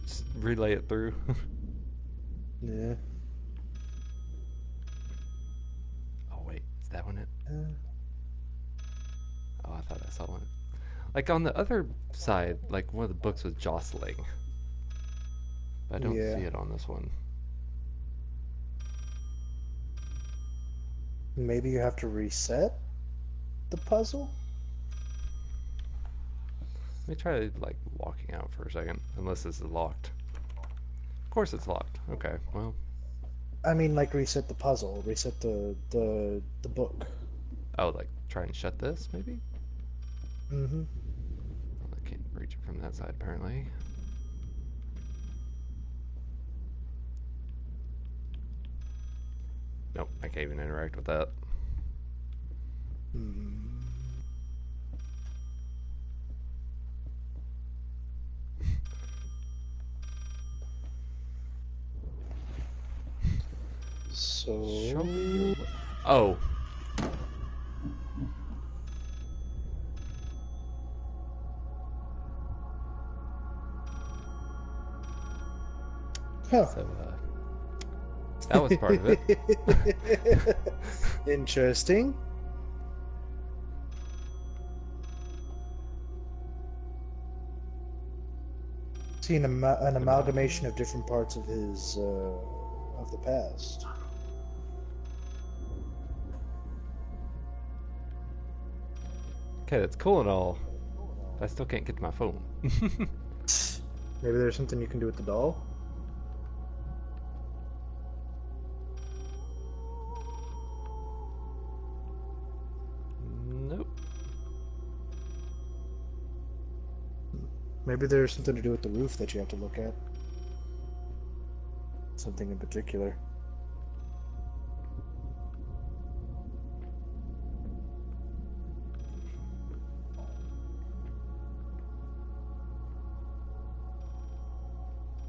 Just relay it through. Yeah. Oh wait, is that one it? Oh, I thought I saw one. Like on the other side, like one of the books was jostling. But I don't Yeah. see it on this one. Maybe you have to reset the puzzle? Let me try like walking out for a second, unless this is locked. Of course it's locked. Okay, well. I mean, like reset the puzzle, reset the book. Oh, like try and shut this, maybe? Mm-hmm. Well, I can't reach it from that side, apparently. Nope, I can't even interact with that. Show So... me your... Oh. Huh. So, that was part of it. Interesting. See an amalgamation of different parts of his of the past. Okay, that's cool and all. But I still can't get to my phone. Maybe there's something you can do with the doll? Nope. Maybe there's something to do with the roof that you have to look at. Something in particular.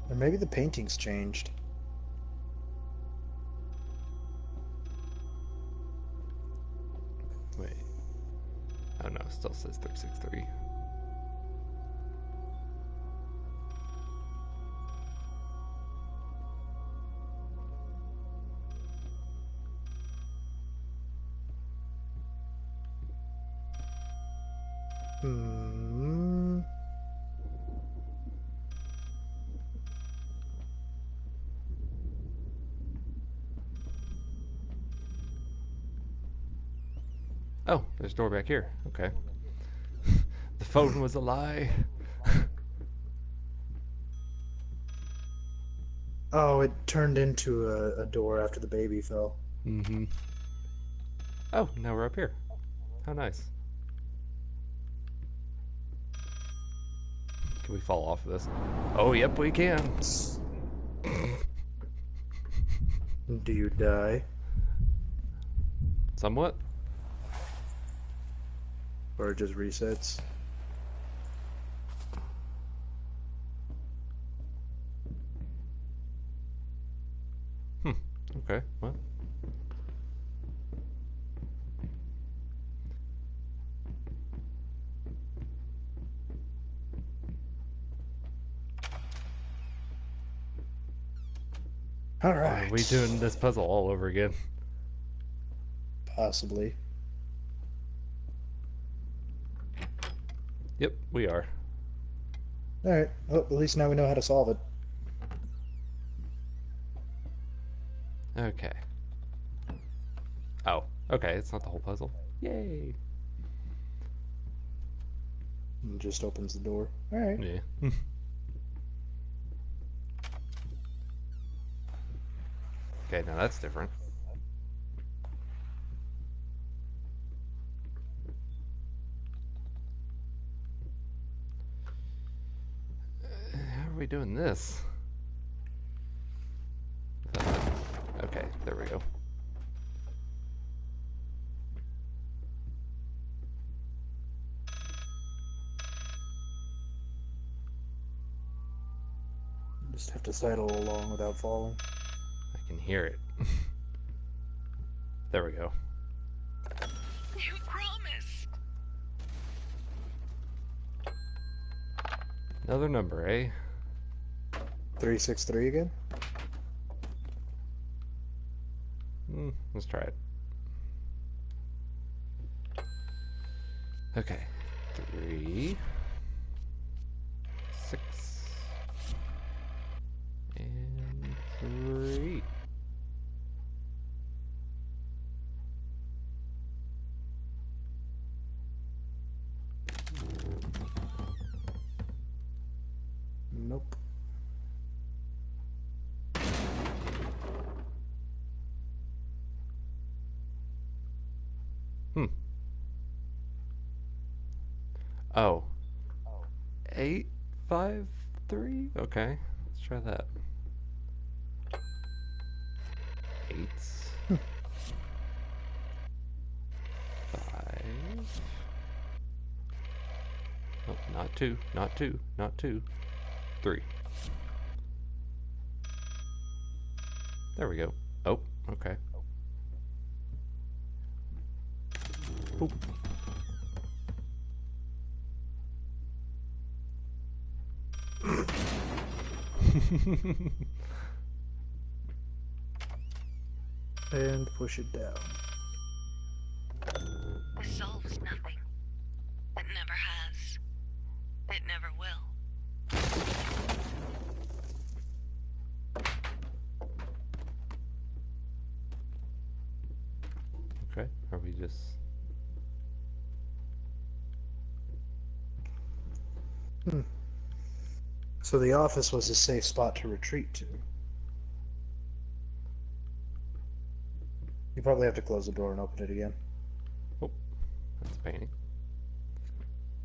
Or maybe the painting's changed. Wait. Oh no, it still says 363. Hmm. Oh, there's a door back here. Okay. The phone was a lie. Oh, it turned into a door after the baby fell. Mm-hmm. Oh, now we're up here. How nice. Can we fall off of this? Oh, yep, we can. Do you die? Somewhat. Or it just resets? Okay, well. Alright. Are we doing this puzzle all over again? Possibly. Yep, we are. Alright, well, at least now we know how to solve it. Okay. Oh, okay, it's not the whole puzzle. Yay! It just opens the door. Alright. Yeah. Okay, now that's different. How are we doing this? Okay, there we go. Just have to sidle along without falling. I can hear it. There we go. You promised. Another number, eh? 363 again? Let's try it. Okay. 3, 6, and 3. Nope. Oh. 8, 5, 3? Okay. Let's try that. 8. 5. Oh, not 2. Not 2. Not 2. 3. There we go. Oh. Okay. Boop. And push it down. This solves nothing. It never has. It never will. Okay, are we just... So the office was a safe spot to retreat to. You probably have to close the door and open it again. Oh, that's painting.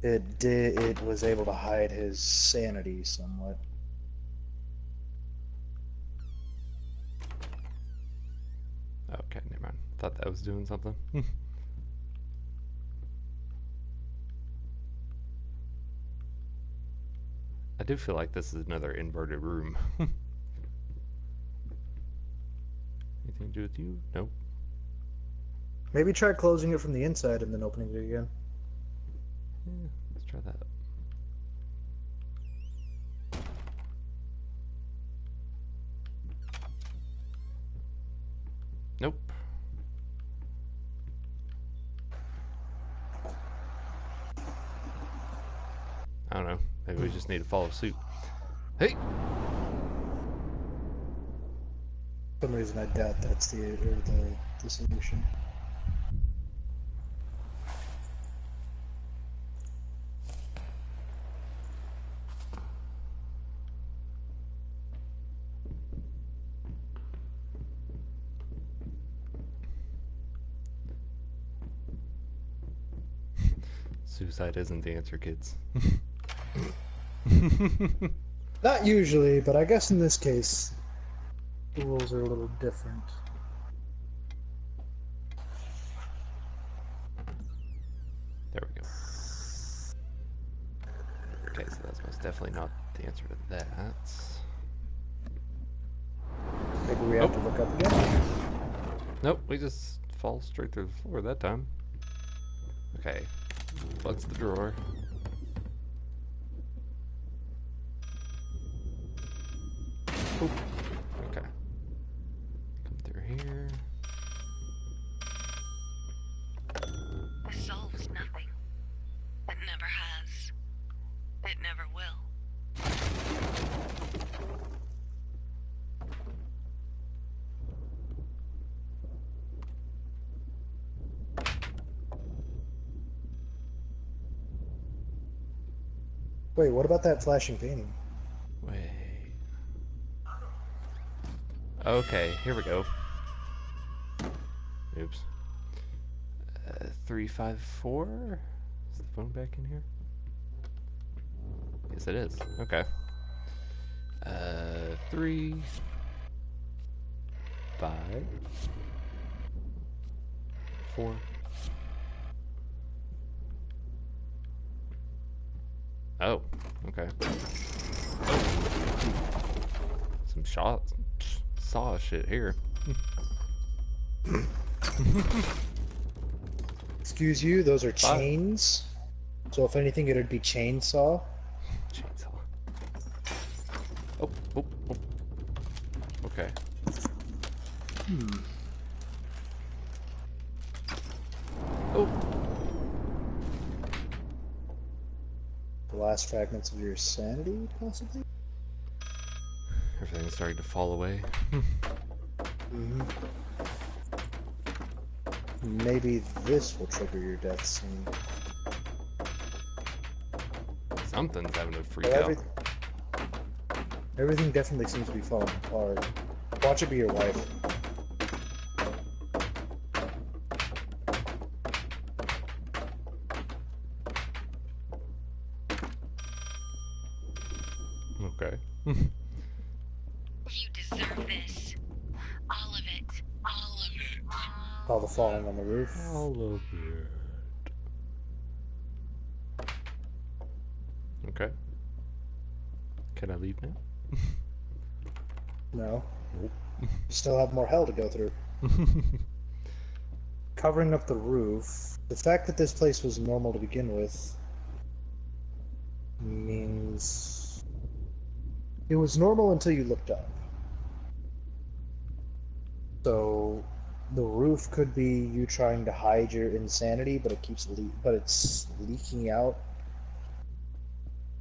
It was able to hide his sanity somewhat. Okay, never mind. Thought that was doing something. I do feel like this is another inverted room. Anything to do with you? Nope. Maybe try closing it from the inside and then opening it again. Yeah, let's try that. Nope. I don't know. Maybe we just need to follow suit. Hey! For some reason I doubt that's the solution. Suicide isn't the answer, kids. Not usually, but I guess in this case, the rules are a little different. There we go. Okay, so that's most definitely not the answer to that. Maybe we have to look up again. Nope, we just fall straight through the floor that time. Okay, what's the drawer? Oop. Okay. Come through here. This solves nothing. It never has. It never will. Wait, what about that flashing painting? Wait. Okay, here we go. Oops. 354? Is the phone back in here? Yes, it is. Okay. 3, 5, 4. Oh, okay. Oh. Some shots. Saw shit here. Excuse you, those are Five. chains. So if anything, it'd be chainsaw. Chainsaw. Oh, oh, oh. Okay. Oh. The last fragments of your sanity, possibly? Everything's starting to fall away. Mm-hmm. Maybe this will trigger your death soon. Something's having to freak But out. everything definitely seems to be falling apart. Watch it be your wife. Okay. You deserve this. All of it. All of it. All the falling on the roof. All of it. Okay. Can I leave now? No. Nope. You still have more hell to go through. Covering up the roof. The fact that this place was normal to begin with means it was normal until you looked up. So the roof could be you trying to hide your insanity, but it's leaking out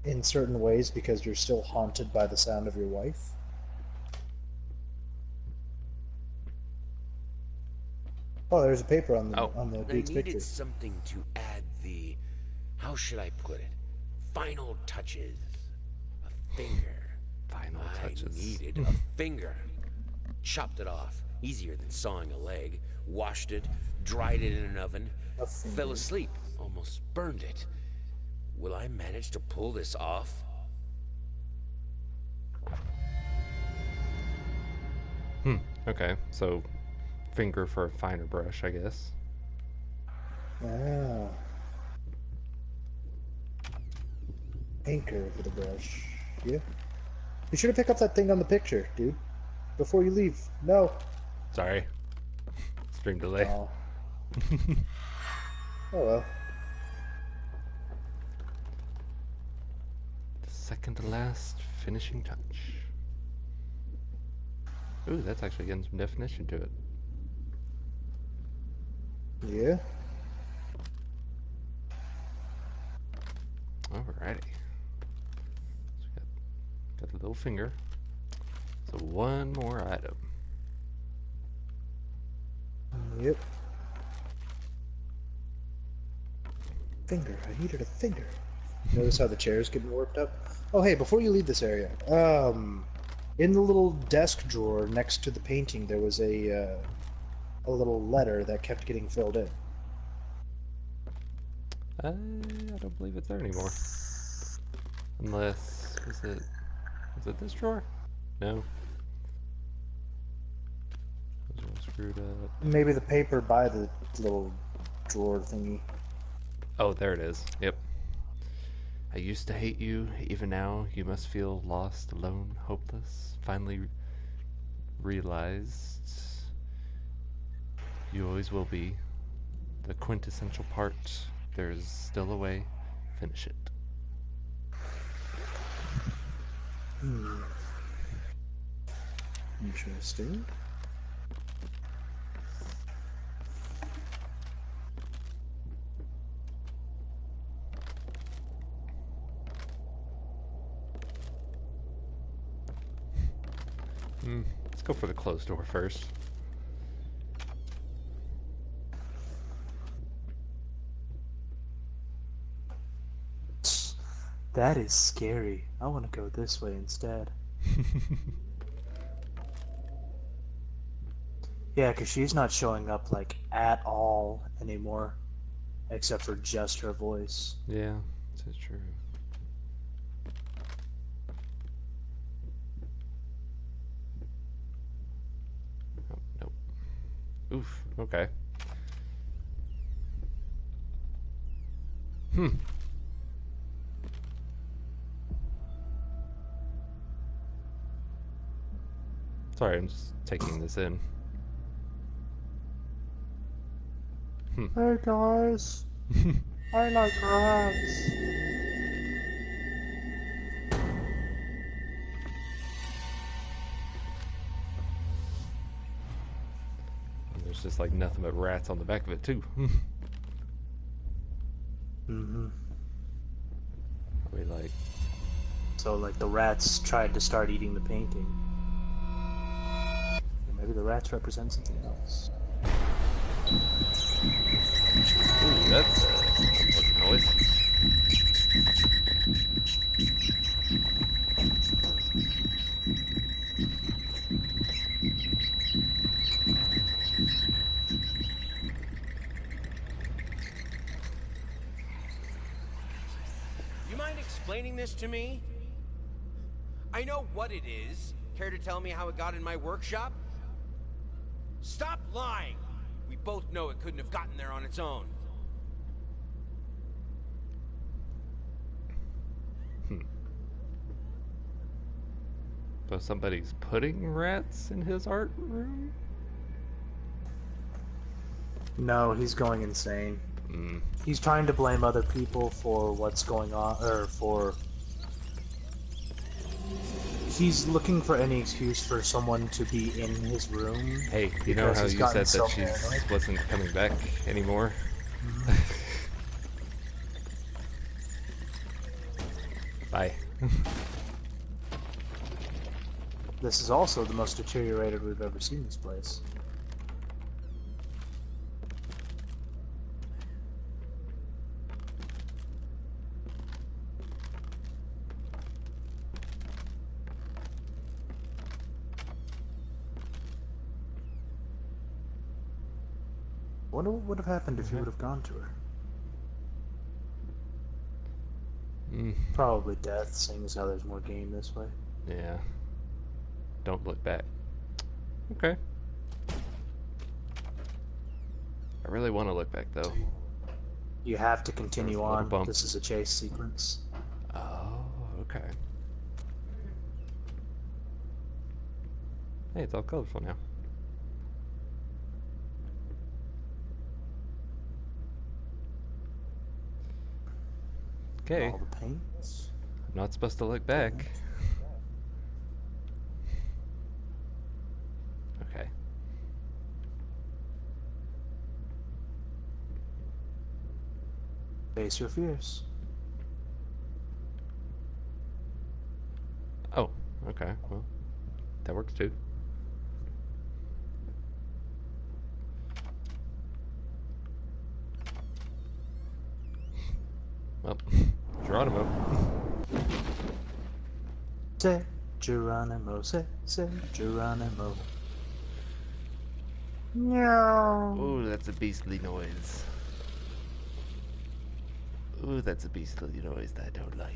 in certain ways because you're still haunted by the sound of your wife. Oh, there's a paper on the I dude's needed picture. something to add the, how should I put it, final touches. A finger. Final touches. I needed a finger. Chopped it off. Easier than sawing a leg. Washed it. Dried it in an oven. Fell asleep. Almost burned it. Will I manage to pull this off? Okay, so finger for a finer brush, I guess. Ah. Anchor for the brush. Yeah. Be sure to pick up that thing on the picture, dude. Before you leave. No. Sorry. Stream delay. Oh. Oh well. The second to last finishing touch. Ooh, that's actually getting some definition to it. Yeah. Alrighty. So we got the little finger. So one more item. Yep. Finger. I needed a finger. Notice how the chair's getting warped up? Oh, hey, before you leave this area, in the little desk drawer next to the painting, there was a little letter that kept getting filled in. I don't believe it's there anymore. Unless, was it this drawer? No. Those are all screwed up. Maybe the paper by the little drawer thingy. Oh, there it is. Yep. I used to hate you. Even now, you must feel lost, alone, hopeless. Finally realized you always will be the quintessential part. There's still a way. Finish it. Interesting. Let's go for the closed door first. That is scary. I want to go this way instead. Yeah, because she's not showing up, like, at all anymore. Except for just her voice. Yeah, that's true. Oh, nope. Oof, okay. Sorry, I'm just taking this in. Hey guys, I like rats. And there's just like nothing but rats on the back of it too. Mm-hmm. I mean, like, So, like, the rats tried to start eating the painting. Or maybe the rats represent something else. ooh, that's unpleasant noise. You mind explaining this to me? I know what it is. Care to tell me how it got in my workshop? Stop lying! We both know it couldn't have gotten there on its own. So somebody's putting rats in his art room? No, he's going insane. Mm. He's trying to blame other people for what's going on, or for... He's looking for any excuse for someone to be in his room. Hey, you know how he's you gotten said that so she paranoid. wasn't coming back anymore? Bye. This is also the most deteriorated we've ever seen this place. I wonder what would have happened if you would have gone to her. Mm. Probably death, seeing as how there's more game this way. Yeah. Don't look back. Okay. I really want to look back, though. You have to continue There's a little on. bump. This is a chase sequence. Oh, okay. Hey, it's all colorful now. Okay. All the paints. I'm not supposed to look back. Okay. Face your fears. Oh, okay. Well, that works too. Well, Geronimo. Say Geronimo, say Geronimo. No. Ooh, that's a beastly noise. Ooh, that's a beastly noise that I don't like.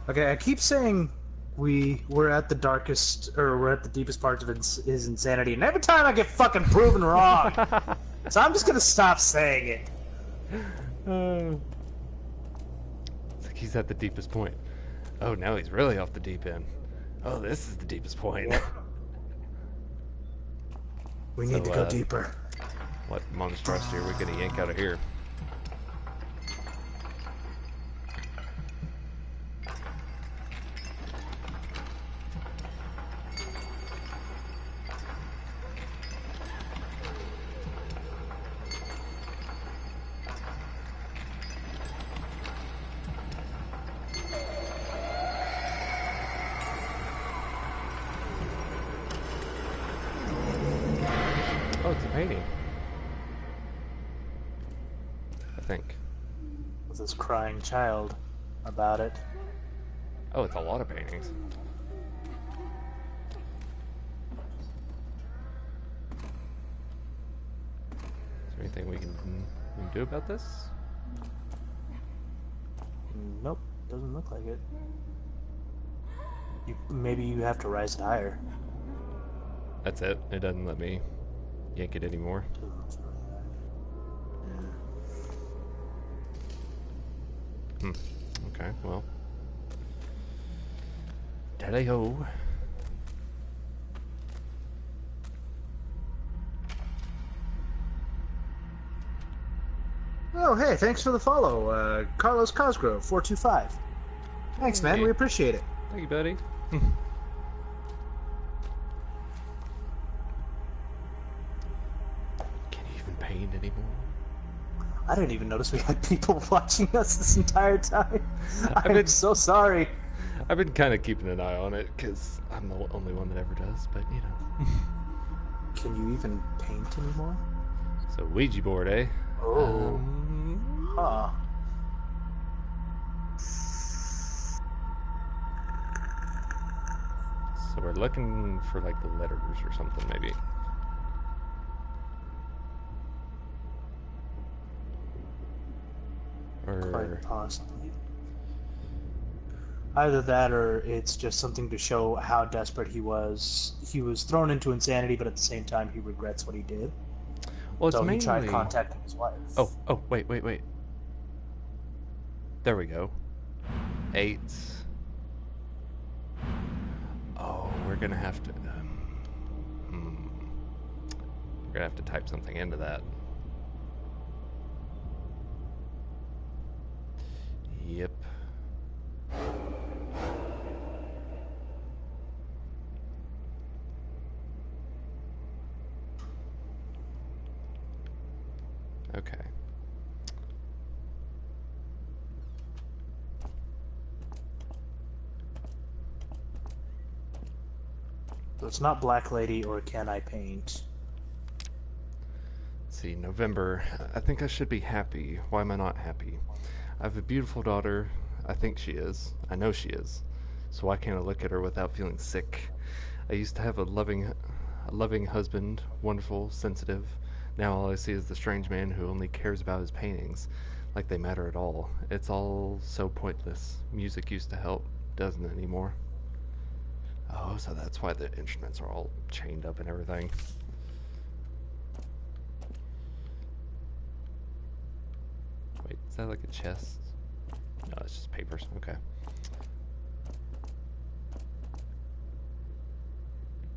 Okay, I keep saying we're at the darkest, or we're at the deepest parts of his insanity, and every time I get fucking proven wrong. So I'm just gonna stop saying it. It's like he's at the deepest point. Oh, now he's really off the deep end. Oh, this is the deepest point. We need to go deeper. What monstrosity are we gonna yank out of here? Oh, it's a painting. I think. With this crying child about it. Oh, it's a lot of paintings. Is there anything we can do about this? Nope, doesn't look like it. Maybe you have to rise it higher. That's it. It doesn't let me yank it anymore. Okay, well. Tally-ho. Oh, hey, thanks for the follow, Carlos Cosgrove, 425. Thanks, man, Hey. we appreciate it. Thank you, buddy. Can you even paint anymore? I didn't even notice we had people watching us this entire time. I'm been- so sorry. I've been kind of keeping an eye on it because I'm the only one that ever does, but you know. Can you even paint anymore? So Ouija board, eh? Oh. Huh. So we're looking for like the letters or something, maybe. Or Quite possibly. Either that or it's just something to show how desperate he was. He was thrown into insanity, but at the same time he regrets what he did. well, it's So mainly. he tried contacting his wife. Oh, wait. There we go. 8. Oh, we're gonna have to. We're gonna have to type something into that. Yep. Okay. So it's not Black Lady or Can I Paint? Let's see, November. I think I should be happy. Why am I not happy? I have a beautiful daughter. I think she is. I know she is. So why can't I look at her without feeling sick? I used to have a loving husband, wonderful, sensitive. Now all I see is the strange man who only cares about his paintings, like they matter at all. It's all so pointless. Music used to help, doesn't anymore. Oh, so that's why the instruments are all chained up and everything. Wait, is that like a chest? No, it's just papers. Okay.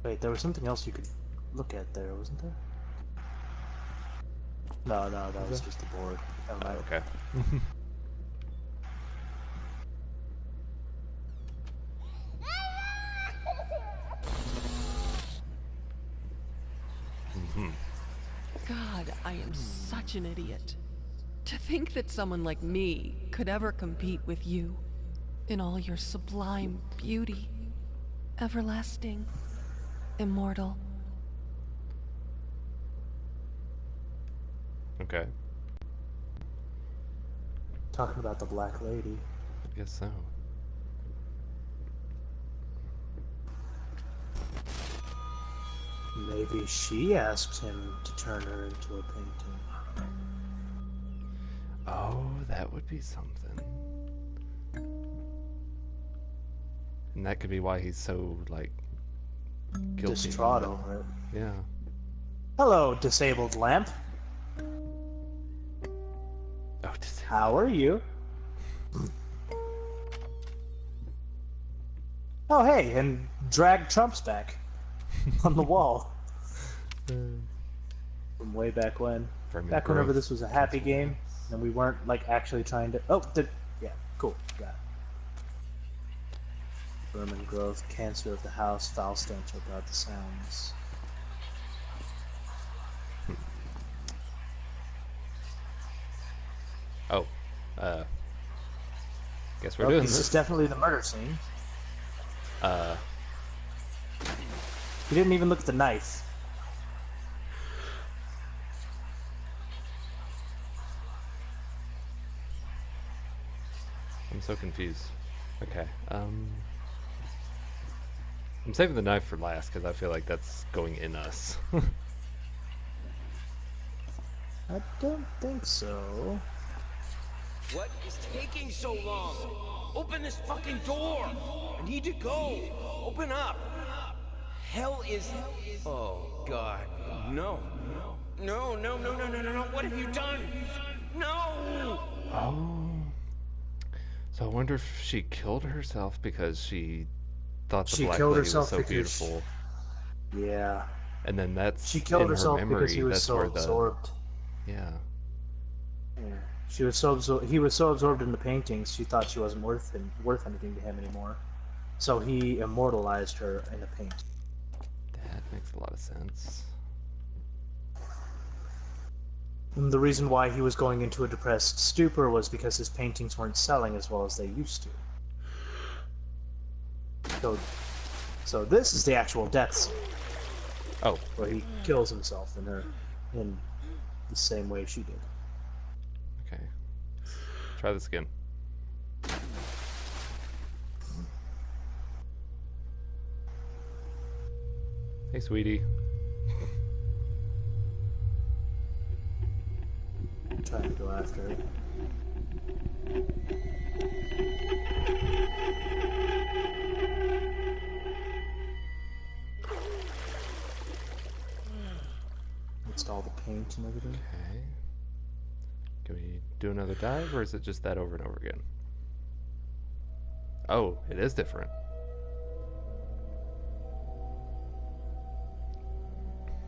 Wait, there was something else you could look at there, wasn't there? No, that was just the board. Never mind. Okay. God, I am such an idiot. To think that someone like me could ever compete with you in all your sublime beauty, everlasting, immortal. Okay. Talking about the Black Lady. I guess so. Maybe she asked him to turn her into a painting. Oh, that would be something. And that could be why he's so, like, guilty. Distraught over it. Yeah. Hello, disabled lamp. Oh, How are you? Oh, hey, and drag Trump's back on the wall. From way back when. Back whenever this was a happy game, and we weren't, like, actually trying to... Oh, yeah, cool, got it. Vermin growth, cancer of the house, foul stench about the sounds. Oh, guess we're doing this this. is definitely the murder scene. He didn't even look at the knife. I'm so confused. Okay, I'm saving the knife for last because I feel like that's going in us. I don't think so. What is taking so long? Open this fucking door! I need to go! Open up! Hell is... Oh, God. No. No, no, no, no, no, no, no. What have you done? No! Oh. So I wonder if she killed herself because she thought the She Black killed Lady herself was so because beautiful. Yeah. And then that's She killed in herself her memory. because he was That's so where absorbed. Yeah. Yeah. She was so he was so absorbed in the paintings, she thought she wasn't worth anything to him anymore. So he immortalized her in a paint. That makes a lot of sense. And the reason why he was going into a depressed stupor was because his paintings weren't selling as well as they used to. So this is the actual death scene. Oh. Where he kills himself in the same way she did. Okay. Try this again. Hey, sweetie. I'm trying to go after her. Install the paint and everything. Okay. Can we do another dive, or is it just that over and over again? Oh, it is different.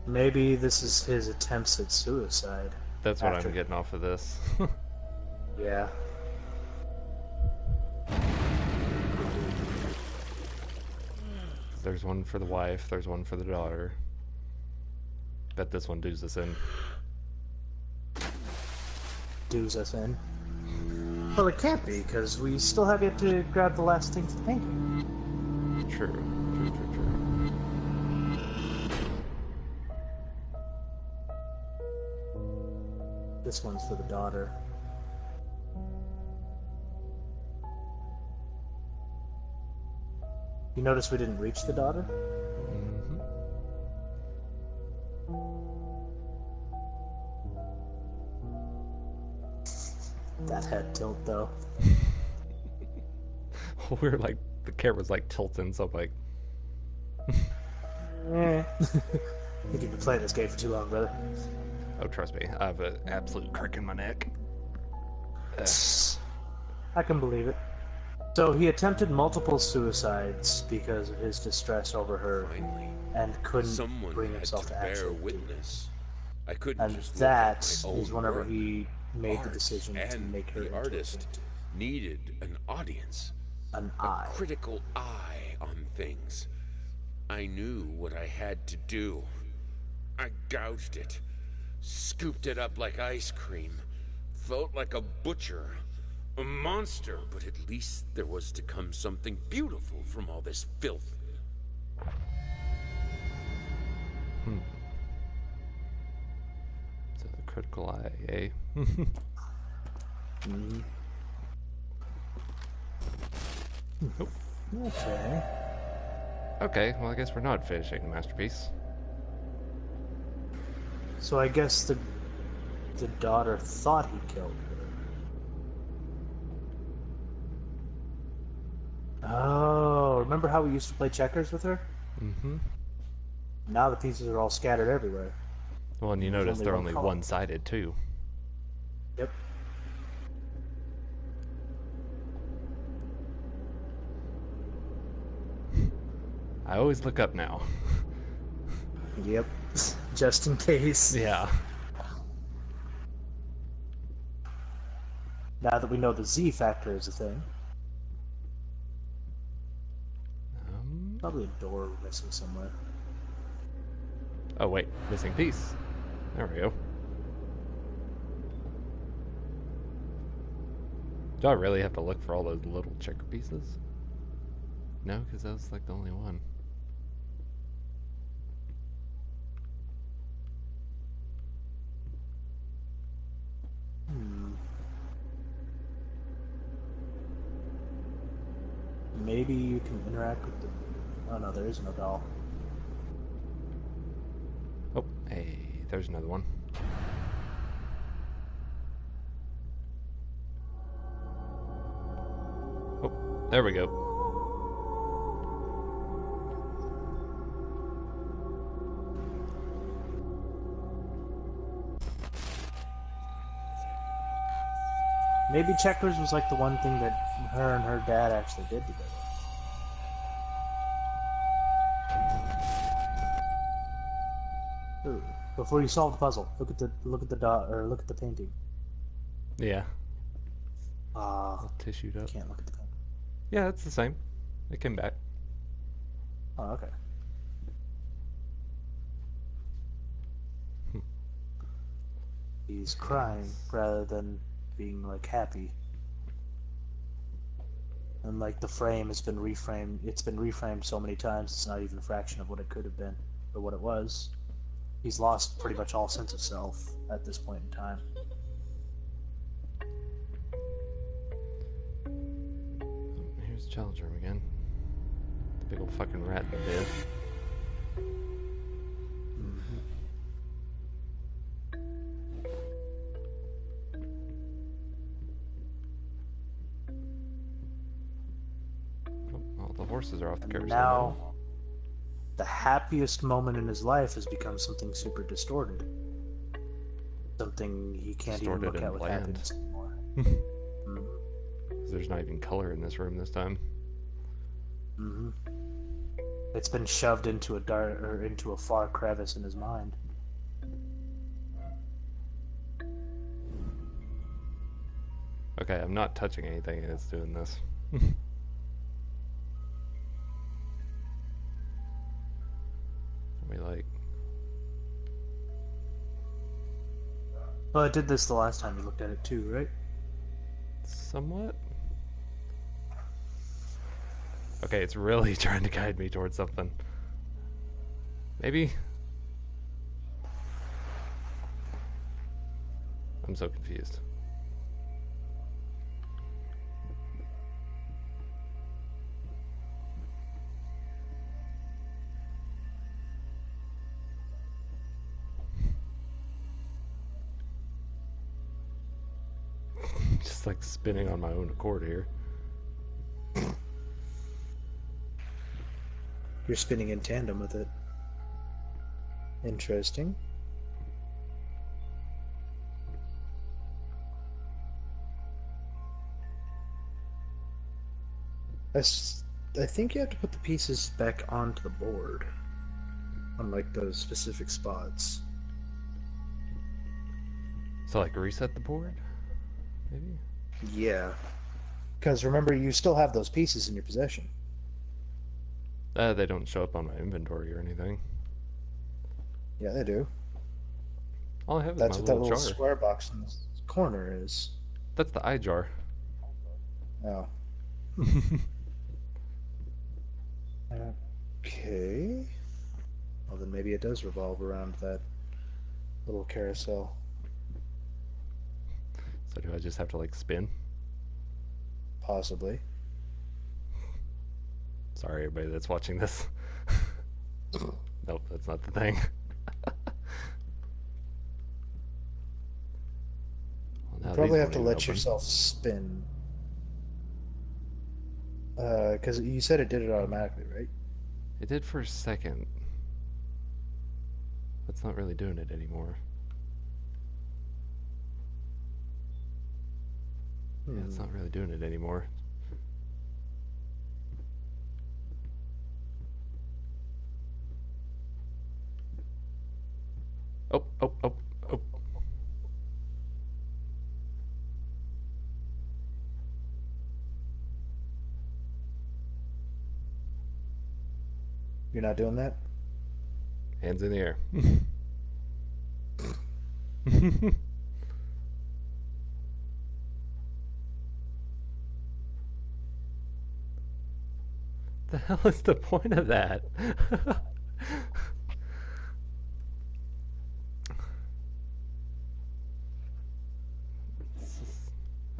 Maybe this is his attempts at suicide. That's what I'm getting off of this. Yeah. There's one for the wife, there's one for the daughter. Bet this one doos us in. Doos us in? Well, it can't be, because we still have yet to grab the last thing for the painting. True. This one's for the daughter. You notice we didn't reach the daughter? Mm-hmm. That head tilt, though. We're like, the camera's like tilting, so I'm like... I think you've been playing this game for too long, brother. Oh, trust me, I have an absolute crick in my neck. I can believe it. So he attempted multiple suicides because of his distress over her, Finally, and couldn't someone bring had himself to to bear actually do it. witness. I couldn't And just that look at my is own whenever work. he made the Art decision to and make her the into a artist painting. needed an audience, An a eye. critical eye on things. I knew what I had to do. I gouged it, scooped it up like ice cream, felt like a butcher, a monster, but at least there was to come something beautiful from all this filth. So the critical eye, eh? Okay. Okay, well I guess we're not finishing the masterpiece. So I guess the daughter thought he killed her. Oh, remember how we used to play checkers with her? Mm-hmm. Now the pieces are all scattered everywhere. Well, and you There's notice only they're one only color. one-sided, too. Yep. I always look up now. Yep. Just in case. Yeah. Now that we know the Z factor is a thing. Probably a door missing somewhere. Oh wait, missing piece. There we go. Do I really have to look for all those little checker pieces? No, because that was like the only one. Maybe you can interact with the... Oh no, there is no doll. Oh, hey, there's another one. Oh, there we go. Maybe checkers was like the one thing that her and her dad actually did together. Ooh. Before you solve the puzzle, look at the dot or look at the painting. Yeah. Ah, Tissued up. can't look at the painting. Yeah, it's the same. It came back. Oh, okay. He's crying rather than being like happy. And like the frame has been reframed, it's been reframed so many times it's not even a fraction of what it could have been or what it was. He's lost pretty much all sense of self at this point in time. Oh, here's the challenge room again. The big old fucking rat in the bed. Oh, all the horses are off the And carousel now, the happiest moment in his life has become something super distorted. Something he can't even Distorted look and at with bland. happiness anymore. There's not even color in this room this time. It's been shoved into a dark or into a far crevice in his mind. Okay, I'm not touching anything and it's doing this. We like... Well, it did this the last time you looked at it too, right? Somewhat? Okay, it's really trying to guide me towards something. Maybe? I'm so confused. Just like spinning on my own accord here. You're spinning in tandem with it. Interesting. I think you have to put the pieces back onto the board. On like those specific spots. So like reset the board? Maybe? Yeah. Because remember, you still have those pieces in your possession. They don't show up on my inventory or anything. Yeah, they do. All I have is That's my what that little jar. square box in the corner is. That's the eye jar. Oh. Okay. Well, then maybe it does revolve around that little carousel. So do I just have to like spin? Possibly. Sorry, everybody that's watching this. Nope, that's not the thing. Well, now You probably these have to won't let even open. yourself spin. Because you said it did it automatically, right? It did for a second. That's not really doing it anymore. Yeah, it's not really doing it anymore. Oh, oh, oh, oh. You're not doing that? Hands in the air. The hell is the point of that?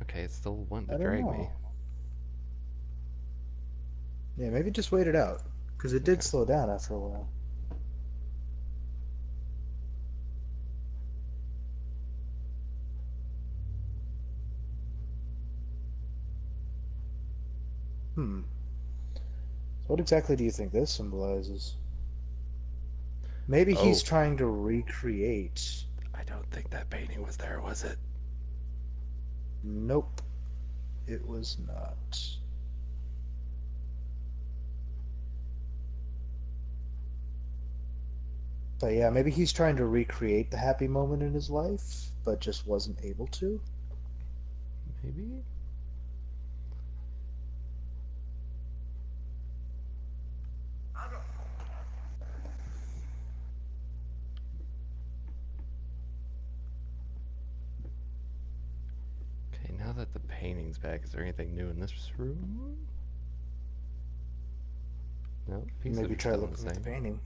Okay, it's still wanting I to don't drag know. me. Yeah, maybe just wait it out. Because it did Okay. slow down after a while. So what exactly do you think this symbolizes? Maybe he's Oh, trying to recreate. I don't think that painting was there, was it? Nope. It was not. But yeah, maybe he's trying to recreate the happy moment in his life, but just wasn't able to. Maybe? Okay, now that the painting's back, is there anything new in this room? No, pieces Maybe are try still looking the at the same. painting.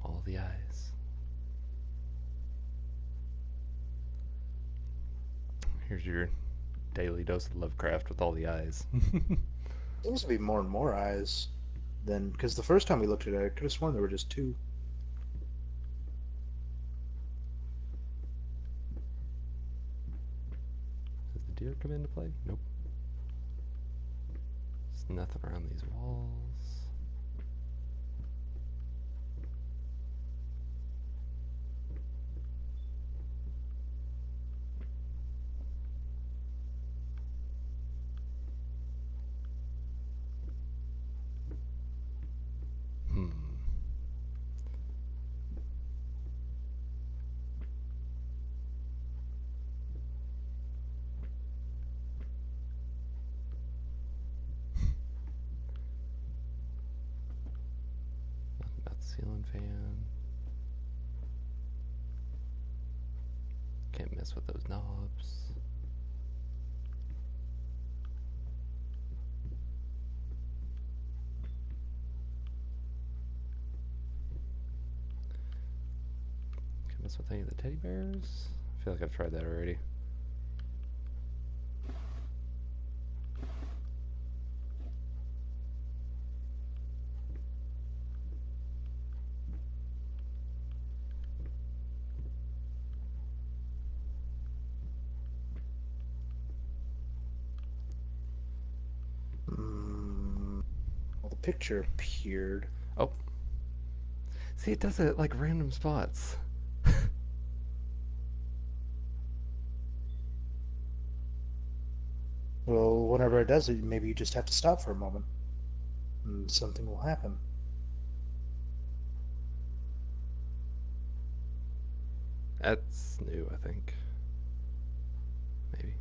All the eyes. Here's your daily dose of Lovecraft with all the eyes. Seems to be more and more eyes than because the first time we looked at it, I could have sworn there were just two. Does the deer come into play? Nope. There's nothing around these walls. Ceiling fan. Can't mess with those knobs. Can't mess with any of the teddy bears. I feel like I've tried that already. Well, the picture appeared. Oh. See, it does it at like random spots. Well, whenever it does it, maybe you just have to stop for a moment. And something will happen. That's new, I think. Maybe.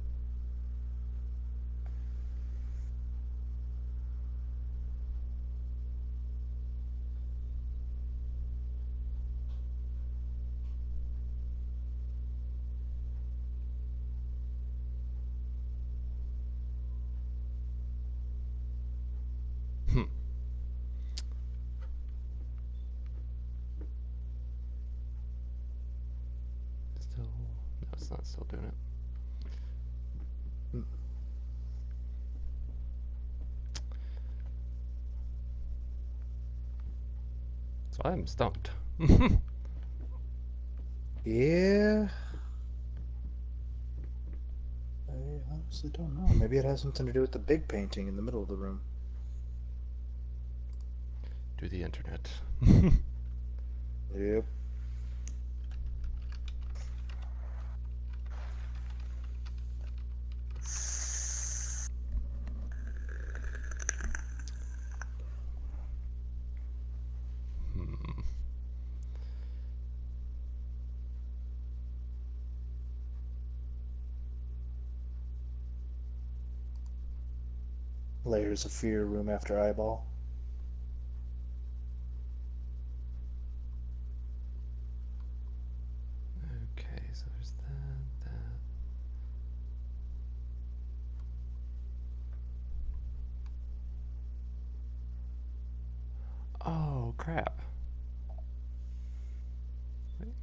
Still, no, it's not still doing it. So I'm stumped. Yeah. I honestly don't know. Maybe it has something to do with the big painting in the middle of the room. Do the internet. Yep. Layers of fear, room after eyeball. Okay, so there's that. Oh, crap. Wait.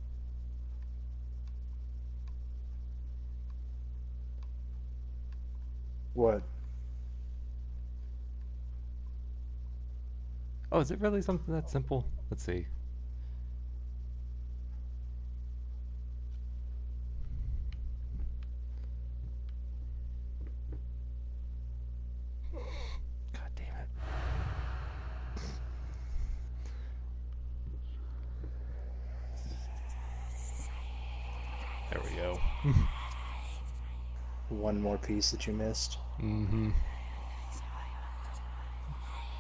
What? Oh, is it really something that simple? Let's see. God damn it. There we go. One more piece that you missed. Mm-hmm.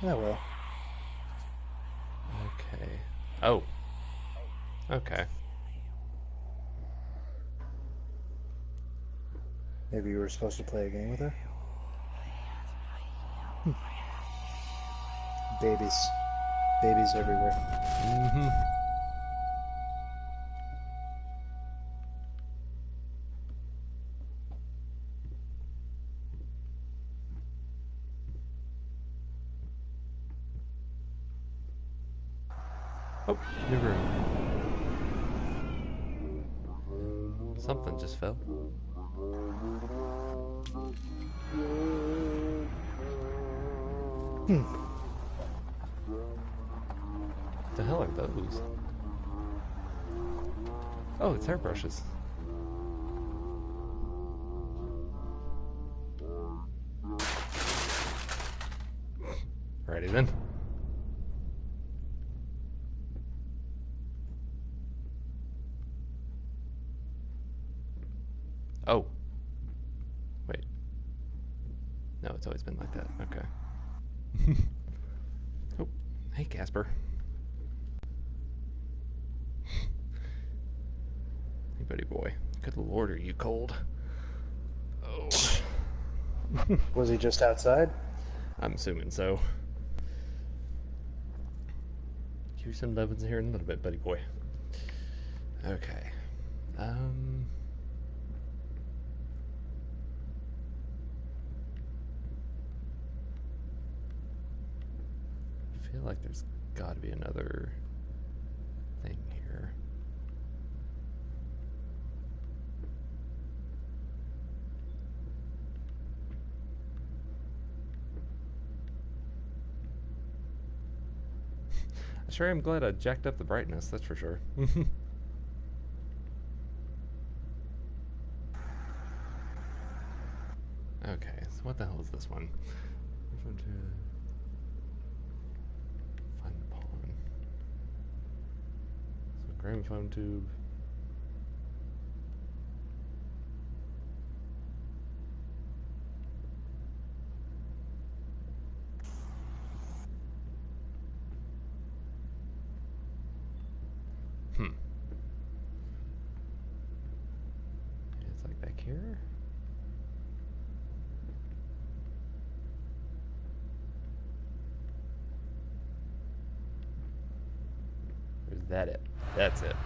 Oh well. Okay. Oh. Okay. Maybe you were supposed to play a game with her? Babies. Babies everywhere. Mm-hmm. Oh, new room. Something just fell. The hell are those? Oh, it's hairbrushes. Ready then? Oh. Wait. No, it's always been like that. Okay. Oh, hey Casper. Hey buddy boy. Good lord, are you cold? Oh. Was he just outside? I'm assuming so. give you some levels here in a little bit, buddy boy. Okay. I feel like there's got to be another thing here. I sure am glad I jacked up the brightness, that's for sure. Okay, so what the hell is this one? Find the pawn. So gramophone tube. It's like back here. Or is that it? That's it.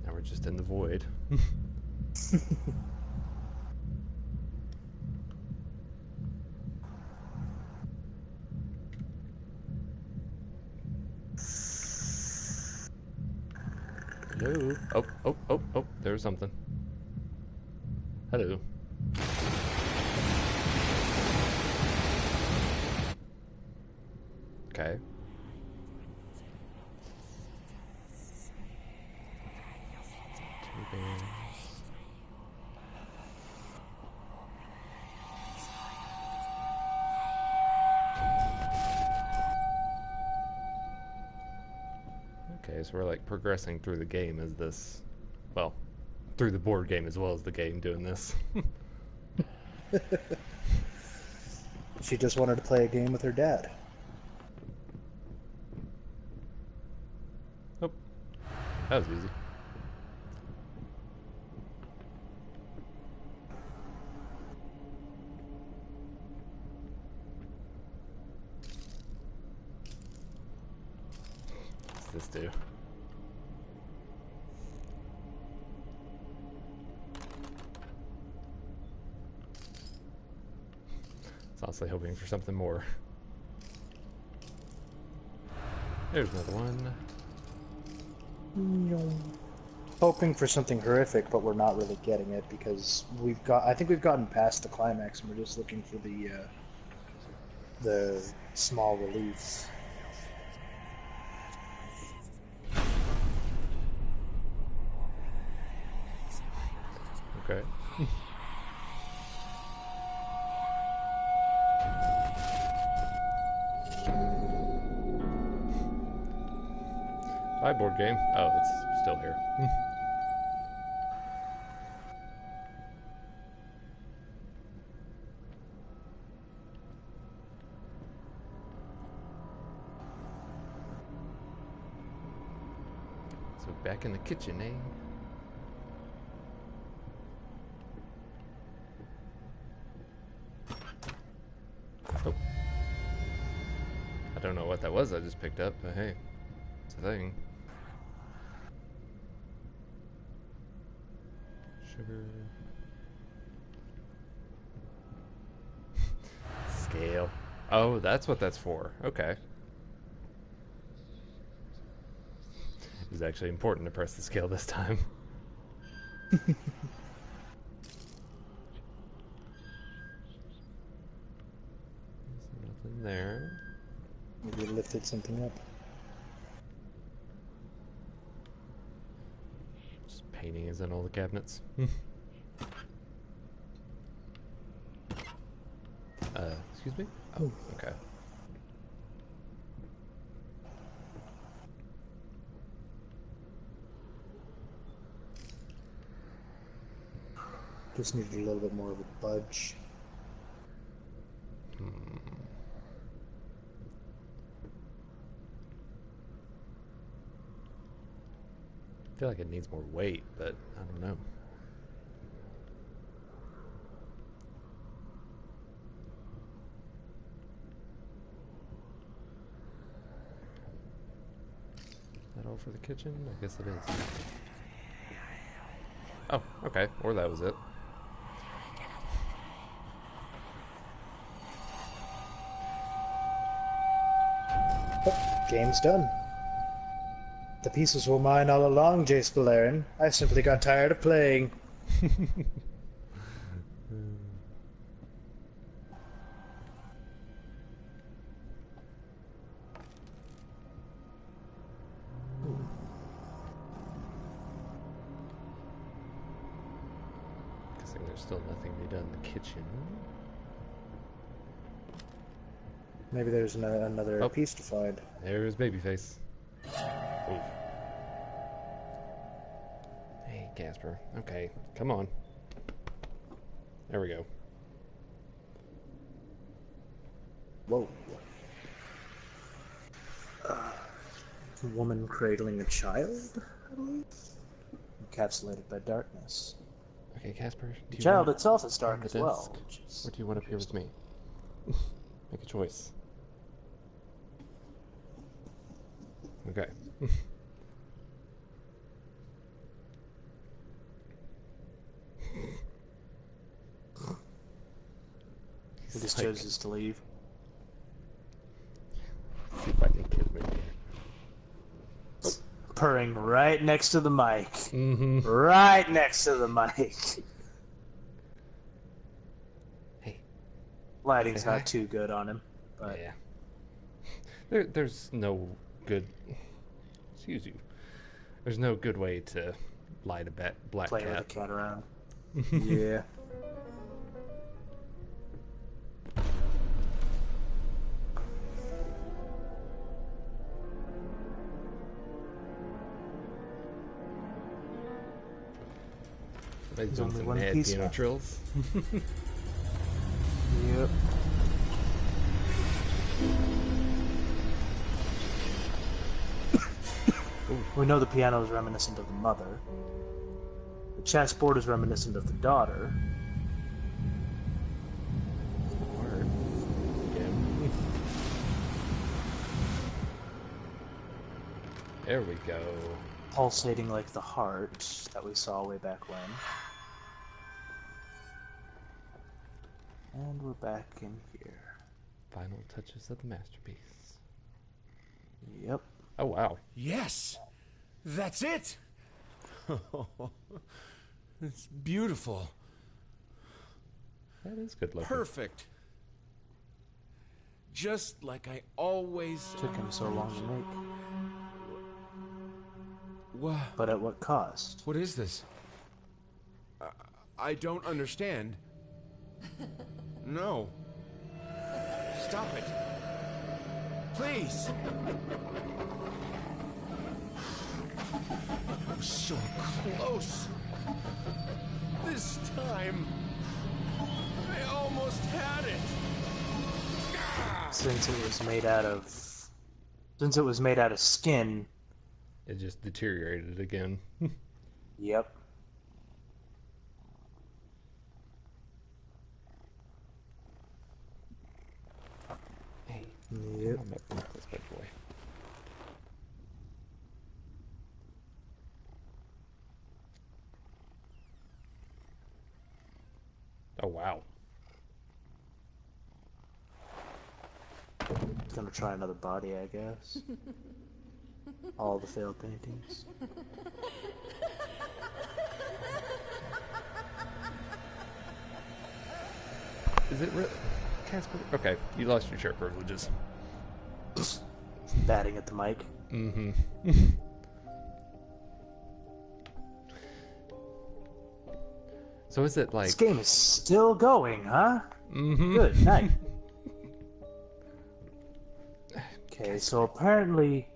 Now we're just in the void. Hello? Oh, there's something. Hello. Okay. Okay, so we're like progressing through the game as this, well, through the board game as well as the game doing this. She just wanted to play a game with her dad. Oh, that was easy. What's this do? I was honestly hoping for something more. There's another one. Hoping for something horrific, but we're not really getting it because I think we've gotten past the climax and we're just looking for the small reliefs. Okay. Bye, board game. Oh, it's still here. So back in the kitchen, eh? Oh. I don't know what that was I just picked up, but hey, it's a thing. Sugar. Scale. Oh, that's what that's for. Okay. It was actually important to press the scale this time. There's nothing there. Maybe it lifted something up. Just painting is in all the cabinets. Excuse me? Oh, okay. Just needed a little bit more of a budge. I feel like it needs more weight, but I don't know. Is that all for the kitchen? I guess it is. Oh, okay. Or that was it. Game's done. The pieces were mine all along, Jace Valerian. I simply got tired of playing. Guessing there's still nothing to be done in the kitchen. Maybe there's another Oh. piece to find. There's Babyface. Oof. Hey, Casper. Okay, come on. There we go. Whoa. A woman cradling a child, I believe? Encapsulated by darkness. Okay, Casper. The child itself is dark on as the well. desk, Which is or do you want up here with me? Make a choice. Okay. He just chooses to leave. See if I can get him in here. Purring right next to the mic. Mm-hmm. Right next to the mic. Hey. Lighting's Say hi. not too good on him, but Yeah. There's no good. Excuse you. There's no good way to light a black playing with cat. the cat around. Yeah. Somebody's doing only some one mad piece piano left. trills. Yep. We know the piano is reminiscent of the mother. The chessboard is reminiscent of the daughter. Word. Yeah. There we go. Pulsating like the heart that we saw way back when. And we're back in here. Final touches of the masterpiece. Yep. Oh, wow. Yes! That's it! It's beautiful. That is good looking. Perfect. Just like I always... Took him so long to make. What? But at what cost? What is this? I don't understand. No. Stop it. Please. I was so close. This time, I almost had it. Since it was made out of skin. It just deteriorated again. Yep. Hey. Yep. I'm up this bad boy. Oh, wow. Gonna try another body, I guess. All the failed paintings. Is it real? Casper? Okay, you lost your chair privileges. Batting at the mic. Mm-hmm. So is it like... This game is still going, huh? Mm-hmm. Good night. Okay, so apparently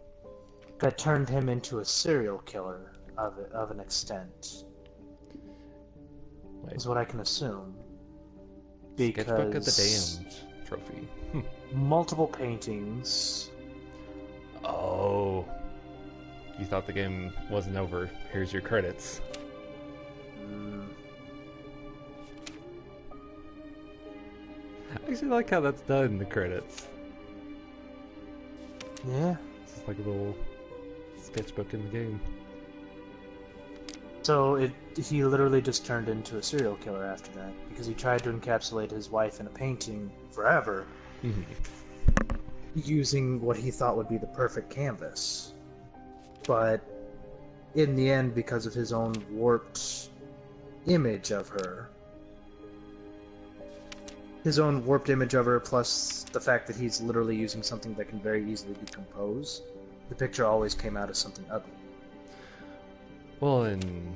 that turned him into a serial killer of an extent. Wait. Is what I can assume. Sketchbook of the Because Damned trophy. multiple paintings. Oh. You thought the game wasn't over. Here's your credits. I actually like how that's done in the credits. Yeah. It's just like a little sketchbook in the game. So he literally just turned into a serial killer after that, because he tried to encapsulate his wife in a painting forever, using what he thought would be the perfect canvas. But in the end, because of his own warped image of her, plus the fact that he's literally using something that can very easily decompose, the picture always came out as something ugly. Well, and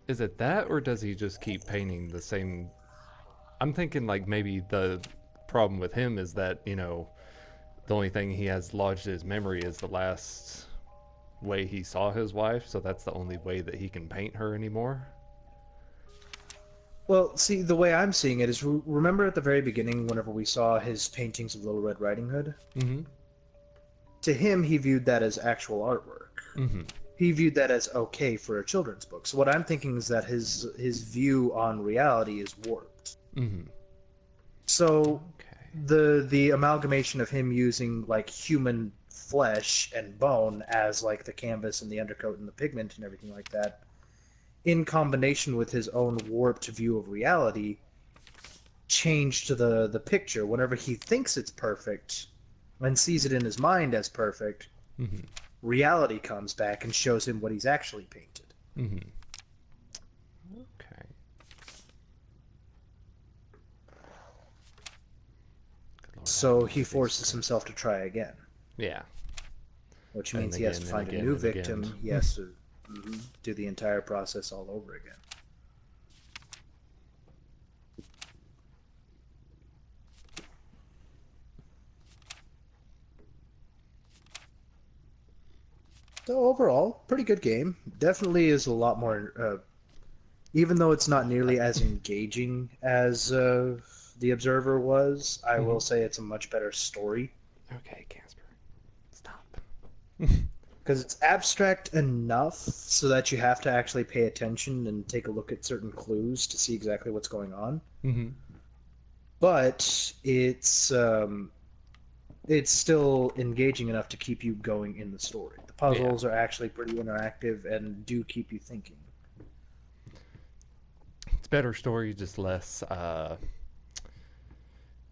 is it that, or does he just keep painting the same? I'm thinking like maybe the problem with him is that, you know, the only thing he has lodged in his memory is the last way he saw his wife, so that's the only way that he can paint her anymore. Well, see, the way I'm seeing it is, remember at the very beginning, whenever we saw his paintings of Little Red Riding Hood? Mm-hmm. To him, he viewed that as actual artwork. Mm-hmm. He viewed that as okay for a children's book. So what I'm thinking is that his view on reality is warped. Mm-hmm. So Okay. the amalgamation of him using like human flesh and bone as like the canvas and the undercoat and the pigment and everything like that, in combination with his own warped view of reality, changed to the picture. Whenever he thinks it's perfect and sees it in his mind as perfect, reality comes back and shows him what he's actually painted. Mm-hmm. Okay. Good Lord, So how he many forces things- himself to try again, Yeah. which And means he has to again, find and a again, new and again. victim. He has to do the entire process all over again. So overall, pretty good game. Definitely is a lot more, even though it's not nearly as engaging as The Observer was, I will say it's a much better story. Okay, Casper. Stop. Because it's abstract enough so that you have to actually pay attention and take a look at certain clues to see exactly what's going on. Mm-hmm. But it's still engaging enough to keep you going in the story. The puzzles are actually pretty interactive and do keep you thinking. It's better story, just less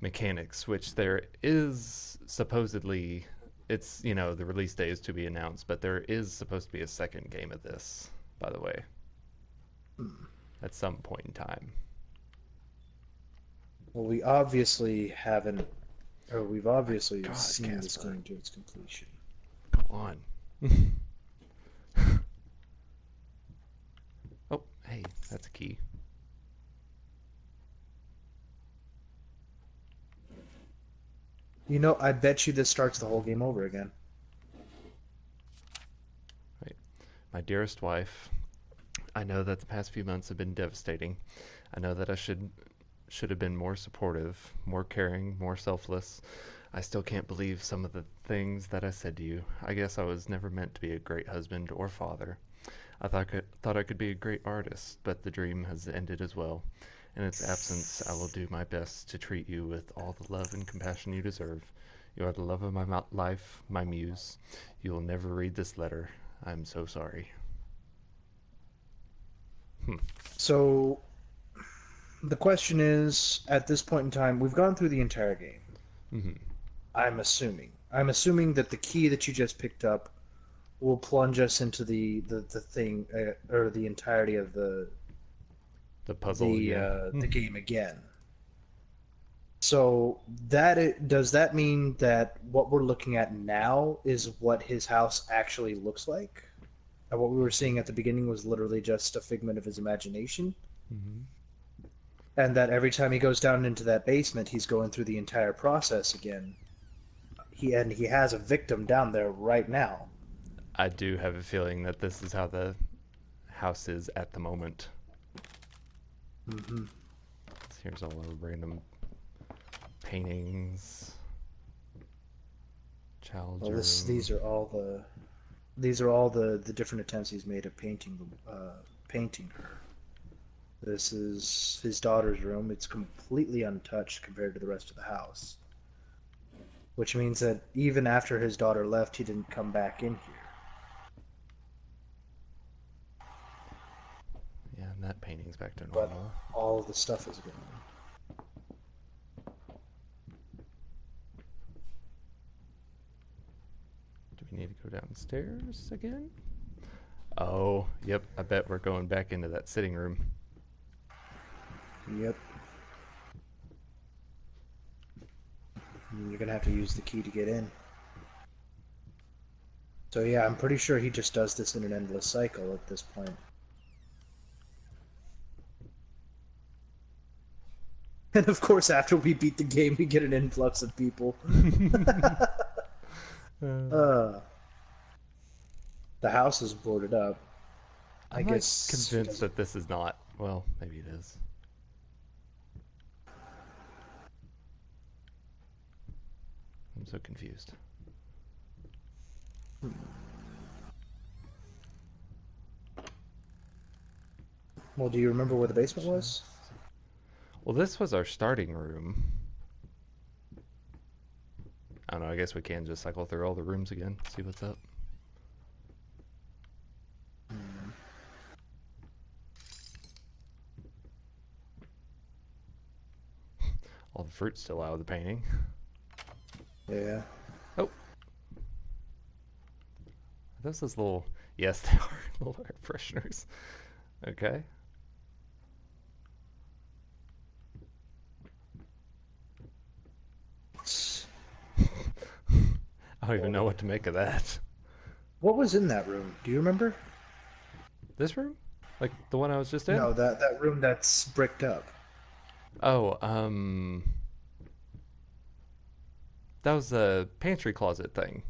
mechanics, which there is supposedly, it's, you know, the release date is to be announced, but there is supposed to be a second game of this, by the way, at some point in time. Well, we obviously haven't, or we've obviously God, seen this Casper. game to its completion. Go on. Oh, hey, that's a key. You know, I bet you this starts the whole game over again. Right. My dearest wife, I know that the past few months have been devastating. I know that I should have been more supportive, more caring, more selfless. I still can't believe some of the things that I said to you. I guess I was never meant to be a great husband or father. I thought I could be a great artist, but the dream has ended as well. In its absence, I will do my best to treat you with all the love and compassion you deserve. You are the love of my life, my muse. You will never read this letter. I'm so sorry. So, the question is, at this point in time, we've gone through the entire game. Mm-hmm. I'm assuming that the key that you just picked up will plunge us into the thing, or the entirety of the puzzle again. the game again. So does that mean that what we're looking at now is what his house actually looks like? And what we were seeing at the beginning was literally just a figment of his imagination? Mm-hmm. And that every time he goes down into that basement, he's going through the entire process again. He has a victim down there right now. I do have a feeling that this is how the house is at the moment. Mm-hmm. Here's all our random paintings. Child's Well, room. these are all the different attempts he's made at painting her. This is his daughter's room. It's completely untouched compared to the rest of the house, which means that even after his daughter left, he didn't come back in here. Yeah, and that painting's back to But normal. all of the stuff is gone. Do we need to go downstairs again? Oh, yep. I bet we're going back into that sitting room. Yep. And you're gonna have to use the key to get in. So yeah, I'm pretty sure he just does this in an endless cycle at this point. And of course, after we beat the game, we get an influx of people. uh, the house is boarded up. I I'm guess convinced that this is not. Well, maybe it is. I'm so confused. Well, do you remember where the basement was? Well, this was our starting room. I don't know. I guess we can just cycle through all the rooms again, see what's up. All the fruit's still out of the painting. Yeah. Oh. Are those little... Yes, they are little air fresheners. Okay. I don't even know what to make of that. What was in that room? Do you remember? This room? Like the one I was just in? No, that room that's bricked up. Oh, that was a pantry closet thing.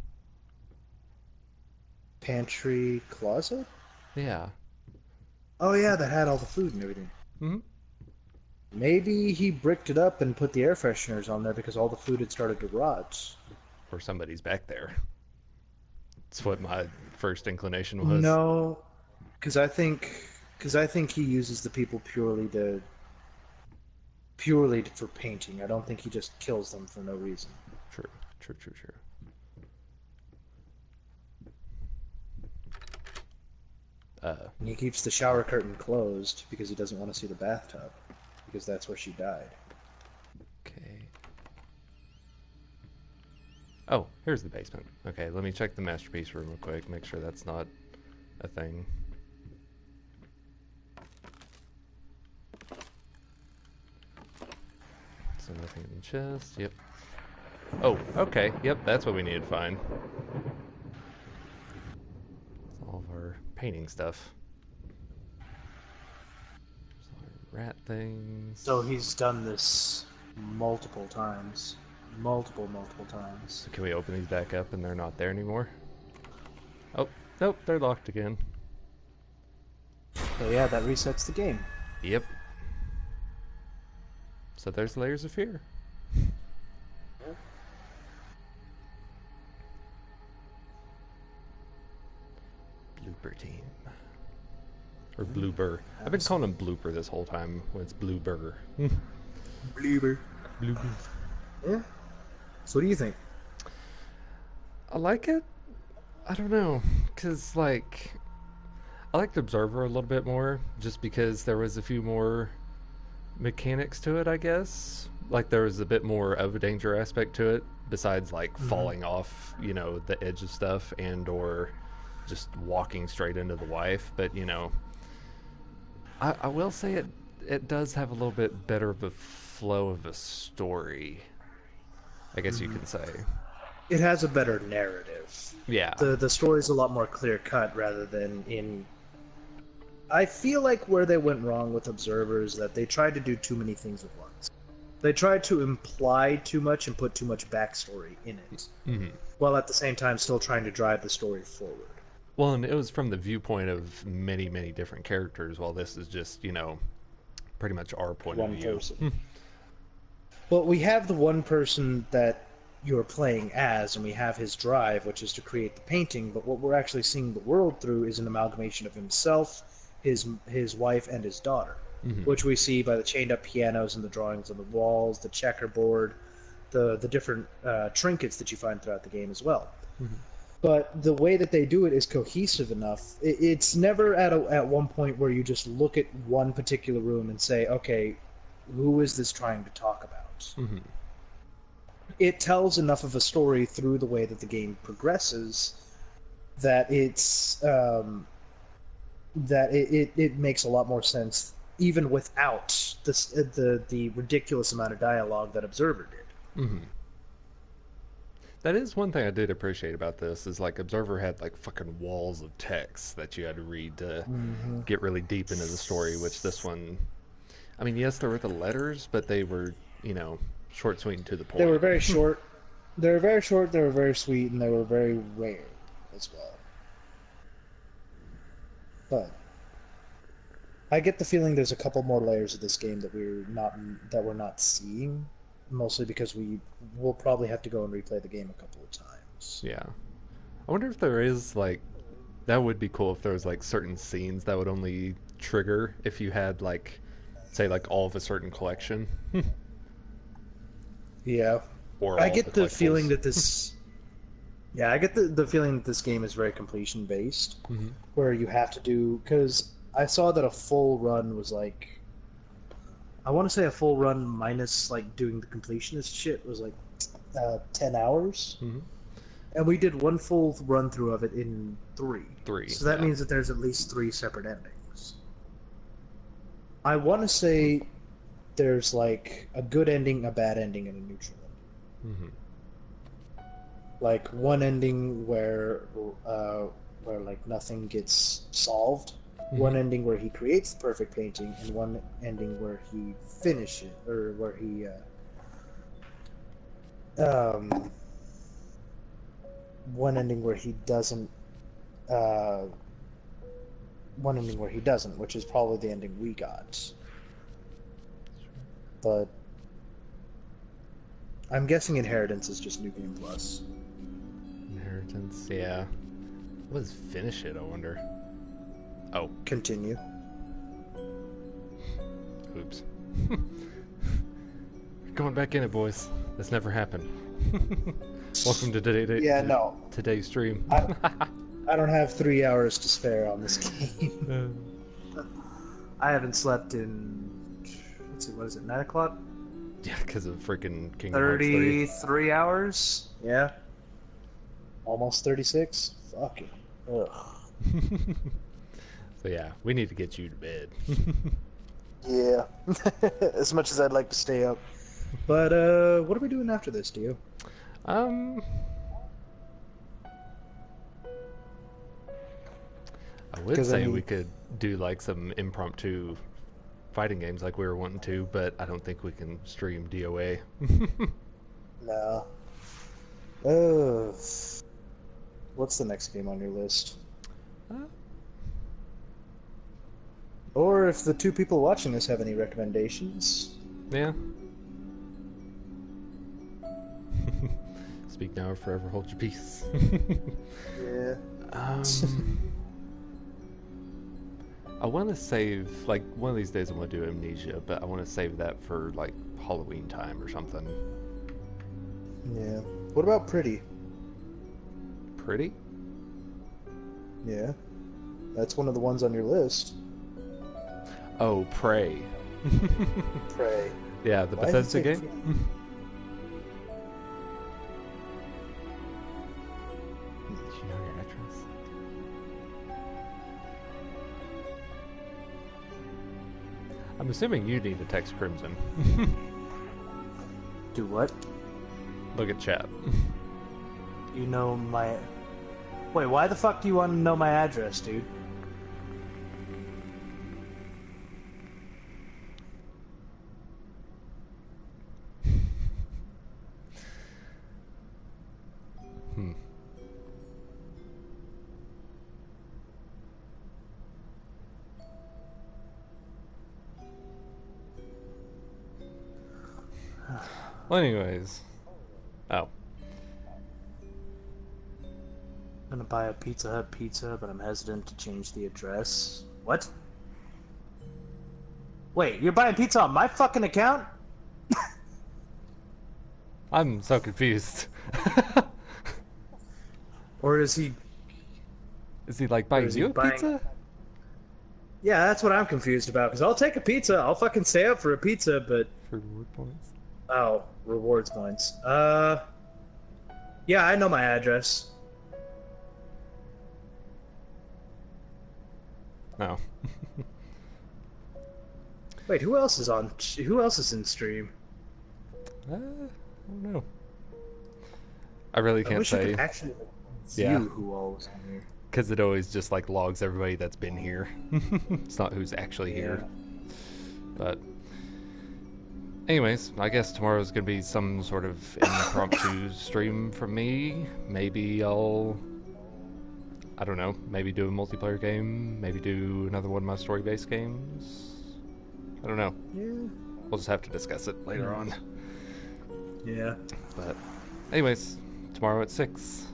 Pantry closet? Yeah. Oh yeah, that had all the food and everything. Hmm. Maybe he bricked it up and put the air fresheners on there because all the food had started to rot. Or somebody's back there. That's what my first inclination was. No, because I think he uses the people purely for painting. I don't think he just kills them for no reason. True, true, true, true. And he keeps the shower curtain closed because he doesn't want to see the bathtub, because that's where she died. Okay. Oh, here's the basement. Okay, let me check the masterpiece room real quick, make sure that's not a thing. So nothing in the chest, yep. Oh, okay, yep, that's what we needed to find. It's all of our painting stuff. There's all our rat things. So he's done this multiple times. Multiple times. So can we open these back up and they're not there anymore? Oh, nope, they're locked again. So yeah, that resets the game. Yep. So there's layers of fear. Blooper team. Or Bloober. I've been calling him Blooper this whole time when it's Bloober. Bloober. Bloober. Yeah. So what do you think? I like it. I don't know. Because, like, I liked Observer a little bit more just because there was a few more mechanics to it, I guess. Like, there was a bit more of a danger aspect to it besides, like, falling off, you know, the edge of stuff and or just walking straight into the wife. But, you know, I will say it does have a little bit better of a flow of a story, I guess you could say. It has a better narrative. Yeah. The story's a lot more clear cut rather than in. I feel like where they went wrong with Observer is that they tried to do too many things at once. They tried to imply too much and put too much backstory in it, while at the same time still trying to drive the story forward. Well, and it was from the viewpoint of many, many different characters, while this is just, you know, pretty much our point One of view. person. Well, we have the one person that you're playing as, and we have his drive, which is to create the painting. But what we're actually seeing the world through is an amalgamation of himself, his wife, and his daughter, which we see by the chained up pianos and the drawings on the walls, the checkerboard, the different trinkets that you find throughout the game as well. But the way that they do it is cohesive enough. It's never at one point where you just look at one particular room and say, okay, who is this trying to talk about? It tells enough of a story through the way that the game progresses that it makes a lot more sense even without the ridiculous amount of dialogue that Observer did. That is one thing I did appreciate about this is like Observer had like fucking walls of text that you had to read to get really deep into the story, which this one, I mean, yes, there were the letters, but they were, short, sweet, and to the point. They were very short. They were very short, they were very sweet, and they were very rare as well. But I get the feeling there's a couple more layers of this game that we're not seeing, mostly because we'll probably have to go and replay the game a couple of times. Yeah. I wonder if there is, like, that would be cool if there was, like, certain scenes that would only trigger if you had, like, say, like, all of a certain collection. Yeah. Or I all get the the feeling collectibles. that this... Yeah, I get the feeling that this game is very completion-based, where you have to do... Because I saw that a full run was, like... I want to say a full run minus, like, doing the completionist shit was, like, 10 hours. And we did one full run-through of it in 3. So that means that there's at least 3 separate endings. I want to say there's, like, a good ending, a bad ending, and a neutral ending. Like, one ending where like, nothing gets solved. One ending where he creates the perfect painting, and one ending where he finishes, or where he one ending where he doesn't one ending where he doesn't, which is probably the ending we got. But I'm guessing Inheritance is just New Game Plus. Inheritance, yeah. What does finish it, I wonder? Oh, Continue. oops. Going back in it, boys. This never happened. Welcome to today's stream. I don't have 3 hours to spare on this game. I haven't slept in, let's see, what is it, 9 o'clock? Yeah, because of freaking Kingdom Hearts 3. 33 hours? Yeah. Almost 36? Fuck it. Ugh. So yeah, we need to get you to bed. Yeah. As much as I'd like to stay up. But, what are we doing after this, Dio? I would 'Cause, say we could do like some impromptu fighting games like we were wanting to, but I don't think we can stream DOA. No. What's the next game on your list? Or if the 2 people watching this have any recommendations. Yeah. Speak now or forever hold your peace. Yeah. I want to save, like, one of these days I want to do Amnesia, but I want to save that for, like, Halloween time or something. Yeah. What about Pretty? Pretty? Yeah. That's one of the ones on your list. Oh, Prey. Prey. Yeah, the Why is it Bethesda saying game? Pretty? Did you know your address? I'm assuming you need to text Crimson. Do what? Look at chat. You know my... Wait, why the fuck do you want to know my address, dude? Well, anyways. Oh. gonna buy a Pizza Hut pizza, but I'm hesitant to change the address. What? Wait, you're buying pizza on my fucking account? I'm so confused. Or is he... Is he like buying is he you a buying- pizza? Yeah, that's what I'm confused about, because I'll take a pizza, I'll fucking stay up for a pizza, but... For reward points? Oh, rewards points. Yeah, I know my address. No. Wait, who else is on... Who else is in stream? I don't know. I really I can't wish I say. could actually see Yeah. who all was on here. Because it always just like logs everybody that's been here. It's not who's actually here. But anyways, I guess tomorrow's gonna be some sort of impromptu stream from me. Maybe I don't know, maybe do a multiplayer game, maybe do another one of my story-based games. I don't know. Yeah. We'll just have to discuss it later on. Yeah. But anyways, tomorrow at 6.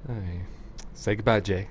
Hey. Say goodbye, Jay.